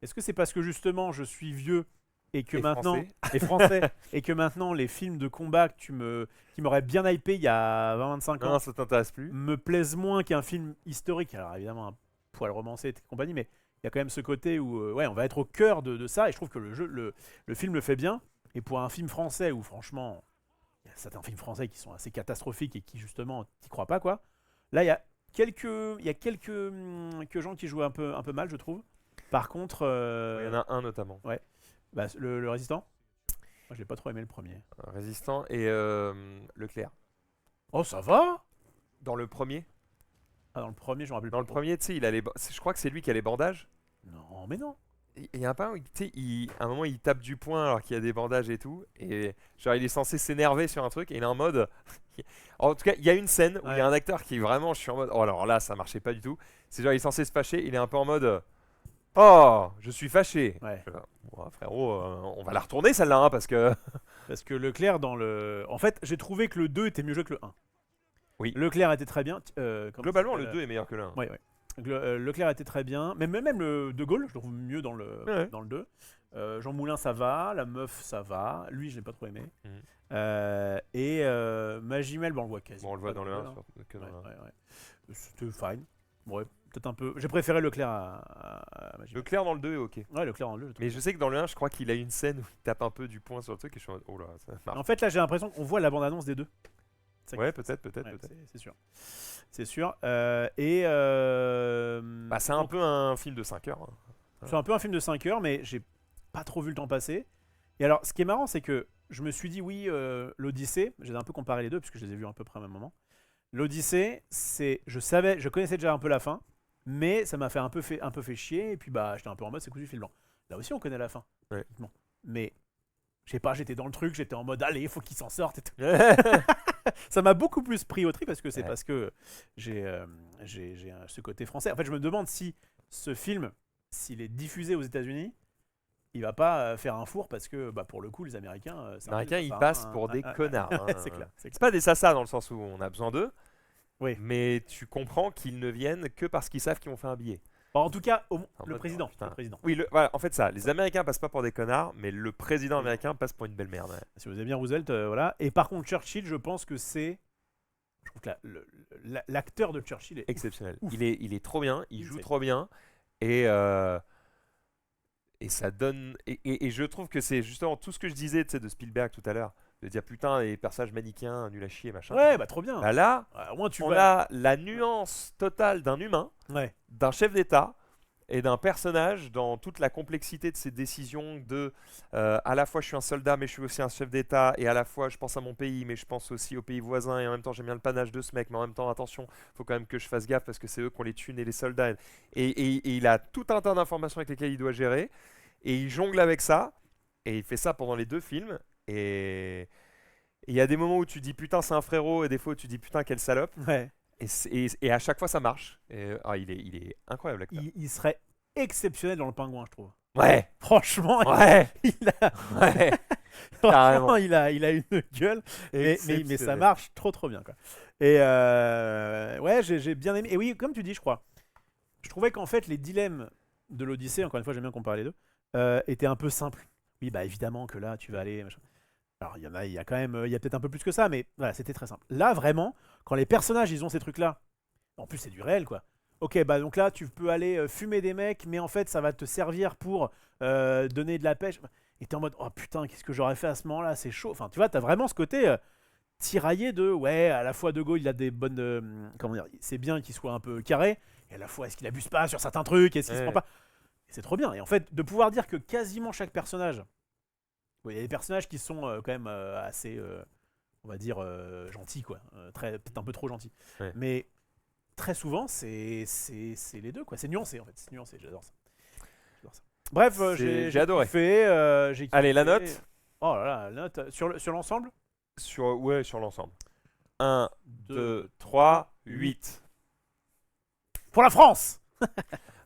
Est-ce que c'est parce que justement je suis vieux et que maintenant. Français, et que maintenant les films de combat qui m'auraient bien hypé il y a 20-25 ans Non, ça t'intéresse plus. me plaisent moins qu'un film historique? Alors évidemment, un poil romancé et compagnie, mais il y a quand même ce côté où ouais, on va être au cœur de ça, et je trouve que le film le fait bien. Et pour un film français où franchement, il y a certains films français qui sont assez catastrophiques et qui justement, t'y crois pas quoi. Là, il y a quelques gens qui jouent un peu mal, je trouve. Par contre, Il y en a un notamment. Ouais. Bah, le Résistant. Moi, je l'ai pas trop aimé le premier. Résistant et Leclerc. Oh, ça va. Dans le premier, Ah, dans le premier, je me rappelle tu sais, je crois que c'est lui qui a les bandages. Non, mais non. Il y a un pas, tu sais, à un moment il tape du poing alors qu'il y a des bandages et tout, et genre il est censé s'énerver sur un truc, et il est en mode. En tout cas, il y a une scène où il y a Ouais. un acteur qui est vraiment, je suis en mode, oh alors là ça marchait pas du tout. C'est genre il est censé se fâcher, il est un peu en mode, oh je suis fâché. Ouais. Je fais, bon, frérot, on va la retourner celle-là, hein, parce que. Parce que Leclerc, dans le. En fait, j'ai trouvé que le 2 était mieux joué que le 1. Oui. Leclerc était très bien. Globalement le 2 est meilleur que le 1. Ouais, ouais. Leclerc était très bien. Même le De Gaulle, je le trouve mieux Ouais. dans le 2. Jean Moulin, ça va. La meuf, ça va. Lui, je l'ai pas trop aimé. Mhm. Magimel, bon, on le voit quasi. Bon, on le voit pas dans le 1 hein. que dans Ouais, le 1. ouais, ouais. C'était fine. Ouais, peut-être un peu. J'ai préféré Leclerc à Magimel. Leclerc dans le 2 est ok. Ouais, Leclerc en 2. Je trouve. Mais je sais que dans le 1, je crois qu'il a une scène où il tape un peu du poing sur le truc et je suis en mode, oh là, ça marche. En fait, là, j'ai l'impression qu'on voit la bande-annonce des deux. C'est ça Ouais, qui- peut-être. ouais, c'est sûr. C'est sûr. Bah, c'est un peu un film de 5 heures, hein. C'est un peu un film de 5 heures, mais j'ai pas trop vu le temps passer. Et alors, ce qui est marrant, c'est que je me suis dit, oui, l'Odyssée, j'ai un peu comparé les deux, puisque je les ai vus à peu près au même moment. L'Odyssée, je connaissais déjà un peu la fin, mais ça m'a fait un peu fait chier, et puis bah, j'étais un peu en mode, c'est cousu fil blanc. Là aussi, on connaît la fin. Ouais. Bon. Mais, je sais pas, j'étais dans le truc, j'étais en mode, allez, il faut qu'il s'en sorte et tout. Ça m'a beaucoup plus pris au trip parce que c'est Ouais. parce que j'ai ce côté français. En fait, je me demande si ce film, s'il est diffusé aux États-Unis, il va pas faire un four parce que, bah, pour le coup, les Américains. Les Américains, ils passent pour des connards, hein. C'est clair. C'est C'est clair. pas des sassas dans le sens où on a besoin d'eux, Oui. mais tu comprends qu'ils ne viennent que parce qu'ils savent qu'ils ont fait un billet. Bon, en tout cas, En le mode, président. oh, putain. Le président. Oui, voilà, en fait, ça. Les Américains passent pas pour des connards, mais le président américain passe pour une belle merde. Ouais. Si vous aimez bien Roosevelt, voilà. Et par contre, Churchill, je pense que c'est. Je trouve que l'acteur de Churchill est. Exceptionnel. Ouf. Il est trop bien, il joue Insane. trop bien, et, et ça donne. Et je trouve que c'est justement tout ce que je disais, tu sais, de Spielberg tout à l'heure, de dire putain, les personnages manichéens, nul à chier, machin. Ouais, bah trop bien. Bah là, Au moins, tu on vas. a la nuance totale d'un humain, Ouais. d'un chef d'État et d'un personnage dans toute la complexité de ses décisions de à la fois je suis un soldat mais je suis aussi un chef d'État, et à la fois je pense à mon pays mais je pense aussi aux pays voisins, et en même temps j'aime bien le panache de ce mec, mais en même temps attention, faut quand même que je fasse gaffe parce que c'est eux qui ont les thunes et les soldats, et il a tout un tas d'informations avec lesquelles il doit gérer, et il jongle avec ça, et il fait ça pendant les deux films, et il y a des moments où tu dis putain c'est un frérot, et des fois où tu dis putain quelle salope. Ouais. Et à chaque fois ça marche. Il est incroyable l'acteur. Il serait exceptionnel dans le pingouin, je trouve. Ouais, Franchement, ouais, il a, ouais. franchement, Carrément. il a une gueule, mais ça Exceptionnel. marche trop bien, quoi. Et ouais, j'ai bien aimé. Et oui, comme tu dis, je crois, je trouvais qu'en fait les dilemmes de l'Odyssée, encore une fois, j'aime bien comparer les deux, étaient un peu simples. Oui, bah évidemment que là, tu vas aller. Machin. Alors il y a quand même, il y a peut-être un peu plus que ça, mais voilà, c'était très simple. Là, vraiment, quand les personnages, ils ont ces trucs-là, en plus c'est du réel, quoi. Ok, bah donc là, tu peux aller fumer des mecs, mais en fait, ça va te servir pour donner de la pêche. Et t'es en mode, oh putain, qu'est-ce que j'aurais fait à ce moment-là, c'est chaud. Enfin, tu vois, t'as vraiment ce côté tiraillé de, ouais, à la fois De Gaulle, il a des bonnes, comment dire, c'est bien qu'il soit un peu carré, et à la fois, est-ce qu'il abuse pas sur certains trucs, est-ce qu'il se Ouais. prend pas. Et c'est trop bien. Et en fait, de pouvoir dire que quasiment chaque personnage, il y a des personnages qui sont quand même assez, on va dire, gentils, quoi. Peut-être un peu trop gentils. Ouais. Mais très souvent, c'est les deux, quoi. C'est nuancé, en fait. C'est nuancé, j'adore ça. Bref, J'ai adoré. J'ai kiffé. Allez, la note Oh là là, la note. Sur l'ensemble sur l'ensemble. 1, 2, 2, 3, 8. Pour la France.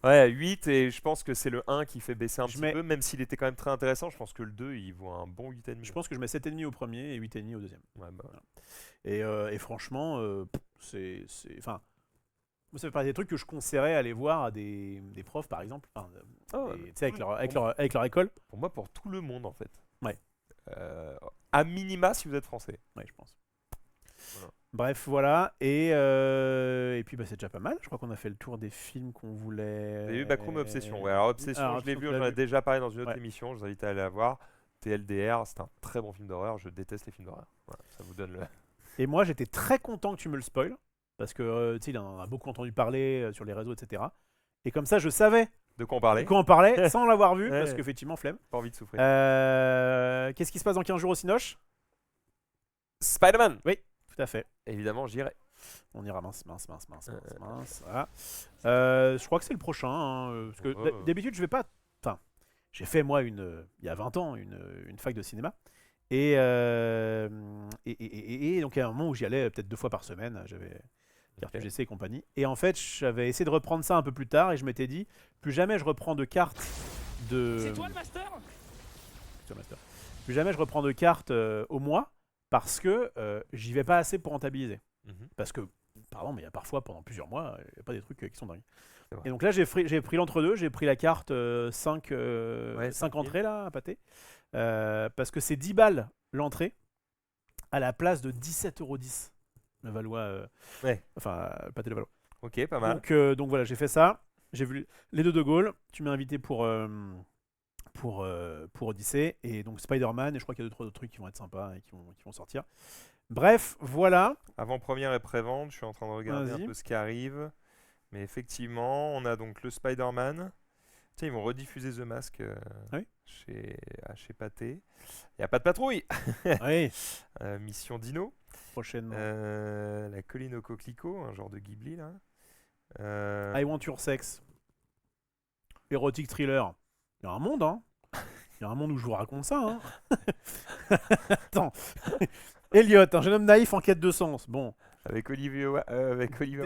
Ouais, 8, et je pense que c'est le 1 qui fait baisser un Je petit mets- peu, même s'il était quand même très intéressant. Je pense que le 2, il vaut un bon 8,5. Je pense que je mets 7,5 au premier et 8,5 au deuxième. Ouais, bah, Et franchement, c'est. Enfin. Moi, ça fait partie des trucs que je conseillerais à aller voir à des profs, par exemple. Enfin, oh, tu sais, avec leur école. pour moi, pour tout le monde, en fait. Ouais. À minima, si vous êtes français. Ouais, je pense. Voilà. Bref, voilà. Et puis, bah, c'est déjà pas mal. Je crois qu'on a fait le tour des films qu'on voulait. Vous avez vu Backroom et Obsession. Ouais, alors Obsession, Alors, je l'ai vu, Obsession, tu j'en l'as ai vu. déjà parlé dans une autre Ouais. émission. Je vous invite à aller la voir. TLDR, c'est un très bon film d'horreur. Je déteste les films d'horreur. Voilà, ça vous donne le. Et moi, j'étais très content que tu me le spoil. Parce que, tu sais, il en a beaucoup entendu parler sur les réseaux, etc. Et comme ça, je savais De quoi on parlait de quoi on parlait sans l'avoir vu. Ouais. Parce qu'effectivement, flemme. Pas envie de souffrir. Qu'est-ce qui se passe dans 15 jours au Cinoche? Spider-Man Tout à fait. Évidemment, j'irai. On ira mince. Voilà. Je crois que c'est le prochain. Parce que Ouais. d'habitude, je vais pas. Enfin, J'ai fait, moi, il y a 20 ans, une fac de cinéma. Et donc, il y a un moment où j'y allais peut-être 2 fois par semaine. J'avais carte Ok. UGC et compagnie. Et en fait, j'avais essayé de reprendre ça un peu plus tard. Et je m'étais dit, plus jamais je reprends de cartes de... C'est toi le master? Sur Master. Plus jamais je reprends de cartes au mois parce que j'y vais pas assez pour rentabiliser. Mhm. Parce que, pardon, mais il y a parfois pendant plusieurs mois, il n'y a pas des trucs qui sont dingues. C'est vrai. Et donc là, j'ai pris l'entre-deux, j'ai pris la carte 5 Ouais, 5 5 000. entrées là, à pâté. Parce que c'est 10 balles l'entrée à la place de 17,10 € le Valois. Ouais. Enfin, le pâté de Valois. Ok, pas mal. Donc voilà, j'ai fait ça. J'ai vu les deux de Gaulle. Tu m'as invité pour Odyssey. Et donc Spider-Man. Et je crois qu'il y a 2-3 autres trucs qui vont être sympas et qui vont sortir. Bref, voilà. Avant-première et pré-vente, je suis en train de regarder un Vas-y. peu ce qui arrive. Mais effectivement, on a donc le Spider-Man. Tiens, ils vont rediffuser The Mask Ah oui chez Pathé. Il n'y a pas de patrouille. Oui, Mission Dino. prochainement. La colline au coquelicot, un genre de Ghibli là. I Want Your Sex. Érotique thriller. Il y a un monde, hein. Il y a un monde où je vous raconte ça, hein. Attends. Elliot, un jeune homme naïf en quête de sens. Bon, avec Olivia Wilde.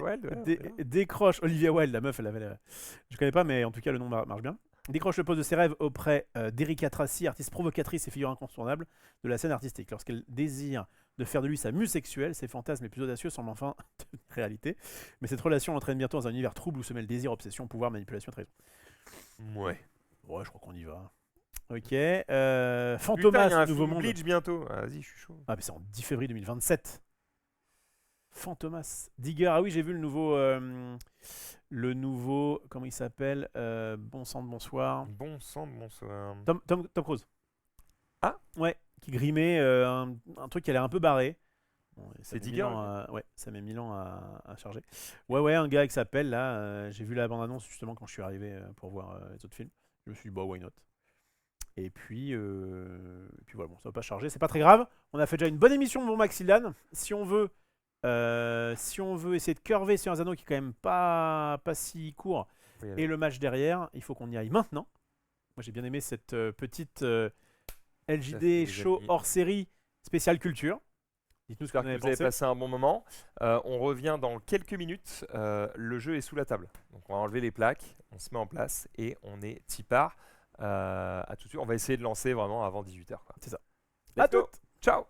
Ouais, c'est bien. décroche. Olivia Wilde, la meuf, elle avait. Je connais pas, mais en tout cas, le nom marche bien. Décroche le poste de ses rêves auprès d'Erika Tracy, artiste provocatrice et figure incontournable de la scène artistique. Lorsqu'elle désire de faire de lui sa muse sexuelle, ses fantasmes les plus audacieux semblent enfin devenir réalité. Mais cette relation l'entraîne bientôt dans un univers trouble où se mêlent désir, obsession, pouvoir, manipulation, trahison. Ouais. Ouais, je crois qu'on y va. Ok. Putain, il y a Fantomas, un Nouveau film Monde. Bleach bientôt. Ah, vas-y, je suis chaud. Ah, mais c'est en 10 février 2027. Fantomas. Digger, ah oui, j'ai vu le nouveau. Comment il s'appelle Bon sang de bonsoir. Bon sang de bonsoir. Tom Cruise. Ah Ouais, qui grimait un truc qui a l'air un peu barré. Bon, et ça C'est met Digger, 1000 ans ouais, ça met 1000 ans à charger. Ouais, un gars qui s'appelle là. J'ai vu la bande-annonce justement quand je suis arrivé pour voir les autres films. Je me suis dit, bah, why not. Et puis voilà, bon, ça va pas charger, c'est pas très grave. On a fait déjà une bonne émission, mon Maxilan. Si on veut essayer de curver sur un anneau qui est quand même pas si court, Oui, et le match derrière, il faut qu'on y aille maintenant. Moi, j'ai bien aimé cette petite LJD les show amis. hors série spéciale culture. Dites-nous ce que J'espère vous que avez vous avez pensé. passé un bon moment. On revient dans quelques minutes. Le jeu est sous la table. Donc on va enlever les plaques, on se met en place et on est tipard. À tout de suite. On va essayer de lancer vraiment avant 18h. C'est ça. Let's À go. toutes. Ciao.